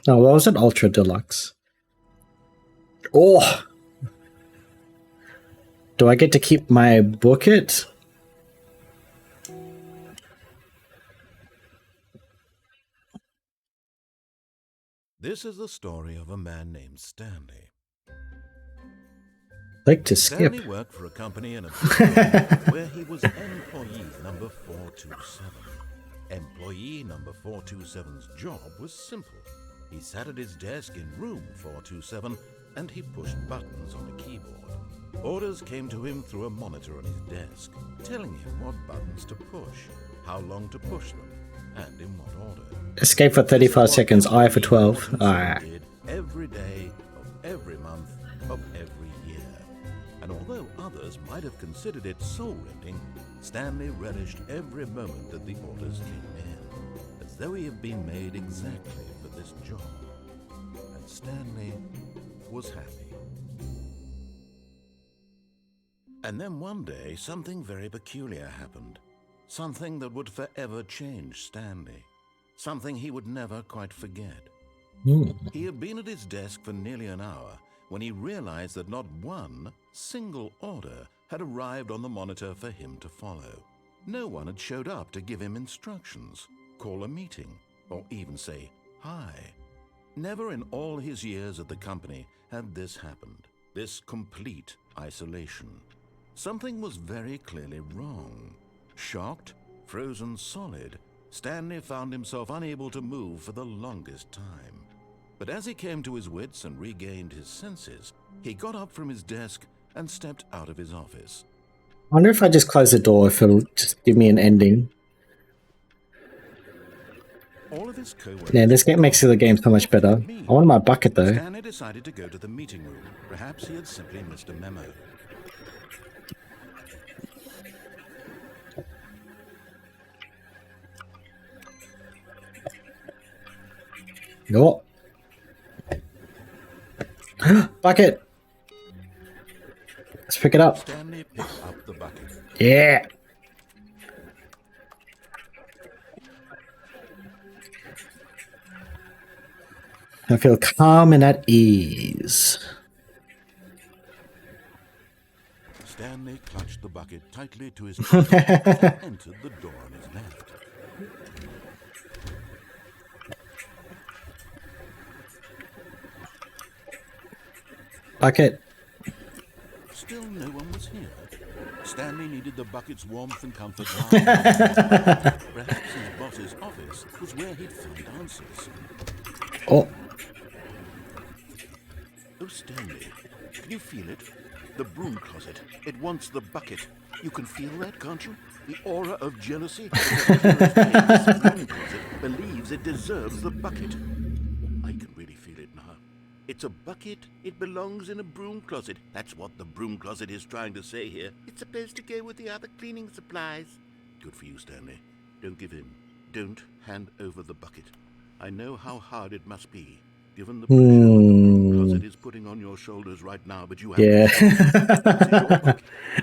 Oh, what was it? Ultra Deluxe. Oh! Do I get to keep my bucket? This is the story of a man named Stanley. Like to skip. Stanley worked for a company in a big where he was employee number 427. Employee number 427's job was simple. He sat at his desk in room 427 and he pushed buttons on a keyboard. Orders came to him through a monitor on his desk, telling him what buttons to push, how long to push them, and in what order. Escape for 35 seconds, I for 12. Alright. Did every day of every month of every year. And although others might have considered it soul-rending, Stanley relished every moment that the orders came in, as though he had been made exactly for this job. And Stanley was happy. And then one day, something very peculiar happened. Something that would forever change Stanley. Something he would never quite forget. He had been at his desk for nearly an hour when he realized that not one single order had arrived on the monitor for him to follow. No one had showed up to give him instructions, call a meeting, or even say hi. Never in all his years at the company had this happened, this complete isolation. Something was very clearly wrong. Shocked, frozen solid, Stanley found himself unable to move for the longest time. But as he came to his wits and regained his senses, he got up from his desk and stepped out of his office. I wonder if I just close the door, if it'll just give me an ending. All of his co-workers. Yeah, this game makes the game so much better. I want my bucket though. Stanley decided to go to the meeting room. Perhaps he had simply missed a memo. No. Bucket! Let's pick it up. Stanley picked up the bucket. Yeah! I feel calm and at ease. Stanley clutched the bucket tightly to his chest and entered the door on his left. Bucket. Still no one was here. Stanley needed the bucket's warmth and comfort. Perhaps his boss's office was where he'd find answers. Oh. Oh, Stanley, can you feel it? The broom closet. It wants the bucket. You can feel that, can't you? The aura of jealousy. The broom closet believes it deserves the bucket. I can really feel it now. It's a bucket. It belongs in a broom closet. That's what the broom closet is trying to say here. It's supposed to go with the other cleaning supplies. Good for you, Stanley. Don't give in. Don't hand over the bucket. I know how hard it must be, given the pressure the broom closet is putting on your shoulders right now, but you have Yeah.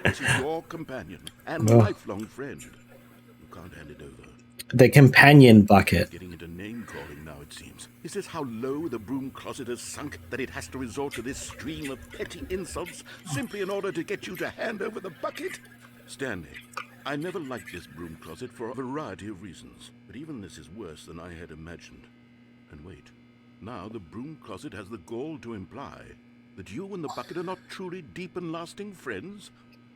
This is your companion and lifelong friend. You can't hand it over. The companion bucket. Getting into name-calling now, it seems. Is this how low the broom closet has sunk, that it has to resort to this stream of petty insults simply in order to get you to hand over the bucket? Stanley, I never liked this broom closet for a variety of reasons, but even this is worse than I had imagined. And wait, now the broom closet has the gall to imply that you and the bucket are not truly deep and lasting friends?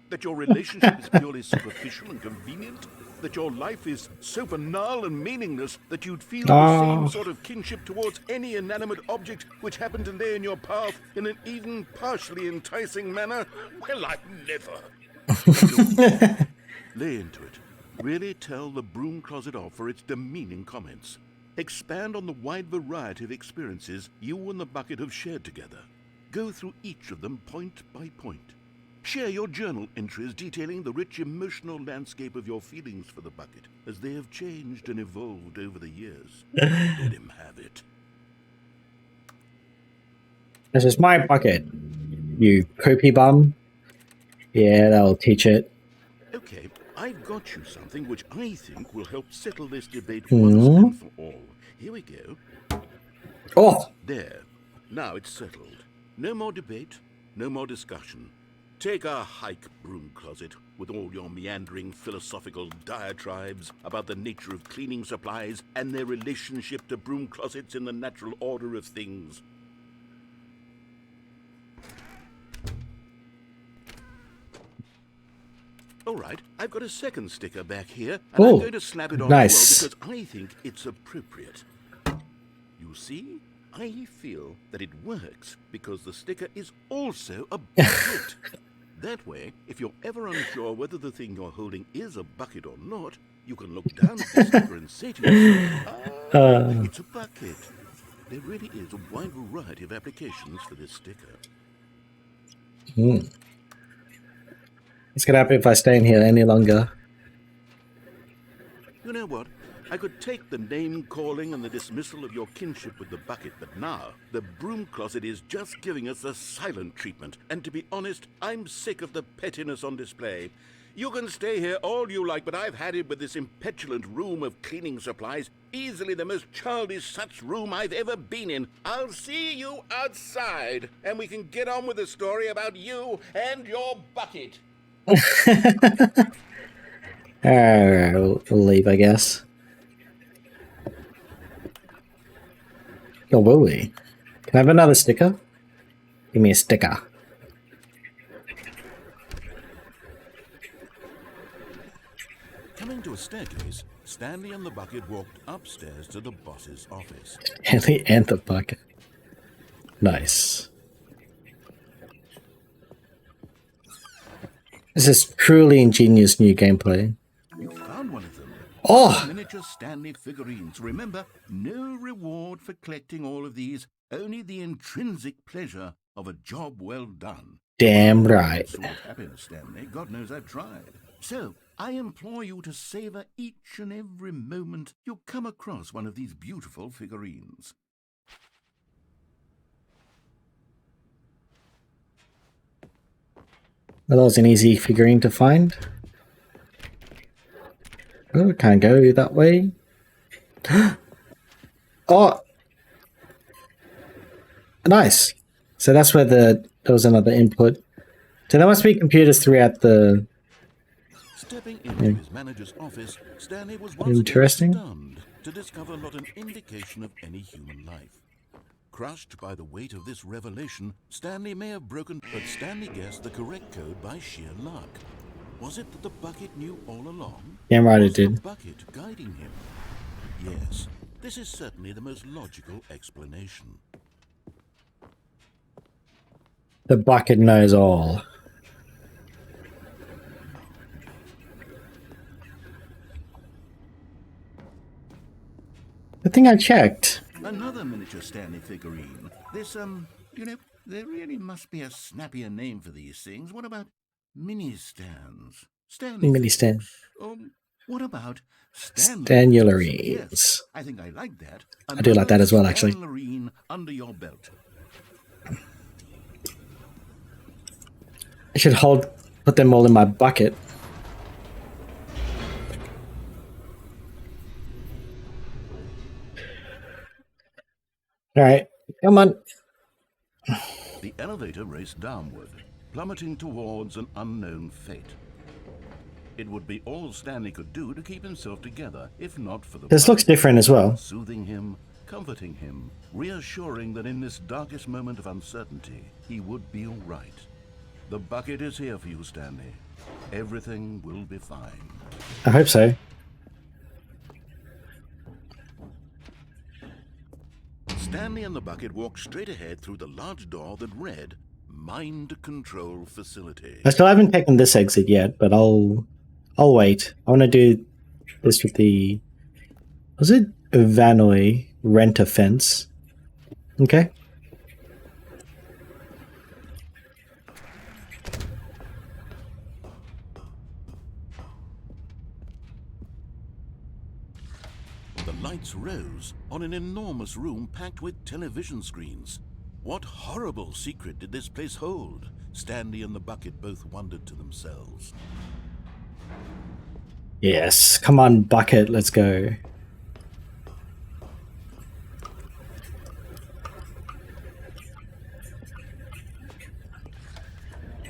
That your relationship is purely superficial and convenient? That your life is so banal and meaningless that you'd feel the same sort of kinship towards any inanimate object which happened to lay in your path in an even partially enticing manner? Well, I've never. Lay into it. Really tell the broom closet off for its demeaning comments. Expand on the wide variety of experiences you and the bucket have shared together. Go through each of them point by point. Share your journal entries detailing the rich emotional landscape of your feelings for the bucket as they have changed and evolved over the years. Let him have it. This is my bucket, you poopy bum. Yeah, that'll teach it. Okay, I've got you something which I think will help settle this debate once and for all. Here we go. Oh! There. Now it's settled. No more debate, no more discussion. Take a hike, broom closet, with all your meandering philosophical diatribes about the nature of cleaning supplies and their relationship to broom closets in the natural order of things. All right, I've got a second sticker back here, and I'm going to slap it on nice. as well because I think it's appropriate. You see? I feel that it works because the sticker is also a bucket. That way, if you're ever unsure whether the thing you're holding is a bucket or not, you can look down at the sticker and say to yourself, it's a bucket. There really is a wide variety of applications for this sticker. What's gonna happen if I stay in here any longer? You know what? I could take the name-calling and the dismissal of your kinship with the bucket, but now the broom closet is just giving us the silent treatment. And to be honest, I'm sick of the pettiness on display. You can stay here all you like, but I've had it with this impetulant room of cleaning supplies. Easily the most childish such room I've ever been in. I'll see you outside, and we can get on with the story about you and your bucket. Alright, we'll leave, I guess. Oh, will we? Can I have another sticker? Give me a sticker. Coming to a staircase, Stanley and the bucket walked upstairs to the boss's office. Stanley and the bucket. Nice. This is truly ingenious new gameplay. You found one of them. Oh! Miniature Stanley figurines. Remember, no reward for collecting all of these, only the intrinsic pleasure of a job well done. Damn right. Sort of happiness, Stanley. God knows I've tried. So, I implore you to savor each and every moment you come across one of these beautiful figurines. Well, that was an easy figurine to find. Oh, can't go that way. Oh! Nice. So that's where there was another input. So there must be computers throughout the... Stepping into his manager's office, Stanley was once Interesting. again stunned to discover not an indication of any human life. Crushed by the weight of this revelation, Stanley may have broken, but Stanley guessed the correct code by sheer luck. Was it that the bucket knew all along? Damn right it Was the did. bucket guiding him? Yes, this is certainly the most logical explanation. The bucket knows all. I think I checked. Another miniature Stanley figurine. This, you know, there really must be a snappier name for these things. What about mini-stands? Stanley Mini stand. What about Stanley? Stanularians. Yes, I think I like that. I do like that as well, actually. Stanlarine under your belt. I should put them all in my bucket. All right, come on. The elevator raced downward, plummeting towards an unknown fate. It would be all Stanley could do to keep himself together, if not for the This looks different as well. soothing him, comforting him, reassuring that in this darkest moment of uncertainty, he would be all right. The bucket is here for you, Stanley. Everything will be fine. I hope so. Stanley and the bucket walked straight ahead through the large door that read, Mind Control Facility. I still haven't taken this exit yet, but I'll wait. I want to do this with the... Was it Vanoy rent a fence? Okay. The lights rose on an enormous room packed with television screens. What horrible secret did this place hold? Stanley and the bucket both wondered to themselves. Yes. Come on, bucket. Let's go.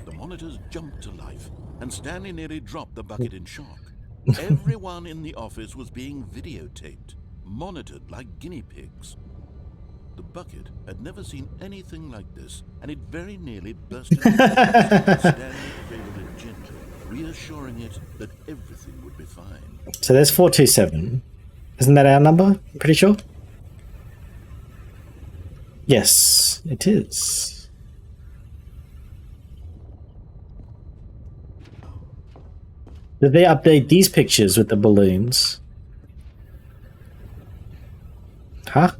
The monitors jumped to life, and Stanley nearly dropped the bucket in shock. Everyone in the office was being videotaped, monitored like guinea pigs. The bucket had never seen anything like this, and it very nearly burst into tears. Stanley cradled it gently, reassuring it that everything would be fine. So there's 427. Isn't that our number? I'm pretty sure. Yes, it is. Did they update these pictures with the balloons? Huh?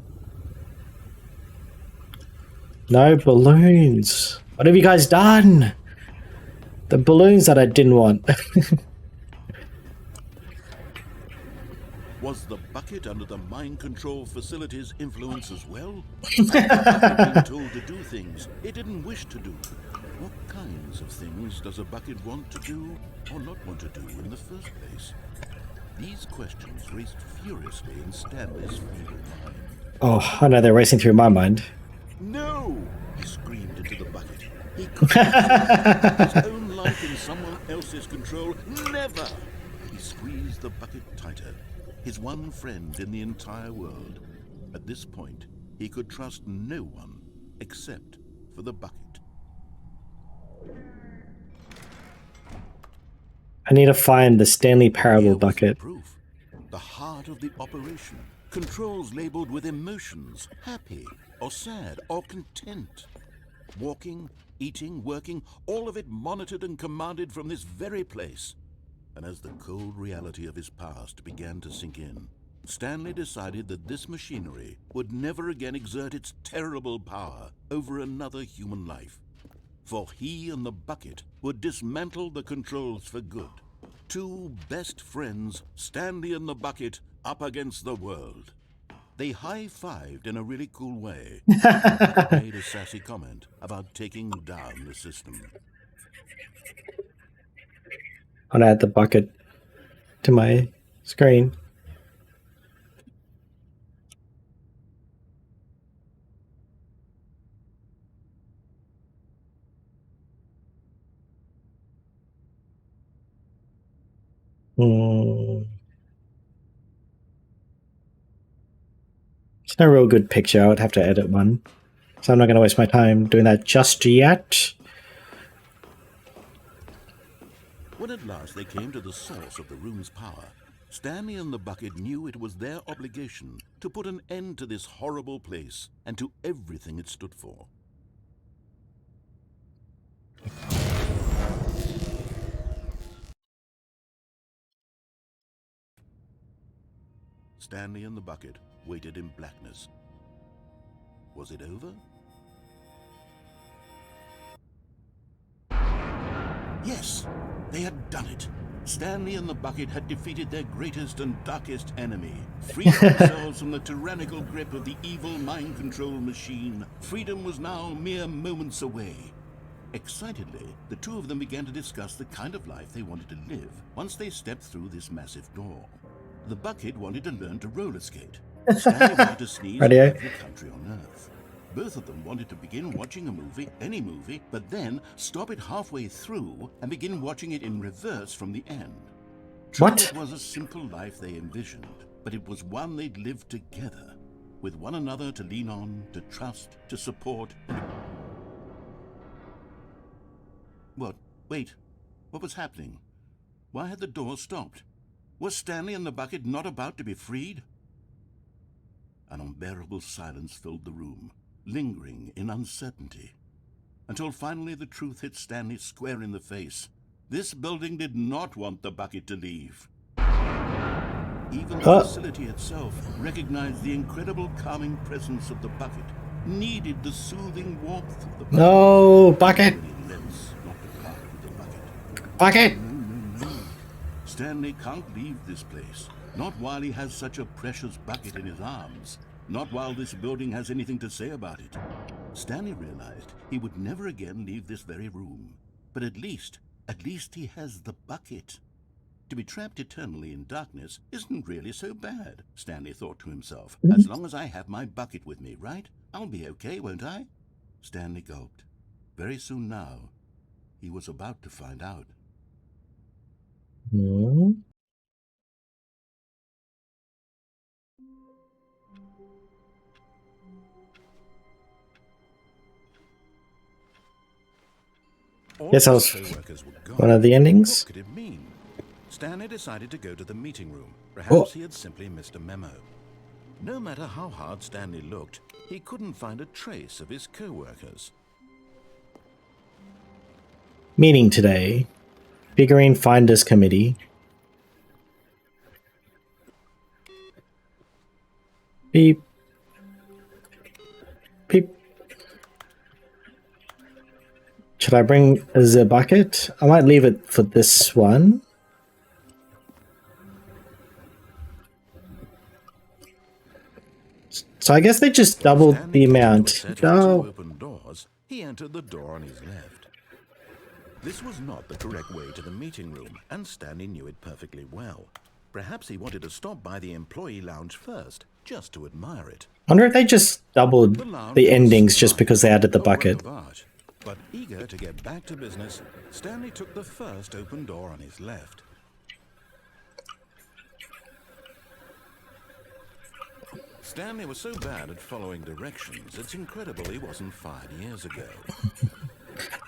No balloons. What have you guys done? The balloons that I didn't want. Was the bucket under the mind control facility's influence as well? Had been told to do things it didn't wish to do. What kinds of things does a bucket want to do or not want to do in the first place? These questions raced furiously in Stanley's feeble mind. Oh, I know they're racing through my mind. No! He screamed into the bucket. He couldn't his own life in someone else's control. Never! He squeezed the bucket tighter. His one friend in the entire world. At this point, he could trust no one except for the bucket. I need to find the Stanley Parable Here was the bucket. proof. The heart of the operation. Controls labeled with emotions, happy or sad or content. Walking, eating, working, all of it monitored and commanded from this very place. And as the cold reality of his past began to sink in, Stanley decided that this machinery would never again exert its terrible power over another human life. For he and the bucket would dismantle the controls for good. Two best friends, Stanley and the bucket, up against the world. They high-fived in a really cool way. Made a sassy comment about taking down the system. I'll add the bucket to my screen. It's no real good picture. I would have to edit one. So I'm not going to waste my time doing that just yet. When at last they came to the source of the room's power, Stanley and the bucket knew it was their obligation to put an end to this horrible place and to everything it stood for. Stanley and the bucket waited in blackness. Was it over? Yes, they had done it. Stanley and the bucket had defeated their greatest and darkest enemy, freed themselves from the tyrannical grip of the evil mind control machine. Freedom was now mere moments away. Excitedly, the two of them began to discuss the kind of life they wanted to live once they stepped through this massive door. The bucket wanted to learn to roller skate. Stanley wanted to sneeze in Radio. every country on Earth. Both of them wanted to begin watching a movie, any movie, but then stop it halfway through and begin watching it in reverse from the end. True, What? it was a simple life they envisioned, but it was one they'd lived together, with one another to lean on, to trust, to support. What? Wait. What was happening? Why had the door stopped? Was Stanley and the bucket not about to be freed? An unbearable silence filled the room, lingering in uncertainty, until finally the truth hit Stanley square in the face. This building did not want the bucket to leave. Even the facility itself recognized the incredible calming presence of the bucket, needed the soothing warmth of the bucket. No, bucket. Lives, not the part of the bucket. Bucket. No. Stanley can't leave this place. Not while he has such a precious bucket in his arms. Not while this building has anything to say about it. Stanley realized he would never again leave this very room. But at least he has the bucket. To be trapped eternally in darkness isn't really so bad, Stanley thought to himself. As long as I have my bucket with me, right? I'll be okay, won't I? Stanley gulped. Very soon now, he was about to find out. Hmm. Guess that was one of the endings. What could it mean? Stanley decided to go to the meeting room. Perhaps he had simply missed a memo. No matter how hard Stanley looked, he couldn't find a trace of his co-workers. Meeting today. Figurine Finders Committee. Beep. Beep. Should I bring the bucket? I might leave it for this one. So I guess they just doubled the amount. No. Open doors, he entered the door on his left. This was not the correct way to the meeting room, and Stanley knew it perfectly well. Perhaps he wanted to stop by the employee lounge first, just to admire it. I wonder if they just doubled the endings just because they added the bucket. But eager to get back to business, Stanley took the first open door on his left. Stanley was so bad at following directions, it's incredible he wasn't fired years ago.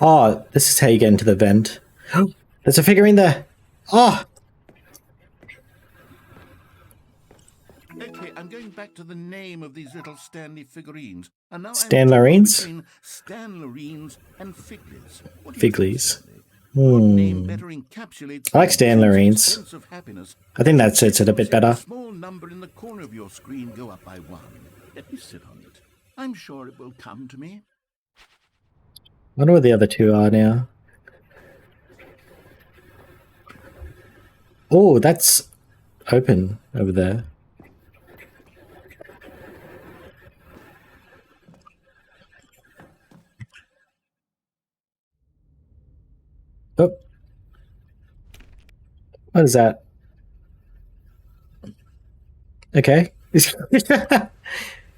Oh, this is how you get into the vent. There's a figurine there. Oh! Okay, I'm going back to the name of these little Stanley figurines. And now Stanlerines? Stanlerines and Figlies. Figlies. Name better encapsulates I like Stanlerines. sense of happiness. I think that suits it a bit better. A small number in the corner of your screen go up by 1. Let me sit on it. I'm sure it will come to me. I wonder where the other two are now. Oh, that's open over there. Oh. What is that? Okay.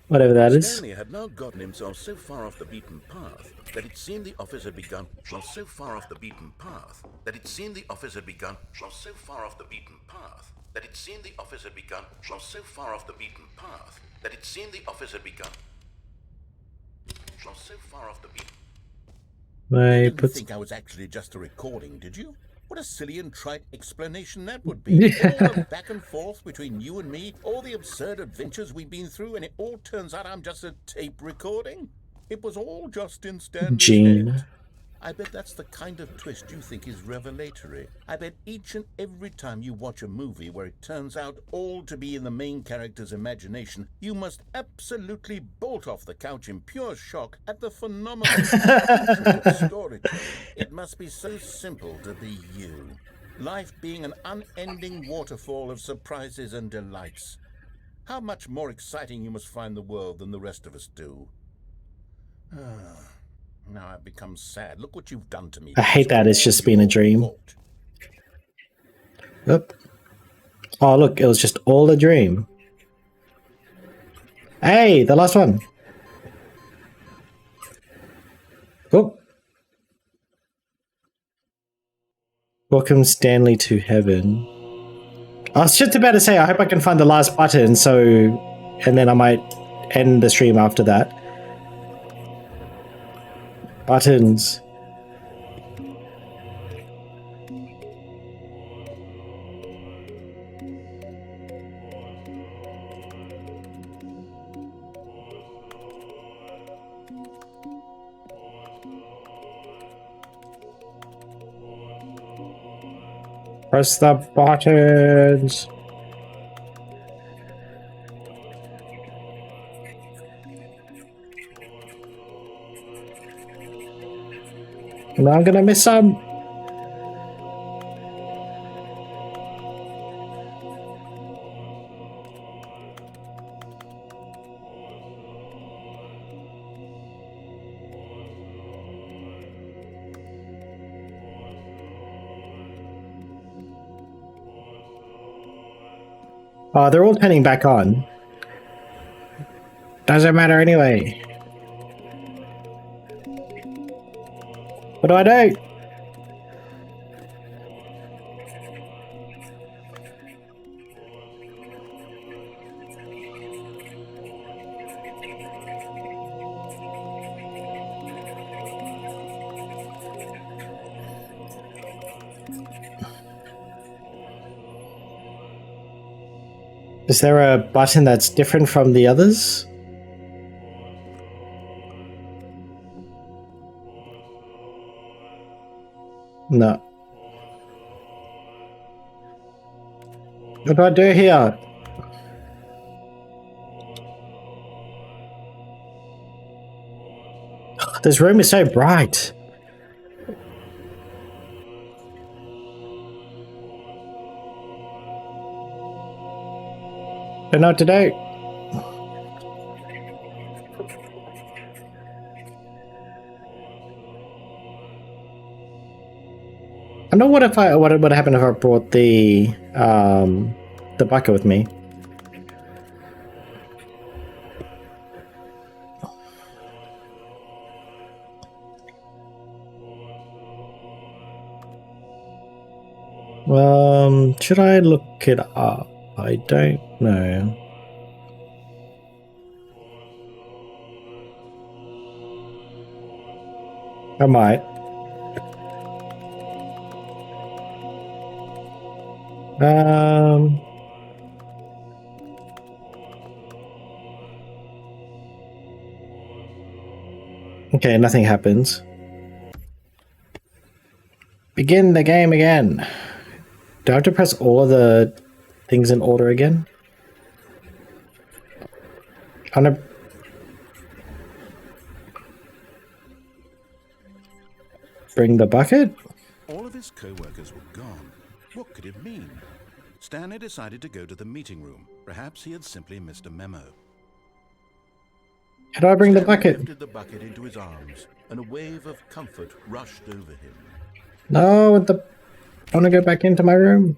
Whatever that is. Stanley had now gotten himself so far off the beaten path that it seemed the office had begun. So far off the beaten path that it seemed the office had begun. So far off the beaten path that it seemed the office had begun. So far off the beaten path that it seemed the office had begun. So far off the beaten. I You put didn't think I was actually just a recording, did you? What a silly and trite explanation that would be. All the back and forth between you and me, all the absurd adventures we've been through, and it all turns out I'm just a tape recording? It was all just in Stanley's Gene. head. I bet that's the kind of twist you think is revelatory. I bet each and every time you watch a movie where it turns out all to be in the main character's imagination, you must absolutely bolt off the couch in pure shock at the phenomenal storytelling. It must be so simple to be you. Life being an unending waterfall of surprises and delights. How much more exciting you must find the world than the rest of us do. Now I've become sad. Look what you've done to me. I hate that it's just been a dream. Oop. Oh, look, it was just all a dream. Hey, the last one. Oh. Welcome Stanley to heaven. I was just about to say, I hope I can find the last button, and then I might end the stream after that. Buttons. Press the buttons. Now I'm gonna miss some. Oh, they're all turning back on. Doesn't matter anyway. What do I do? Is there a button that's different from the others? No. What do I do here? This room is so bright. I don't know what to do. I know what would happen if I brought the bucket with me. Should I look it up? I don't know. I might. Okay, nothing happens. Begin the game again. Do I have to press all of the things in order again? I'm gonna... Bring the bucket? All of his co-workers were gone. What could it mean? Stanley decided to go to the meeting room. Perhaps he had simply missed a memo. How do I bring the Stanley bucket? lifted the bucket into his arms, and a wave of comfort rushed over him. No, I want to go back into my room.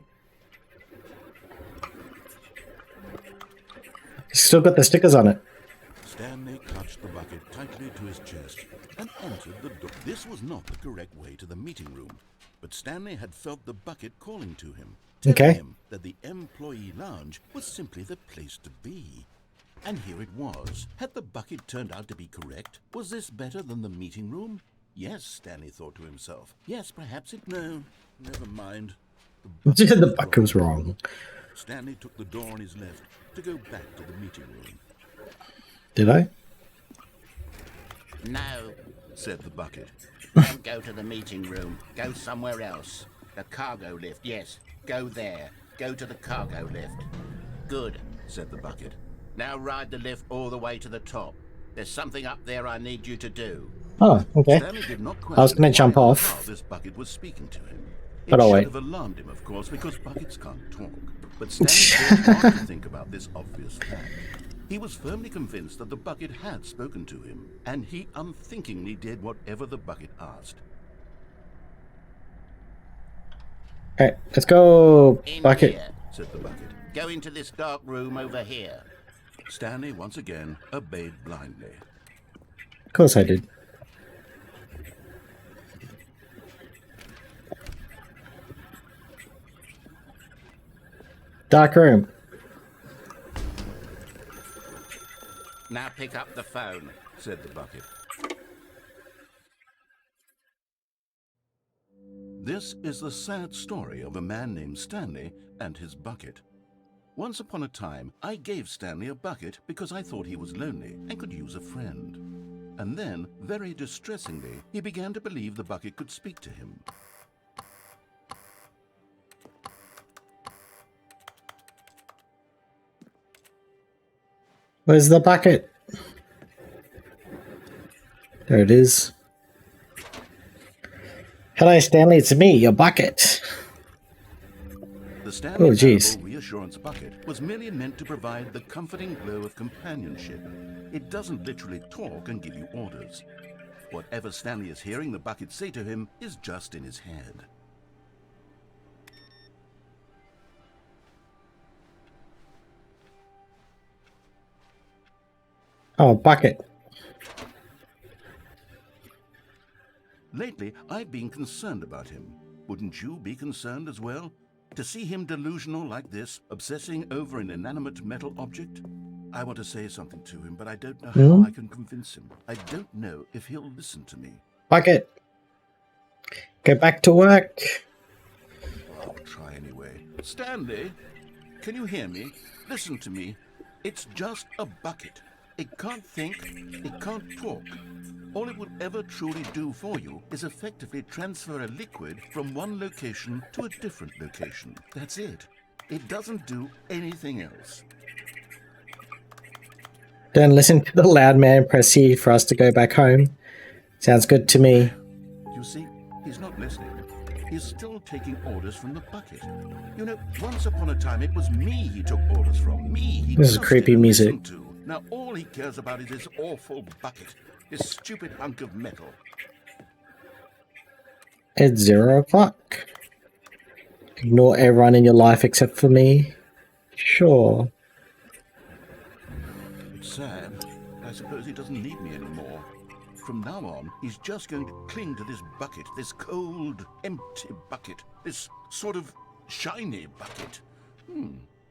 Still got the stickers on it. Stanley clutched the bucket tightly to his chest and entered the door. This was not the correct way to the meeting room, but Stanley had felt the bucket calling to him, telling him that the employee lounge was simply the place to be. And here it was. Had the bucket turned out to be correct? Was this better than the meeting room? Yes, Stanley thought to himself. Yes, perhaps it... No, never mind. The bucket was wrong. Stanley took the door on his left to go back to the meeting room. Did I? No, said the bucket. Don't go to the meeting room. Go somewhere else. The cargo lift, yes. Go there. Go to the cargo lift. Good, said the bucket. Now ride the lift all the way to the top. There's something up there I need you to do. Oh, okay. Stanley did not I was going to jump how off. this bucket was speaking to him. But I'll should wait. have alarmed him, of course, because buckets can't talk. But Stanley didn't want to think about this obvious fact. He was firmly convinced that the bucket had spoken to him, and he unthinkingly did whatever the bucket asked. Alright, let's go, In bucket. here, said the bucket. Go into this dark room over here. Stanley once again obeyed blindly. Of course I did. Dark room. Now pick up the phone. Said the bucket. This is the sad story of a man named Stanley and his bucket. Once upon a time, I gave Stanley a bucket because I thought he was lonely and could use a friend. And then, very distressingly, he began to believe the bucket could speak to him. Where's the bucket? There it is. Hello, Stanley. It's me, your bucket. The Stanley jeez. Parable reassurance bucket was merely meant to provide the comforting glow of companionship. It doesn't literally talk and give you orders. Whatever Stanley is hearing the bucket say to him is just in his head. Oh, bucket. Lately, I've been concerned about him. Wouldn't you be concerned as well? To see him delusional like this, obsessing over an inanimate metal object? I want to say something to him, but I don't know how I can convince him. I don't know if he'll listen to me. Bucket. Go back to work. I'll try anyway. Stanley, can you hear me? Listen to me. It's just a bucket. It can't think, it can't talk. All it will ever truly do for you is effectively transfer a liquid from one location to a different location. That's it. It doesn't do anything else. Don't listen to the loud man. Press C for us to go back home. Sounds good to me. You see, he's not listening. He's still taking orders from the bucket. You know, once upon a time it was me he took orders from. Me he This is trusted creepy and music. listened to. Now all he cares about is this awful bucket. This stupid hunk of metal. It's 0 o'clock. Ignore everyone in your life except for me. Sure. It's sad. I suppose he doesn't need me anymore. From now on, he's just going to cling to this bucket, this cold, empty bucket, this sort of shiny bucket.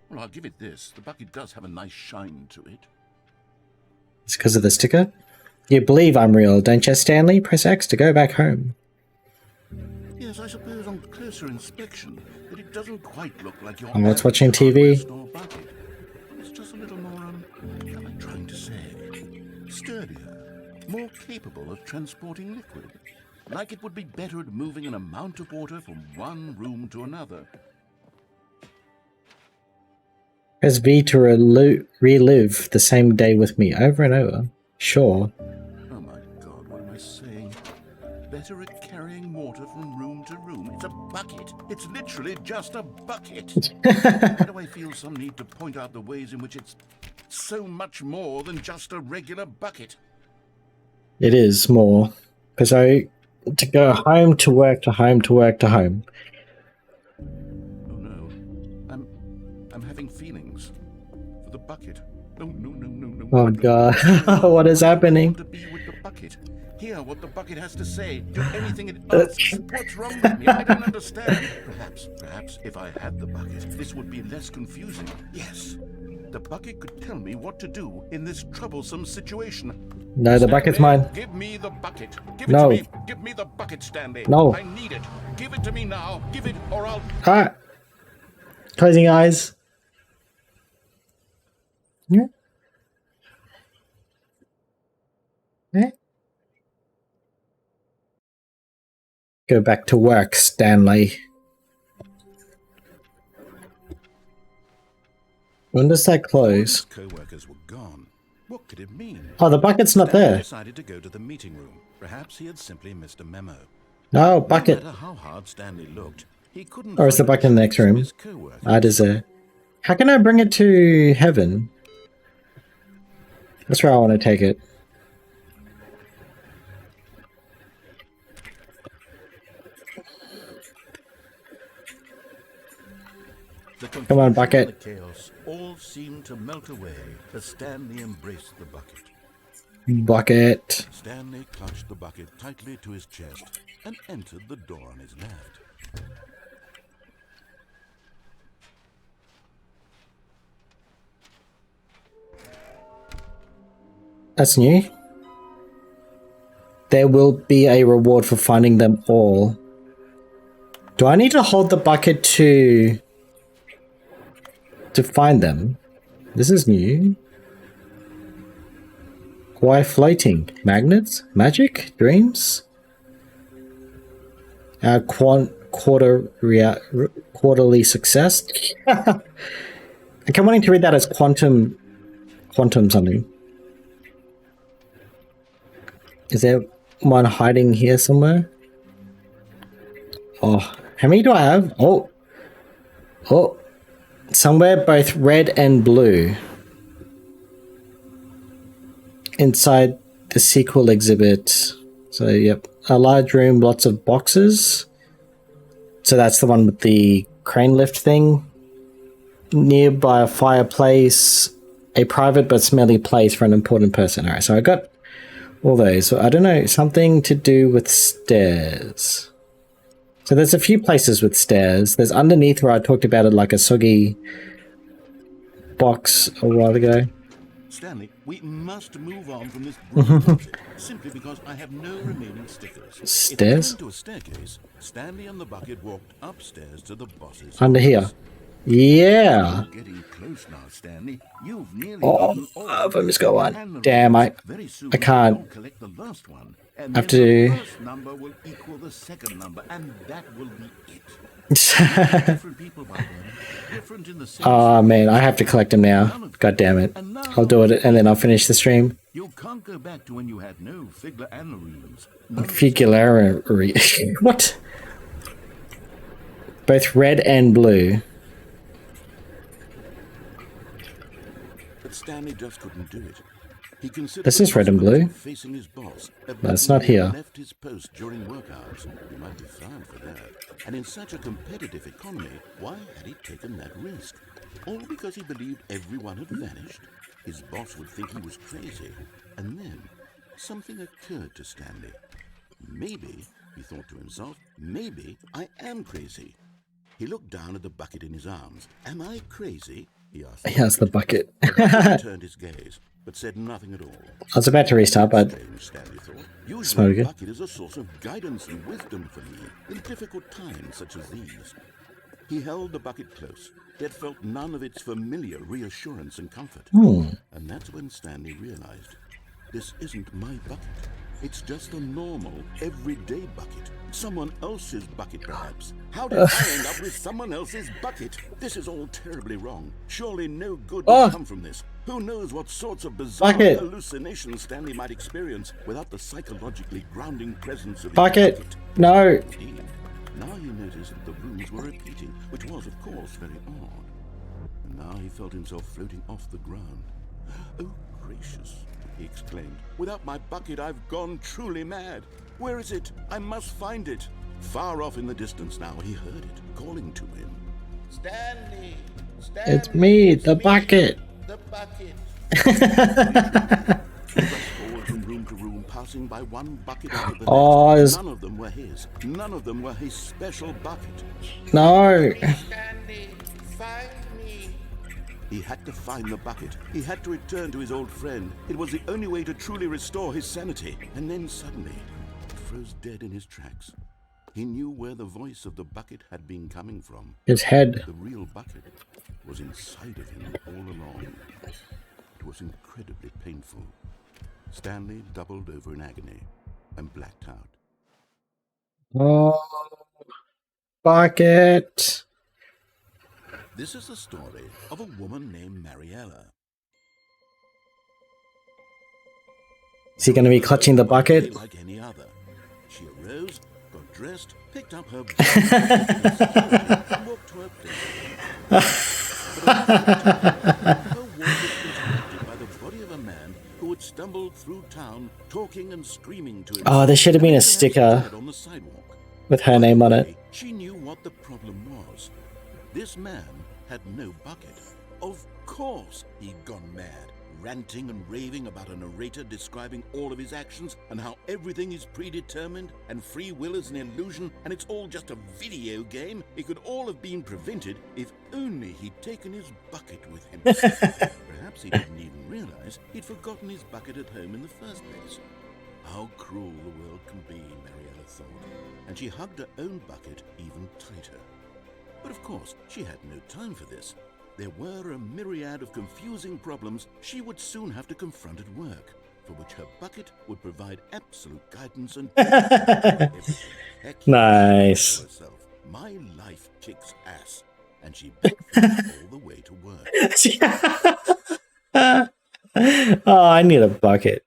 Well, I'll give it this. The bucket does have a nice shine to it. It's because of the sticker? You believe I'm real, don't you, Stanley? Press X to go back home. Yes, I suppose on closer inspection that it doesn't quite look like your Let's watching average TV. hardware store bucket. It's just a little more, what am I trying to say? Sturdier, more capable of transporting liquid. Like it would be better at moving an amount of water from one room to another. Press V to relive the same day with me over and over. Sure. Oh my God, what am I saying? Better at carrying water from room to room. It's a bucket. It's literally just a bucket. Why do I feel some need to point out the ways in which it's so much more than just a regular bucket? It is more. Because to go home to work to home to work to home. Oh no, I'm having feelings for the bucket. No, no, no, no, no. Oh God, what is I happening? want to be with the bucket. Hear what the bucket has to say. Do anything it asks. What's wrong with me? I don't understand. Perhaps if I had the bucket, this would be less confusing. Yes, the bucket could tell me what to do in this troublesome situation. No, the bucket's mine. Give me the bucket. Give No. it to me. Give me the bucket, Stanley. No. I need it. Give it to me now. Give it or I'll... Ah! Closing eyes. Yeah. Yeah. Go back to work, Stanley. When does that close? Co-workers were gone. What could it mean? Oh, the bucket's not Stanley there. decided to go to the meeting room. Perhaps he had simply missed a memo. No, No bucket. matter how hard Stanley looked, he couldn't Or is the find bucket in the next trace of room? his co-worker. Ah, it is there. How can I bring it to heaven? That's where I want to take it. The Come on, confusion bucket. and the chaos all seemed to melt away as Stanley embraced the bucket. Bucket. Stanley clutched the bucket tightly to his chest and entered the door on his left. That's new. There will be a reward for finding them all. Do I need to hold the bucket to find them? This is new. Why floating? Magnets? Magic? Dreams? Quarterly success? I kept wanting to read that as quantum something. Is there one hiding here somewhere? Oh, how many do I have? Oh, somewhere both red and blue. Inside the sequel exhibit. So, yep, a large room, lots of boxes. So that's the one with the crane lift thing. Nearby a fireplace, a private but smelly place for an important person. All right, so I got all those. So I don't know, something to do with stairs. So there's a few places with stairs. There's underneath where I talked about it like a soggy box a while ago. Stanley, we must move on from this project simply because I have no remaining stickers. Stairs? It to a staircase. Stanley and the bucket walked upstairs to the boss's Under here. Yeah. Getting close now, Stanley. You've nearly Oh, gotten all I've almost got and one. the Damn, rest. Very soon I can't. you'll collect the last one, and I have then to- the first number will equal the second number, and that will be it. Different people by then. Different in the sense Oh man, I have to collect them now. God damn it. I'll do it and then I'll finish the stream. you can't go back to when you had no figure animals. Figurary. What? Both red and blue. But Stanley just couldn't do it. He considered This is red and blue. facing his boss. That's not here. Left his post during work hours. He might be fired for that. And in such a competitive economy, why had he taken that risk? All because he believed everyone had vanished? His boss would think he was crazy. And then something occurred to Stanley. Maybe, he thought to himself, maybe I am crazy. He looked down at the bucket in his arms. Am I crazy? He asked. He has the bucket. He I turned his gaze, but said nothing at all. was about to restart, but Strange, Stanley thought. Usually Smoke the it. bucket is a source of guidance and wisdom for me in difficult times such as these. He held the bucket close, yet felt none of its familiar reassurance and comfort. And that's when Stanley realized, this isn't my bucket. It's just a normal, everyday bucket. Someone else's bucket, perhaps. How did I end up with someone else's bucket? This is all terribly wrong. Surely no good will come from this. Who knows what sorts of bizarre Bucket. hallucinations Stanley might experience without the psychologically grounding presence of his bucket. No. Indeed. Now he noticed that the rooms were repeating, which was, of course, very odd. And now he felt himself floating off the ground. Oh, gracious, he exclaimed. Without my bucket, I've gone truly mad. Where is it? I must find it. Far off in the distance now, he heard it, calling to him. Stanley! Stanley! It's me, the bucket. The bucket! He rushed forward from room to room, passing by one bucket after the Oh, next. there's- None of them were his. None of them were his special bucket. No. Stanley, find me. He had to find the bucket. He had to return to his old friend. It was the only way to truly restore his sanity. And then suddenly, he froze dead in his tracks. He knew where the voice of the bucket had been coming from. His head. The real bucket was inside of him all along. It was incredibly painful. Stanley doubled over in agony and blacked out. Oh. Bucket. This is the story of a woman named Mariella. Is he going to be clutching the bucket? Like any other. She arose, got dressed, picked up her bag, and walked to her place. But her walk was interrupted by the body of a man who had stumbled through town, talking and screaming to himself. Oh, there should have been a and sticker stood on the sidewalk. with her name on it. She knew what the problem was. This man had no bucket. Of course he'd gone mad, ranting and raving about a narrator describing all of his actions and how everything is predetermined and free will is an illusion and it's all just a video game. It could all have been prevented if only he'd taken his bucket with him. Perhaps he didn't even realize he'd forgotten his bucket at home in the first place. How cruel the world can be, Mariella thought, and she hugged her own bucket even tighter. But of course, she had no time for this. There were a myriad of confusing problems she would soon have to confront at work, for which her bucket would provide absolute guidance and Nice. herself. My life kicks ass, and she begged all the way to work. Oh, I need a bucket.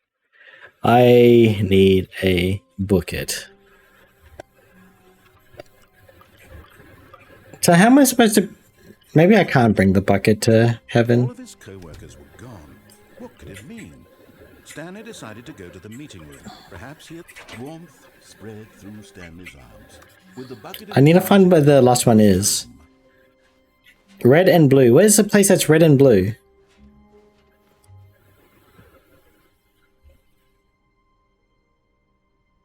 I need a bucket. So how am I supposed to... Maybe I can't bring the bucket to All heaven. of his co-workers were gone. What could it mean? Stanley decided to go to the meeting room. Perhaps he had warmth spread through Stanley's arms. With the bucket I need to find where the last one is. Red and blue. Where's the place that's red and blue?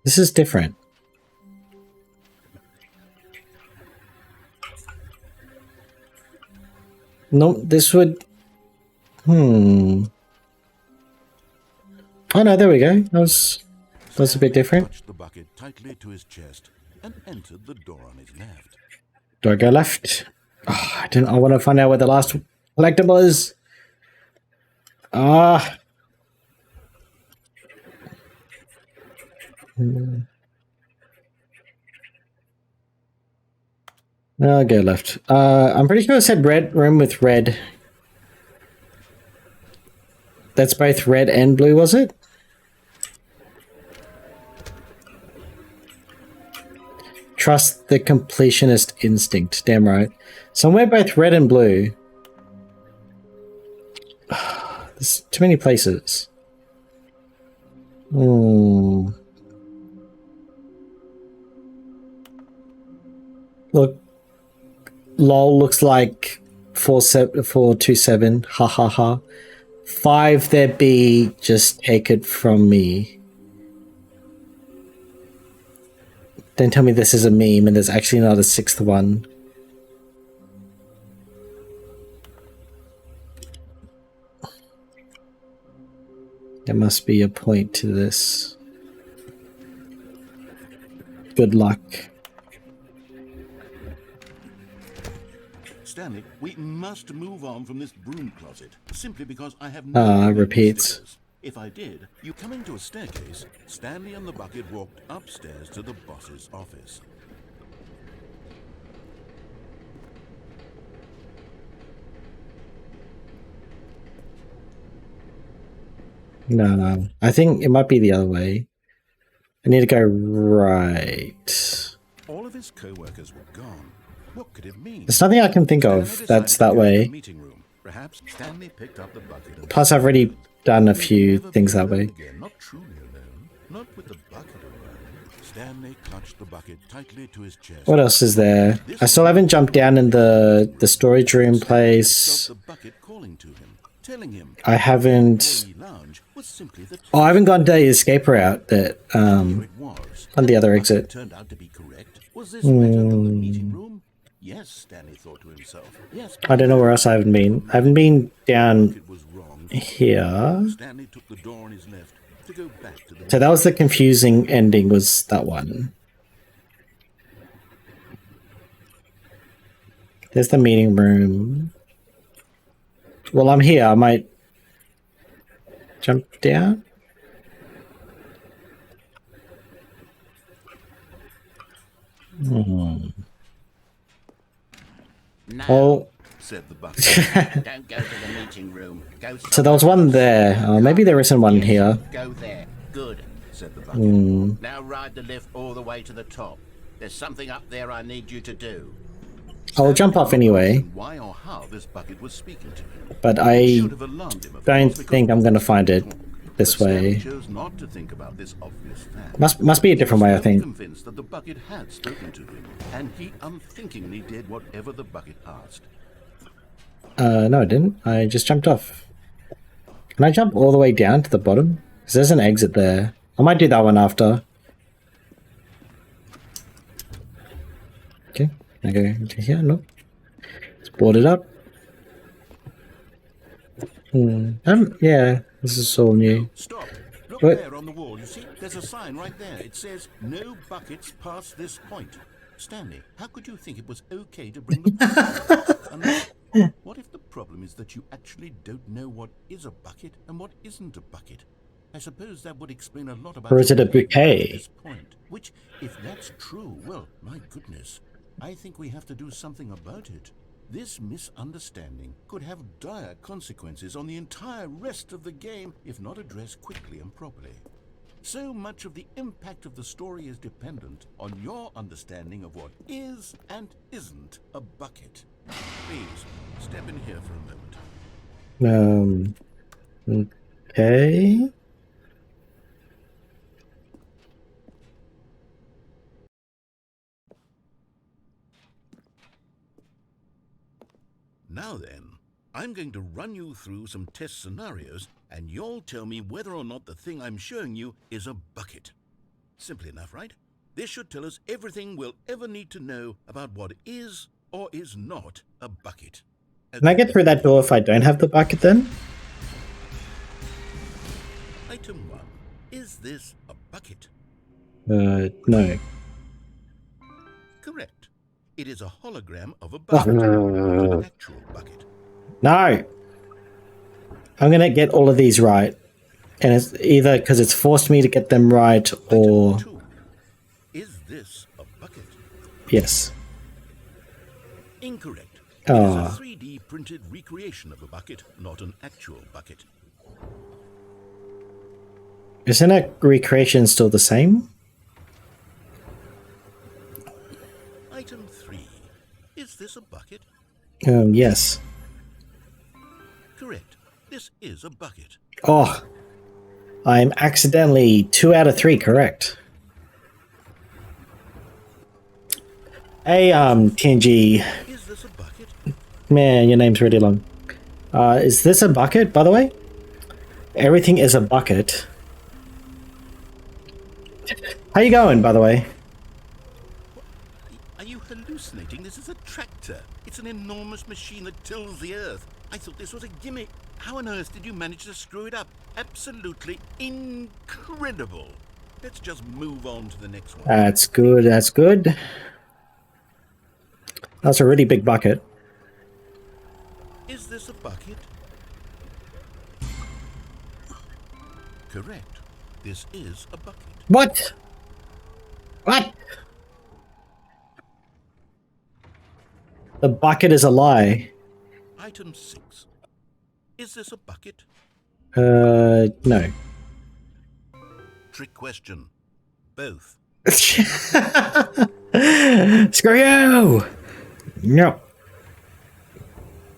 This is different. No, this would... Oh no, there we go. That's a bit different. Clutched the bucket tightly to his chest and entered the door on his left. Do I go left? Oh, I want to find out where the last collectible is. Ah. I'll go left. I'm pretty sure it said red room with red. That's both red and blue, was it? Trust the completionist instinct. Damn right. Somewhere both red and blue. There's too many places. Look. LOL looks like 427. Ha ha ha. 5 there be. Just take it from me. Don't tell me this is a meme and there's actually not a 6th one. There must be a point to this. Good luck. Stanley, we must move on from this broom closet, simply because I have no repeats. stairs. If I did, you coming to a staircase, Stanley and the bucket walked upstairs to the boss's office. No. I think it might be the other way. I need to go right. All of his co-workers were gone. What could it mean? There's nothing I can think of that's that way. Meeting room. Perhaps Stanley picked up the bucket and Plus, I've already done a few things that way. again, not truly alone, not with the bucket around. Stanley clutched the bucket tightly to his chest. What else is there? I still haven't jumped down in the storage room place. The bucket calling to him, telling him I haven't... the lounge was simply the Oh, I haven't gone to the escape route that it was. on the other exit. Turned out to be correct. Was this better than the meeting room? Yes, Stanley thought to himself. Yes, I don't know where else I haven't been. I haven't been down it was wrong. here. Stanley took the door on his left to go back to the So that was the confusing ending, was that one. There's the meeting room. Well, I'm here. I might jump down. No, Oh, said the bucket. don't go to the meeting room. Go so there was one there. Maybe there isn't one here. Go there. Good. said the bucket. Now ride the lift all the way to the top. There's something up there I need you to do. I'll jump off anyway, Why or how this bucket was speaking to him. but I Should have alarmed him, of don't course, because think I'm going to find it this but Stanley way. chose not to think about this obvious fact. Must be a different way, I He was think. convinced that the bucket had spoken to him, and he unthinkingly did whatever the bucket asked. No, I didn't. I just jumped off. Can I jump all the way down to the bottom? Because there's an exit there. I might do that one after. Okay, I go into here. Nope. Let's board it up. Yeah, this is all new. Stop. Look What? there on the wall. You see? There's a sign right there. It says, no buckets past this point. Stanley, how could you think it was okay to bring the bucket? Unless, what if the problem is that you actually don't know what is a bucket and what isn't a bucket? I suppose that would explain a lot about... Or is it a at bouquet? this point. Which, if that's true, well, my goodness, I think we have to do something about it. This misunderstanding could have dire consequences on the entire rest of the game if not addressed quickly and properly. So much of the impact of the story is dependent on your understanding of what is and isn't a bucket. Please, step in here for a moment. Okay. Now then, I'm going to run you through some test scenarios, and you'll tell me whether or not the thing I'm showing you is a bucket. Simple enough, right? This should tell us everything we'll ever need to know about what is or is not a bucket. Can I get through that door if I don't have the bucket then? Item 1. Is this a bucket? No. Correct. It is a hologram of a bucket, not an actual bucket. No! I'm gonna get all of these right. And it's either because it's forced me to get them right or... Item 2. Is this a bucket? Yes. Incorrect. It is Ah. a 3D printed recreation of a bucket, not an actual bucket. Isn't a recreation still the same? Item 3. Is this a bucket? Yes. Correct. This is a bucket. Oh. I'm accidentally 2 out of 3 correct. Hey, TNG. Is this a bucket? Man, your name's really long. Is this a bucket, by the way? Everything is a bucket. How you going, by the way? Are you hallucinating? This is a tractor. It's an enormous machine that tills the earth. I thought this was a gimmick. How on earth did you manage to screw it up? Absolutely incredible. Let's just move on to the next one. That's good, that's good. That's a really big bucket. Is this a bucket? Correct. This is a bucket. What? What? The bucket is a lie. Item 6. Is this a bucket? No. Trick question. Both. Screw you! No.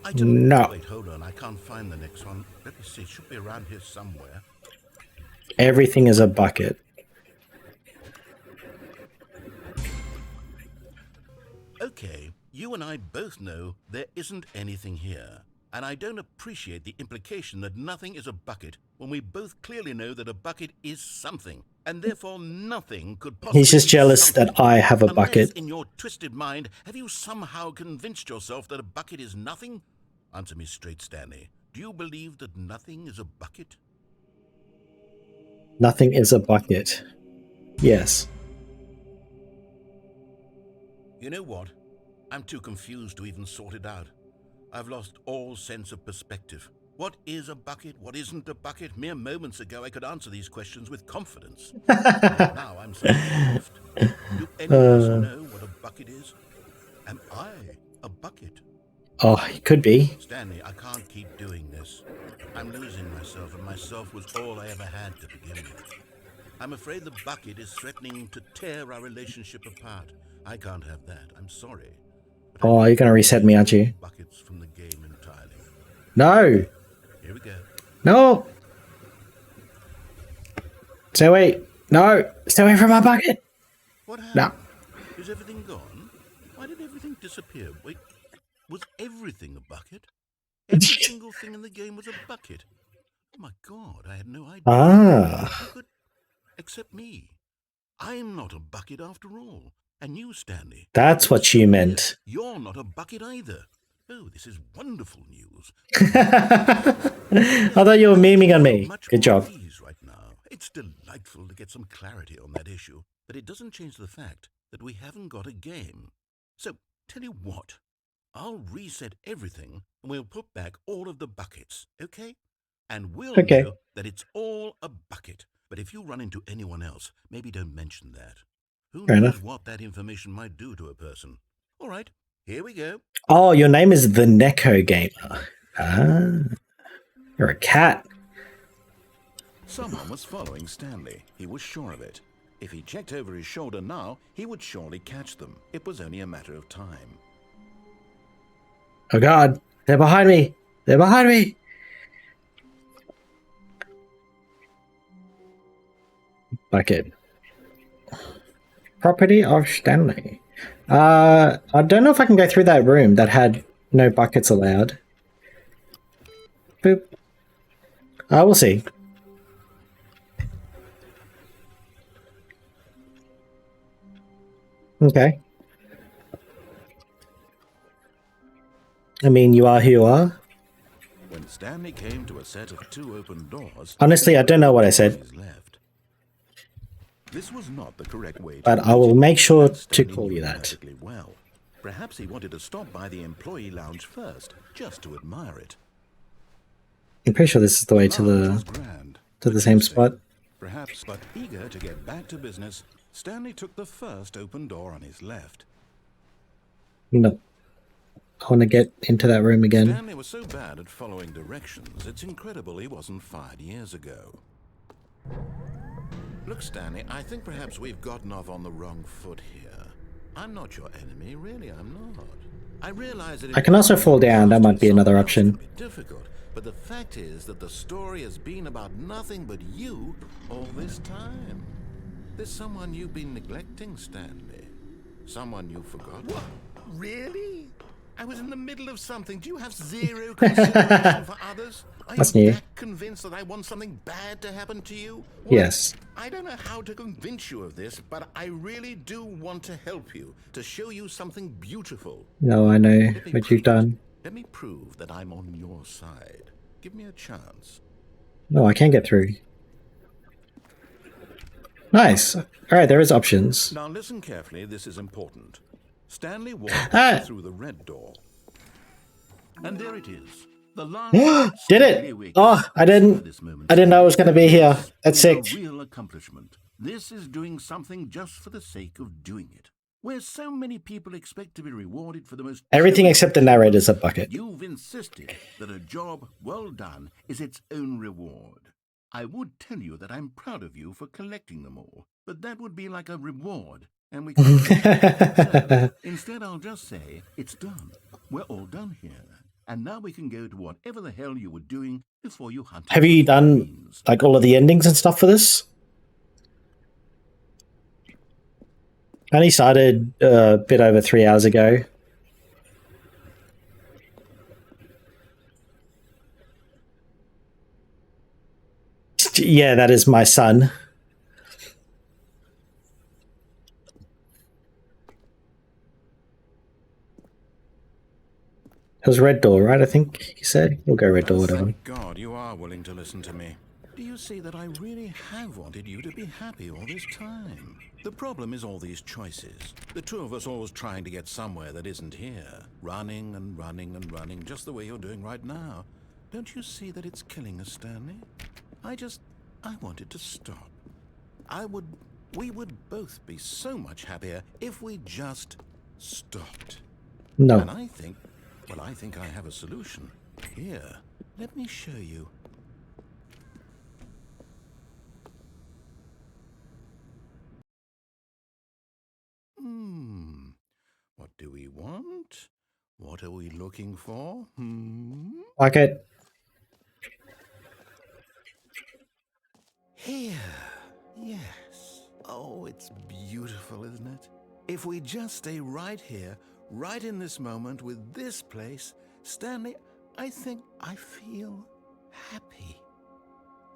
Item... No. Wait, hold on. I can't find the next one. Let me see. It should be around here somewhere. Everything is a bucket. Okay, you and I both know there isn't anything here. And I don't appreciate the implication that nothing is a bucket when we both clearly know that a bucket is something. And therefore nothing could possibly He's just be jealous something. that I have a Unless, bucket. in your twisted mind, have you somehow convinced yourself that a bucket is nothing? Answer me straight, Stanley. Do you believe that nothing is a bucket? Nothing is a bucket. Yes. You know what? I'm too confused to even sort it out. I've lost all sense of perspective. What is a bucket? What isn't a bucket? Mere moments ago, I could answer these questions with confidence. Now I'm so confused. Do any of us know what a bucket is? Am I a bucket? Oh, it could be. Stanley, I can't keep doing this. I'm losing myself, and myself was all I ever had to begin with. I'm afraid the bucket is threatening to tear our relationship apart. I can't have that. I'm sorry. But Oh, you're gonna reset me, aren't you? buckets from the game entirely. No! Here we go. No! Stay away! No! Stay away from my bucket! What happened? No. Is everything gone? Why did everything disappear? Wait, was everything a bucket? Every single thing in the game was a bucket. Oh my God, I had no idea. Ah, Who could... Except me. I'm not a bucket after all. And you, Stanley. that's what you meant. You're not a bucket either. Oh, this is wonderful news. I thought you were memeing on me. Much Good more job. ease right now. It's delightful to get some clarity on that issue, but it doesn't change the fact that we haven't got a game. So, tell you what, I'll reset everything and we'll put back all of the buckets, okay? And we'll Okay. know that it's all a bucket. But if you run into anyone else, maybe don't mention that. Who Fair knows enough. what that information might do to a person? All right, here we go. Oh, your name is the Neko Gamer. Ah, you're a cat. Someone was following Stanley. He was sure of it. If he checked over his shoulder now, he would surely catch them. It was only a matter of time. Oh God, they're behind me. They're behind me. Bucket. Property of Stanley. I don't know if I can go through that room that had no buckets allowed. Boop. We'll see. Okay. I mean, you are who you are. When Stanley came to a set of 2 open doors, Honestly, I don't know what I said, his left. This was not the correct way to but I will make sure to call you that. perfectly well. Perhaps he wanted to stop by the employee lounge first, just to admire it. I'm pretty sure this is the way to Lounge was the grand, same majestic. spot. Perhaps, but eager to get back to business, Stanley took the first open door on his left. No. I want to get into that room again. Stanley was so bad at following directions, it's incredible he wasn't fired years ago. Look, Stanley, I think perhaps we've gotten off on the wrong foot here. I'm not your enemy, really, I'm not. I realize that I can also fall down, that might be another option. Difficult, but the fact is that the story has been about nothing but you all this time. There's someone you've been neglecting, Stanley. Someone you forgot. What? Really? I was in the middle of something. Do you have zero consideration for others? Are That's you new. that convinced that I want something bad to happen to you? Yes. I don't know how to convince you of this, but I really do want to help you, to show you something beautiful. No, I know what you've done. Let me prove that I'm on your side. Give me a chance. No, I can't get through. Nice. Alright, there is options. Now listen carefully, this is important. Stanley walked through the red door. And there it is. The last Did it! Oh, I didn't know I was going to be here. That's sick. A real accomplishment. This is doing something just for the sake of doing it. Where so many people expect to be rewarded for the most... Everything except the narrator's a bucket. You've insisted that a job well done is its own reward. I would tell you that I'm proud of you for collecting them all, but that would be like a reward, and we can't do that. So, instead, I'll just say, it's done. We're all done here. And now we can go to whatever the hell you were doing before you hunted. Have you done like all of the endings and stuff for this? I only started a bit over 3 hours ago. Yeah, that is my son. It was red door, right? I think he said. We'll go red door, whatever. Thank God you are willing to listen to me. Do you see that I really have wanted you to be happy all this time? The problem is all these choices. The two of us always trying to get somewhere that isn't here. Running and running and running, just the way you're doing right now. Don't you see that it's killing us, Stanley? I wanted to stop. We would both be so much happier if we just stopped. No. And I think I have a solution. Here, let me show you. What do we want? What are we looking for? Bucket. Here. Yes. Oh, it's beautiful, isn't it? If we just stay right here, right in this moment with this place, Stanley, I think I feel happy.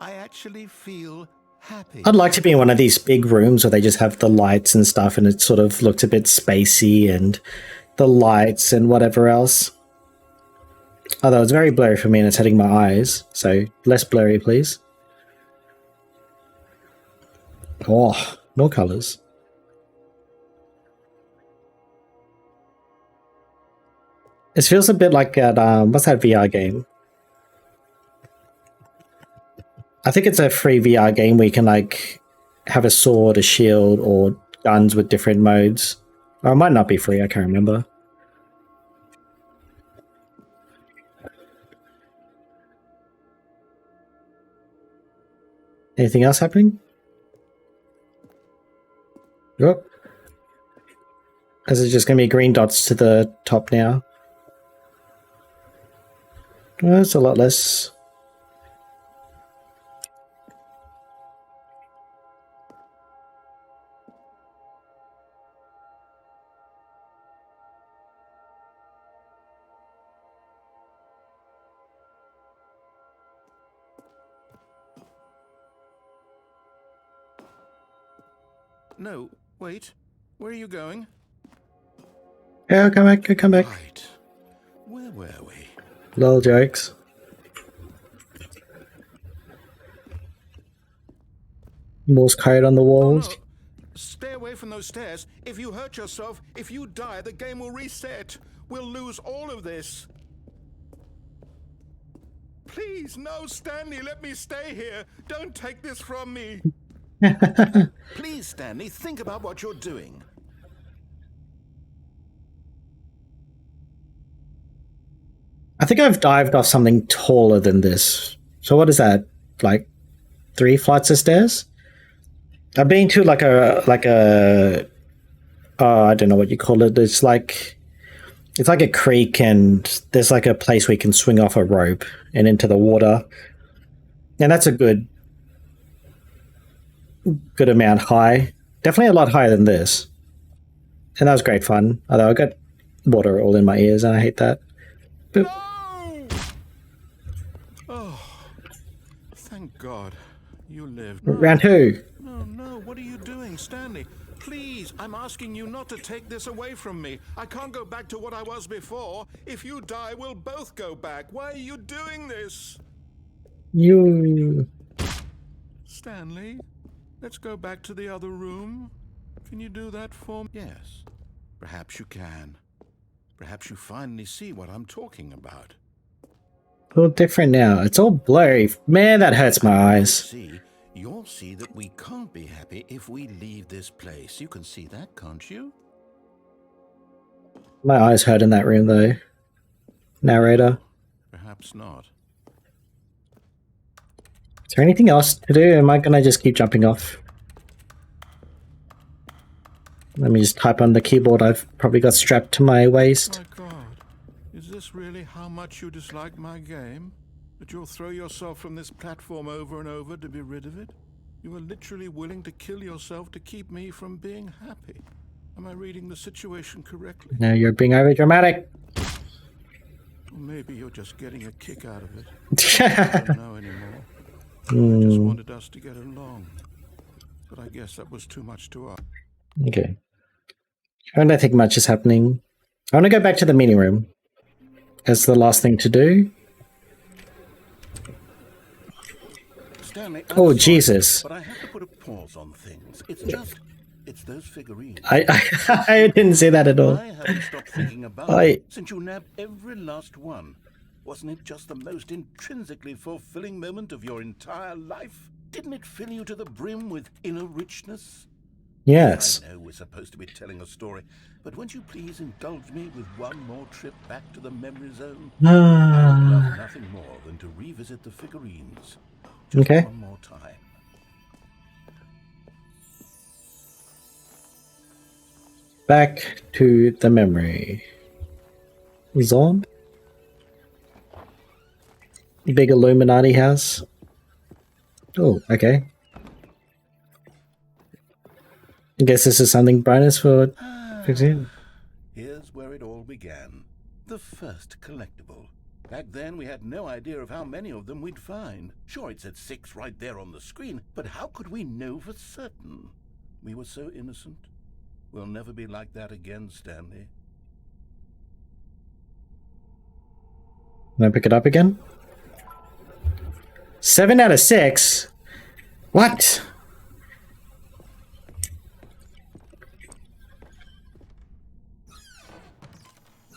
I actually feel happy. I'd like to be in one of these big rooms where they just have the lights and stuff and it sort of looks a bit spacey and the lights and whatever else. Although it's very blurry for me and it's hitting my eyes, so less blurry, please. Oh, more colors. It feels a bit like at, what's that VR game? I think it's a free VR game where you can like have a sword, a shield, or guns with different modes. Or it might not be free, I can't remember. Anything else happening? Oh. Is it just going to be green dots to the top now? Well, it's a lot less. No, wait. Where are you going? Yeah, come back, come back. Right. Where were we? Lol jokes. Morse code on the walls. Oh, no. Stay away from those stairs. If you hurt yourself, if you die, the game will reset. We'll lose all of this. Please, no, Stanley, let me stay here. Don't take this from me. Please, Stanley, think about what you're doing. I think I've dived off something taller than this. So what is that? Like 3 flights of stairs? I've been to like a I don't know what you call it. It's like a creek and there's like a place where you can swing off a rope and into the water. And that's a good amount high. Definitely a lot higher than this. And that was great fun. Although I got water all in my ears and I hate that. Boop. No! Oh, thank God you lived. Round 2. No, what are you doing, Stanley? Please, I'm asking you not to take this away from me. I can't go back to what I was before. If you die, we'll both go back. Why are you doing this? You... Stanley, let's go back to the other room. Can you do that for me? Yes, perhaps you can. Perhaps you finally see what I'm talking about. A little different now. It's all blurry. Man, that hurts my eyes. See, you'll see that we can't be happy if we leave this place. You can see that, can't you? My eyes hurt in that room, though. Narrator. Perhaps not. Is there anything else to do? Am I gonna just keep jumping off? Let me just type on the keyboard I've probably got strapped to my waist. My God, is this really how much you dislike my game? That you'll throw yourself from this platform over and over to be rid of it? You are literally willing to kill yourself to keep me from being happy. Am I reading the situation correctly? No, you're being over dramatic. Or maybe you're just getting a kick out of it. I don't know anymore. I just wanted us to get along. But I guess that was too much to ask. Okay. I don't think much is happening. I want to go back to the meeting room. That's the last thing to do. Stanley, Oh, sorry, Jesus. But I have to put a pause on things. It's those figurines. I didn't see that at all. I haven't stopped thinking about I- it since you nabbed every last one. Wasn't it just the most intrinsically fulfilling moment of your entire life? Didn't it fill you to the brim with inner richness? Yes. I know we're supposed to be telling a story, but won't you please indulge me with one more trip back to the memory zone? I would love nothing more than to revisit the figurines. Just Okay. one more time. Back to the memory zone. Big Illuminati house. Oh, okay. I guess this is something bonus for fixing. Here's where it all began. The first collectible. Back then, we had no idea of how many of them we'd find. Sure, it said 6 right there on the screen, but how could we know for certain? We were so innocent. We'll never be like that again, Stanley. Can I pick it up again? 7 out of 6? What?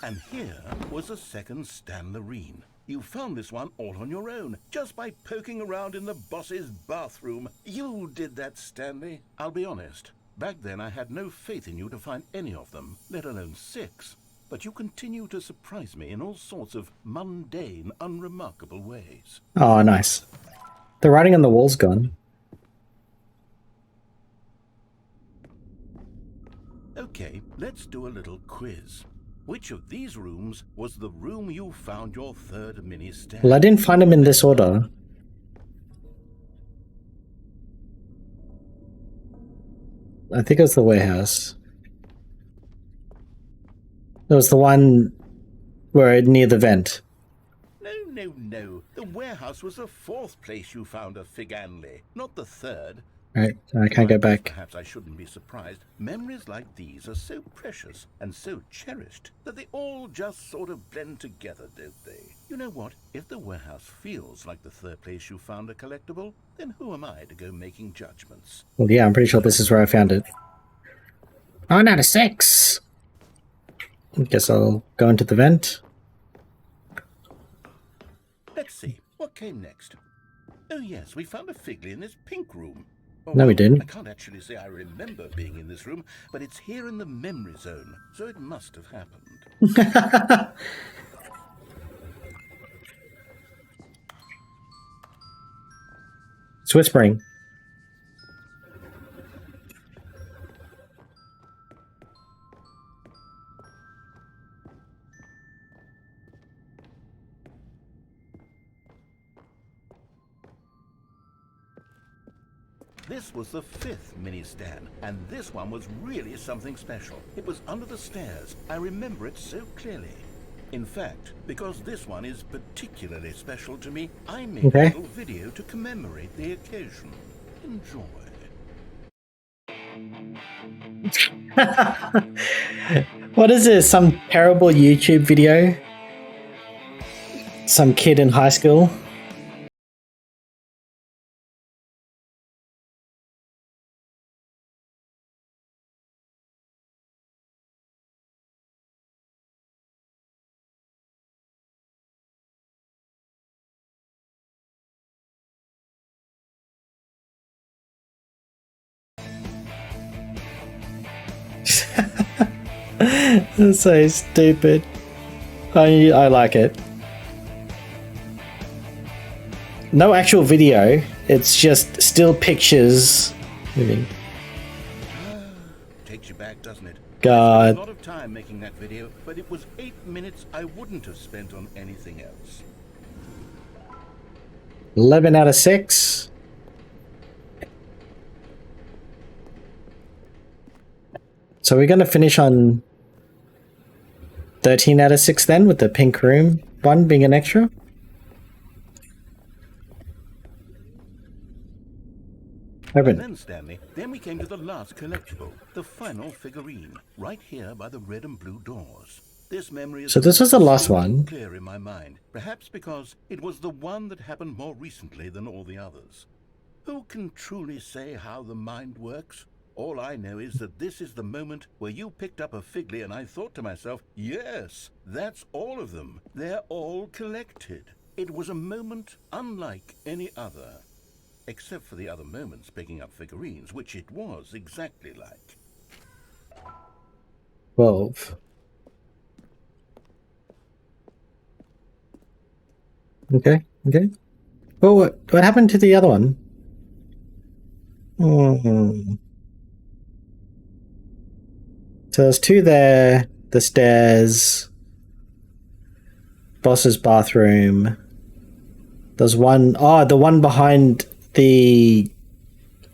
And here was a second Stanlerine. You found this one all on your own, just by poking around in the boss's bathroom. You did that, Stanley. I'll be honest. Back then, I had no faith in you to find any of them, let alone 6. But you continue to surprise me in all sorts of mundane, unremarkable ways. Oh, nice. The writing on the wall's gone. Okay, let's do a little quiz. Which of these rooms was the room you found your third mini stand? Well, I didn't find them in this order. I think it was the warehouse. It was the one where near the vent. No. The warehouse was the 4th place you found a Figanley, not the 3rd. Right, I can't go back. Perhaps I shouldn't be surprised. Memories like these are so precious and so cherished that they all just sort of blend together, don't they? You know what? If the warehouse feels like the 3rd place you found a collectible, then who am I to go making judgments? Well, yeah, I'm pretty sure this is where I found it. 9 out of 6! I guess I'll go into the vent. Let's see. What came next? Oh yes, we found a Figley in this pink room. Oh, No, we didn't. I can't actually say I remember being in this room, but it's here in the memory zone, so it must have happened. It's whispering. This was the 5th mini stand, and this one was really something special. It was under the stairs. I remember it so clearly. In fact, because this one is particularly special to me, I made a little video to commemorate the occasion. Enjoy. What is this? Some terrible YouTube video? Some kid in high school? That's so stupid. I like it. No actual video. It's just still pictures. Moving. Takes you back, doesn't it? God. I spent a lot of time making that video, but it was 8 minutes I wouldn't have spent on anything else. 11 out of 6. So we're going to finish on 13 out of 6 then, with the pink room one being an extra. Open. And then, Stanley, then we came to the last collectible, the final figurine, right here by the red and blue doors. This memory is So this was the last so one. clear in my mind, perhaps because it was the one that happened more recently than all the others. Who can truly say how the mind works? All I know is that this is the moment where you picked up a Figley and I thought to myself, yes, that's all of them. They're all collected. It was a moment unlike any other. Except for the other moments picking up figurines, which it was exactly like. 12. Okay. Oh, what happened to the other one? So there's 2 there, the stairs, boss's bathroom. There's one, the one behind the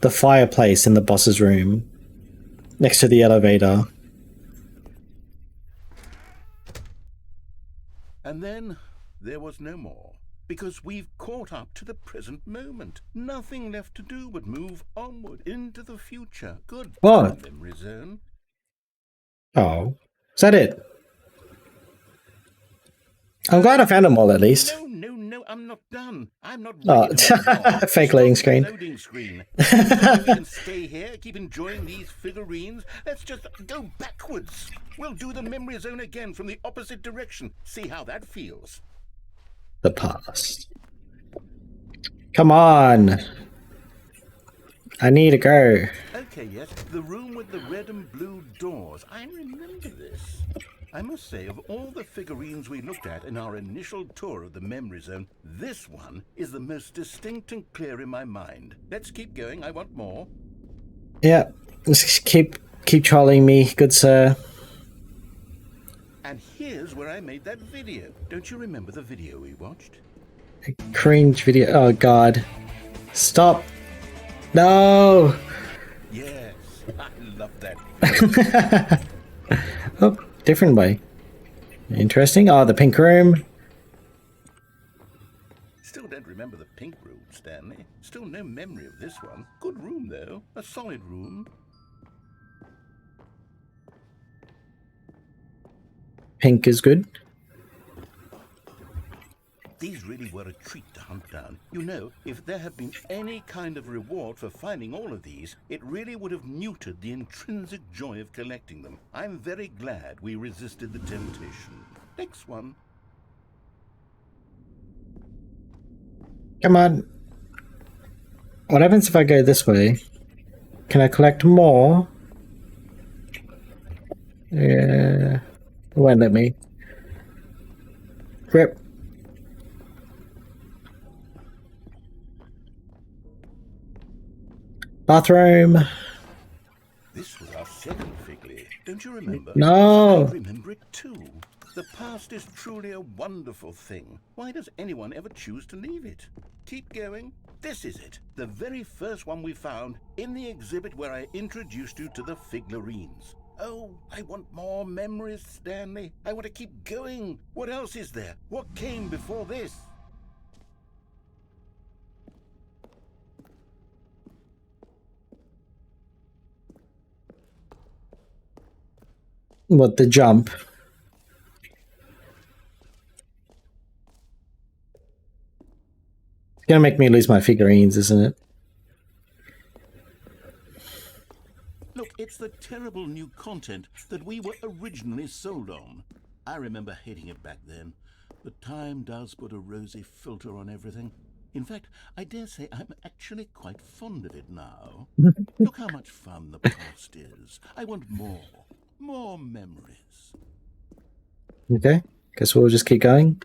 fireplace in the boss's room, next to the elevator. And then there was no more. Because we've caught up to the present moment. Nothing left to do but move onward into the future. Good What? memory zone. Oh, is that it? I'm glad I found them all at least. No, I'm not done. I'm not Oh, ready to move on. fake Stop loading the screen. Loading screen. We can stay here, keep enjoying these figurines. Let's just go backwards. We'll do the memory zone again from the opposite direction. See how that feels. The past. Come on. I need to go. Okay, yes, the room with the red and blue doors. I remember this. I must say, of all the figurines we looked at in our initial tour of the memory zone, this one is the most distinct and clear in my mind. Let's keep going. I want more. Yeah, just keep trolling me, good sir. And here's where I made that video. Don't you remember the video we watched? Cringe video. Oh god. Stop. No. Yes, I love that. Oh, different way. Interesting. Oh, the pink room. Still don't remember the pink room, Stanley. Still no memory of this one. Good room, though. A solid room. Pink is good. These really were a treat to hunt down. You know, if there had been any kind of reward for finding all of these, it really would have muted the intrinsic joy of collecting them. I'm very glad we resisted the temptation. Next one. Come on. What happens if I go this way? Can I collect more? Yeah. It won't let me. Rip. Bathroom. This was our second Figley. Don't you remember? No. I remember it too. The past is truly a wonderful thing. Why does anyone ever choose to leave it? Keep going. This is it. The very first one we found in the exhibit where I introduced you to the figurines. Oh, I want more memories, Stanley. I want to keep going. What else is there? What came before this? What, the jump? It's gonna make me lose my figurines, isn't it? Look, it's the terrible new content that we were originally sold on. I remember hating it back then, but time does put a rosy filter on everything. In fact, I dare say I'm actually quite fond of it now. Look how much fun the past is. I want more memories. Okay, guess we'll just keep going.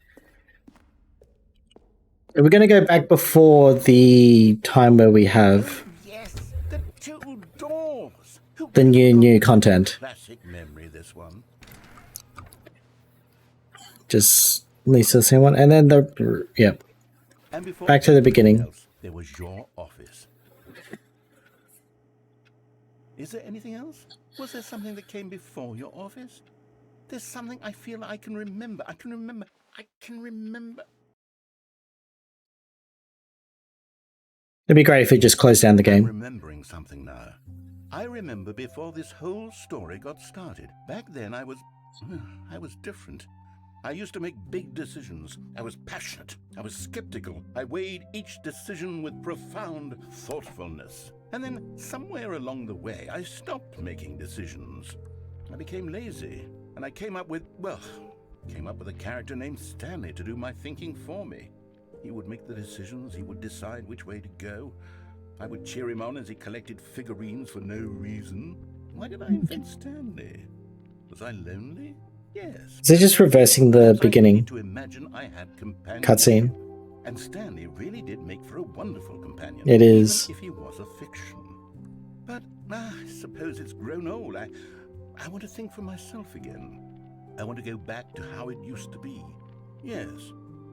Are we gonna go back before the time where we have Yes, the two doors. the new content? Classic memory, this one. Just at least the same one, and then the yep. And before Back to the beginning. else, there was your office. Is there anything else? Was there something that came before your office? There's something I feel I can remember. I can remember. It'd be great if it just closed down the I'm game. remembering something now. I remember before this whole story got started. Back then I was different. I used to make big decisions. I was passionate. I was skeptical. I weighed each decision with profound thoughtfulness. And then somewhere along the way, I stopped making decisions. I became lazy, and I came up with a character named Stanley to do my thinking for me. He would make the decisions. He would decide which way to go. I would cheer him on as he collected figurines for no reason. Why did I invent Stanley? Was I lonely? Yes. Is it just reversing the beginning To imagine I had companions. cutscene? And Stanley really did make for a wonderful companion. It is. Even if he was a fiction. But I suppose it's grown old. I want to think for myself again. I want to go back to how it used to be. Yes,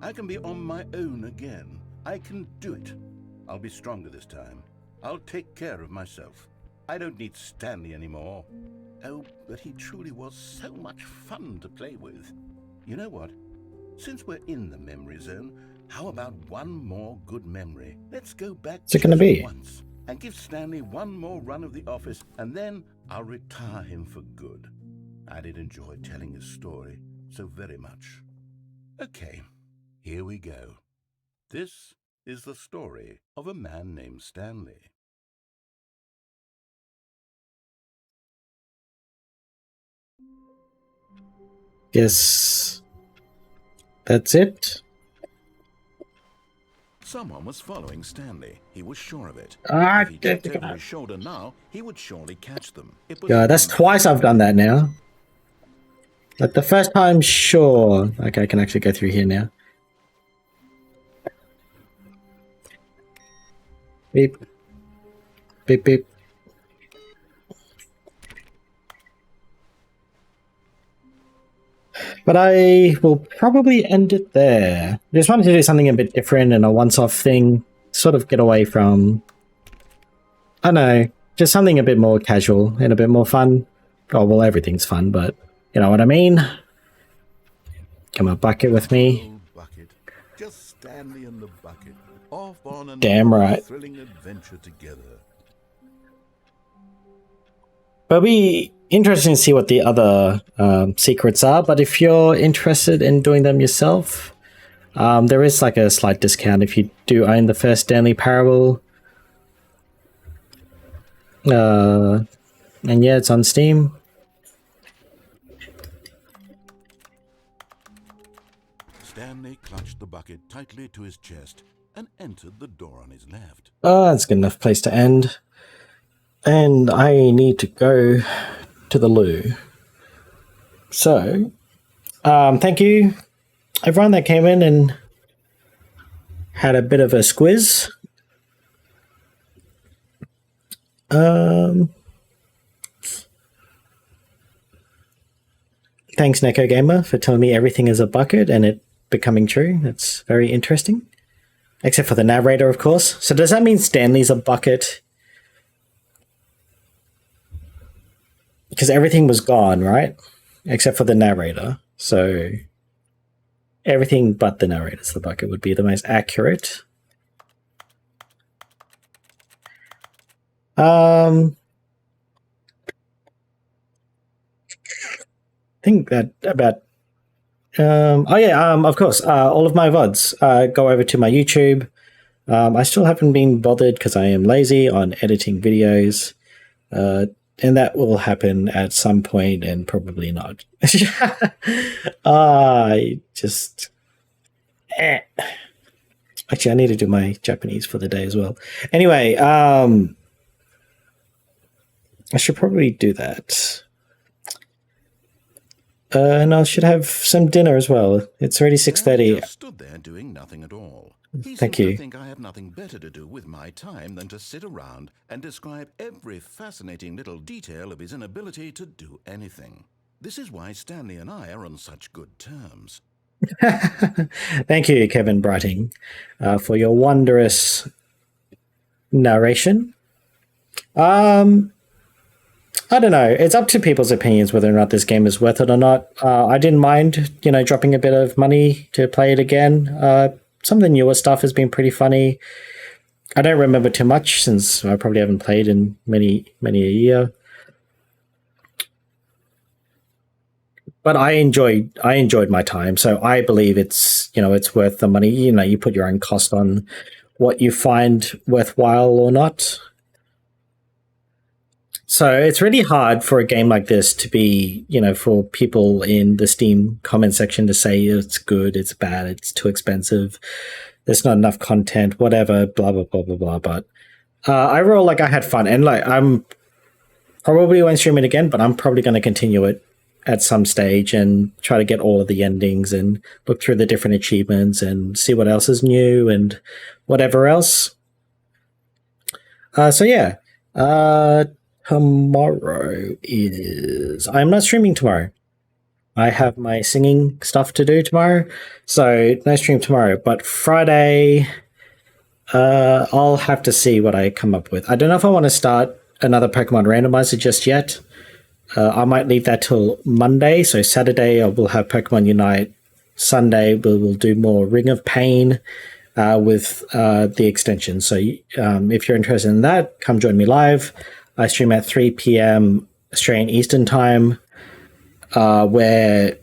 I can be on my own again. I can do it. I'll be stronger this time. I'll take care of myself. I don't need Stanley anymore. Oh, but he truly was so much fun to play with. You know what? Since we're in the memory zone, how about one more good memory? Let's go back What's it gonna be? once and give Stanley one more run of the office, and then I'll retire him for good. I did enjoy telling his story so very much. Okay, here we go. This is the story of a man named Stanley. Guess that's it. Someone was following Stanley. He was sure of it. Ah, If he checked over his shoulder now, he would surely catch them. It was yeah, that's twice I've done that now. Like the first time, sure. Okay, I can actually go through here now. Beep. Beep, beep. But I will probably end it there. Just wanted to do something a bit different and a once-off thing. Sort of get away from... I don't know. Just something a bit more casual and a bit more fun. Oh, well, everything's fun, but you know what I mean? Come on, bucket with me. Bucket. Just Stanley and the bucket. Off on an Damn right. thrilling adventure together. It'll be interesting to see what the other secrets are, but if you're interested in doing them yourself, there is like a slight discount if you do own the first Stanley Parable. And yeah, it's on Steam. Stanley clutched the bucket tightly to his chest and entered the door on his left. That's a good enough place to end. And I need to go to the loo. So, thank you everyone that came in and had a bit of a squiz. Thanks, Neko Gamer, for telling me everything is a bucket and it becoming true. That's very interesting. Except for the narrator, of course. So does that mean Stanley's a bucket? Because everything was gone, right? Except for the narrator. So everything but the narrator's the bucket would be the most accurate. I think that about... of course, all of my VODs go over to my YouTube. I still haven't been bothered because I am lazy on editing videos. And that will happen at some point and probably not. I just... Actually, I need to do my Japanese for the day as well. Anyway, I should probably do that. And I should have some dinner as well. It's already 6:30. Stood there doing nothing at all. Thank you. I think I have nothing better to do with my time than to sit around and describe every fascinating little detail of his inability to do anything. This is why Stanley and I are on such good terms. Thank you, Kevin Brighting, for your wondrous narration. I don't know. It's up to people's opinions whether or not this game is worth it or not. I didn't mind, dropping a bit of money to play it again. Some of the newer stuff has been pretty funny. I don't remember too much since I probably haven't played in many a year. But I enjoyed my time, so I believe it's worth the money. You put your own cost on what you find worthwhile or not. So it's really hard for a game like this to be, for people in the Steam comment section to say it's good, it's bad, it's too expensive, there's not enough content, whatever, blah, blah, blah, blah, blah. But overall, like, I had fun. And, like, I'm probably won't stream it again, but I'm probably going to continue it at some stage and try to get all of the endings and look through the different achievements and see what else is new and whatever else. So, yeah. Tomorrow is... I'm not streaming tomorrow. I have my singing stuff to do tomorrow, so no stream tomorrow. But Friday, I'll have to see what I come up with. I don't know if I want to start another Pokemon randomizer just yet. I might leave that till Monday, so Saturday I will have Pokemon Unite Sunday we will do more Ring of Pain with the extension. So if you're interested in that, come join me live. I stream at 3 p.m. Australian Eastern Time, where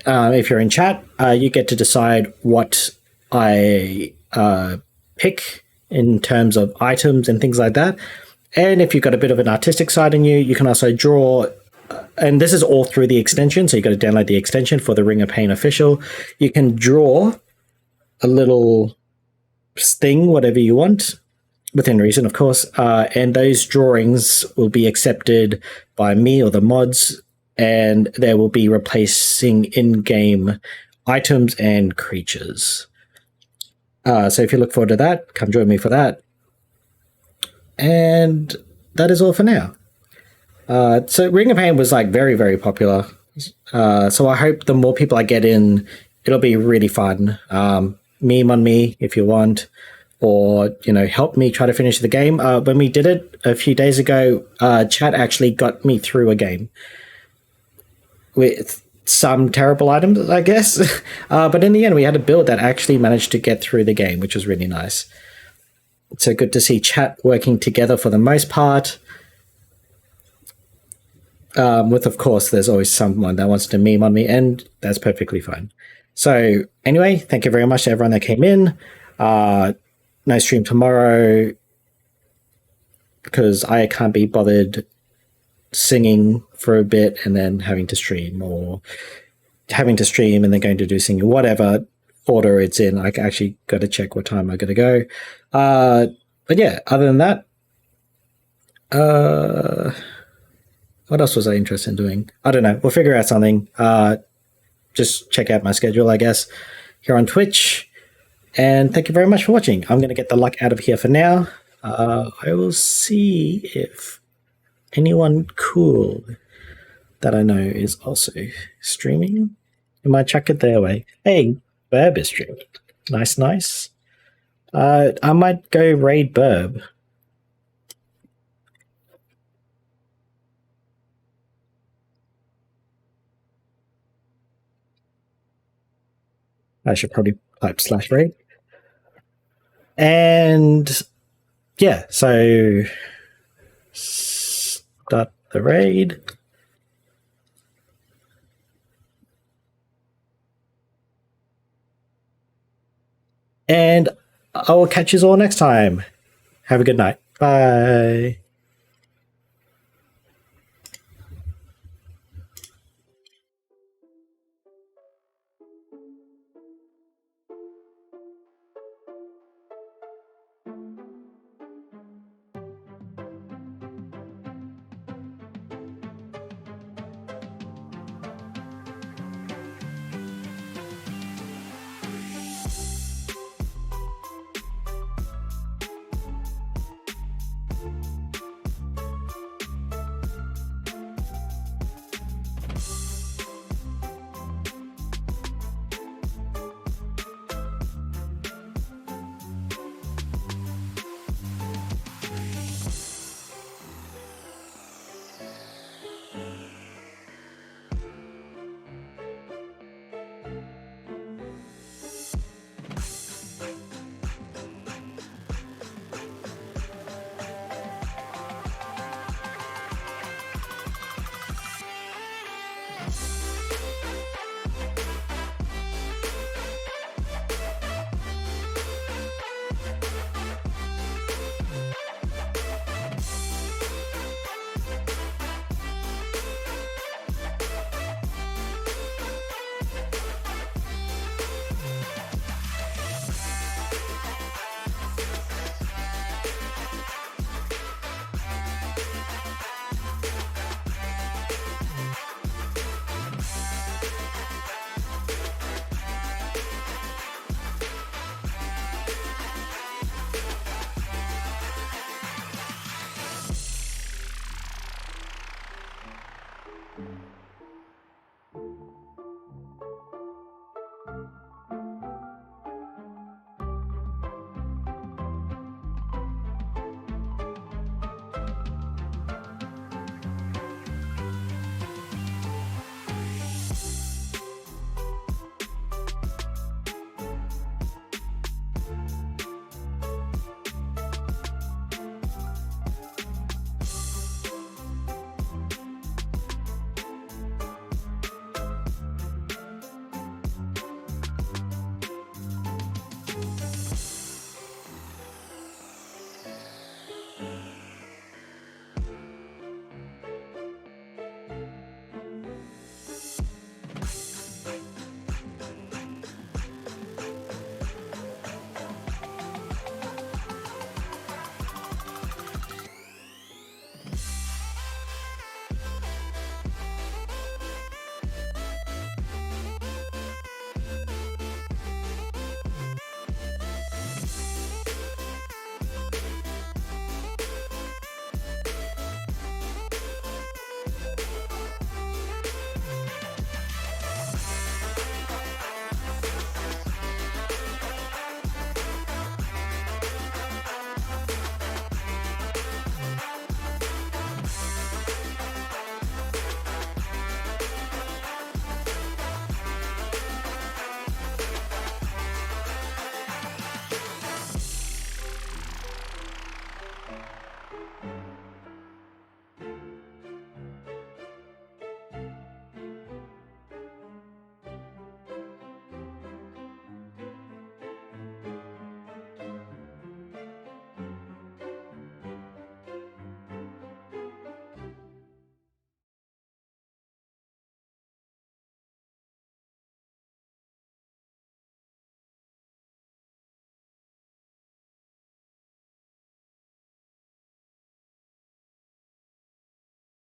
if you're in chat, you get to decide what I pick in terms of items and things like that. And if you've got a bit of an artistic side in you, you can also draw. And this is all through the extension, so you've got to download the extension for the Ring of Pain official. You can draw a little thing, whatever you want, within reason, of course. And those drawings will be accepted by me or the mods, and they will be replacing in-game items and creatures. So if you look forward to that, come join me for that. And that is all for now. So Ring of Pain was like very, very popular. So I hope the more people I get in, it'll be really fun. Meme on me if you want, or, you know, help me try to finish the game. When we did it a few days ago, chat actually got me through a game with some terrible items, I guess. But in the end, we had a build that actually managed to get through the game, which was really nice. So good to see chat working together for the most part. With, of course, there's always someone that wants to meme on me, and that's perfectly fine. So anyway, thank you very much to everyone that came in. No stream tomorrow because I can't be bothered singing for a bit and then having to stream, or having to stream and then going to do singing, whatever order it's in. I actually got to check what time I got to go. But yeah, other than that, what else was I interested in doing? I don't know. We'll figure out something. Just check out my schedule, I guess, here on Twitch. And thank you very much for watching. I'm going to get the luck out of here for now. I will see if anyone cool that I know is also streaming. I might chuck it their way. Hey, Burb is streaming. Nice, nice. I might go raid Burb. I should probably type /raid. And yeah, so start the raid. And I will catch you all next time. Have a good night. Bye.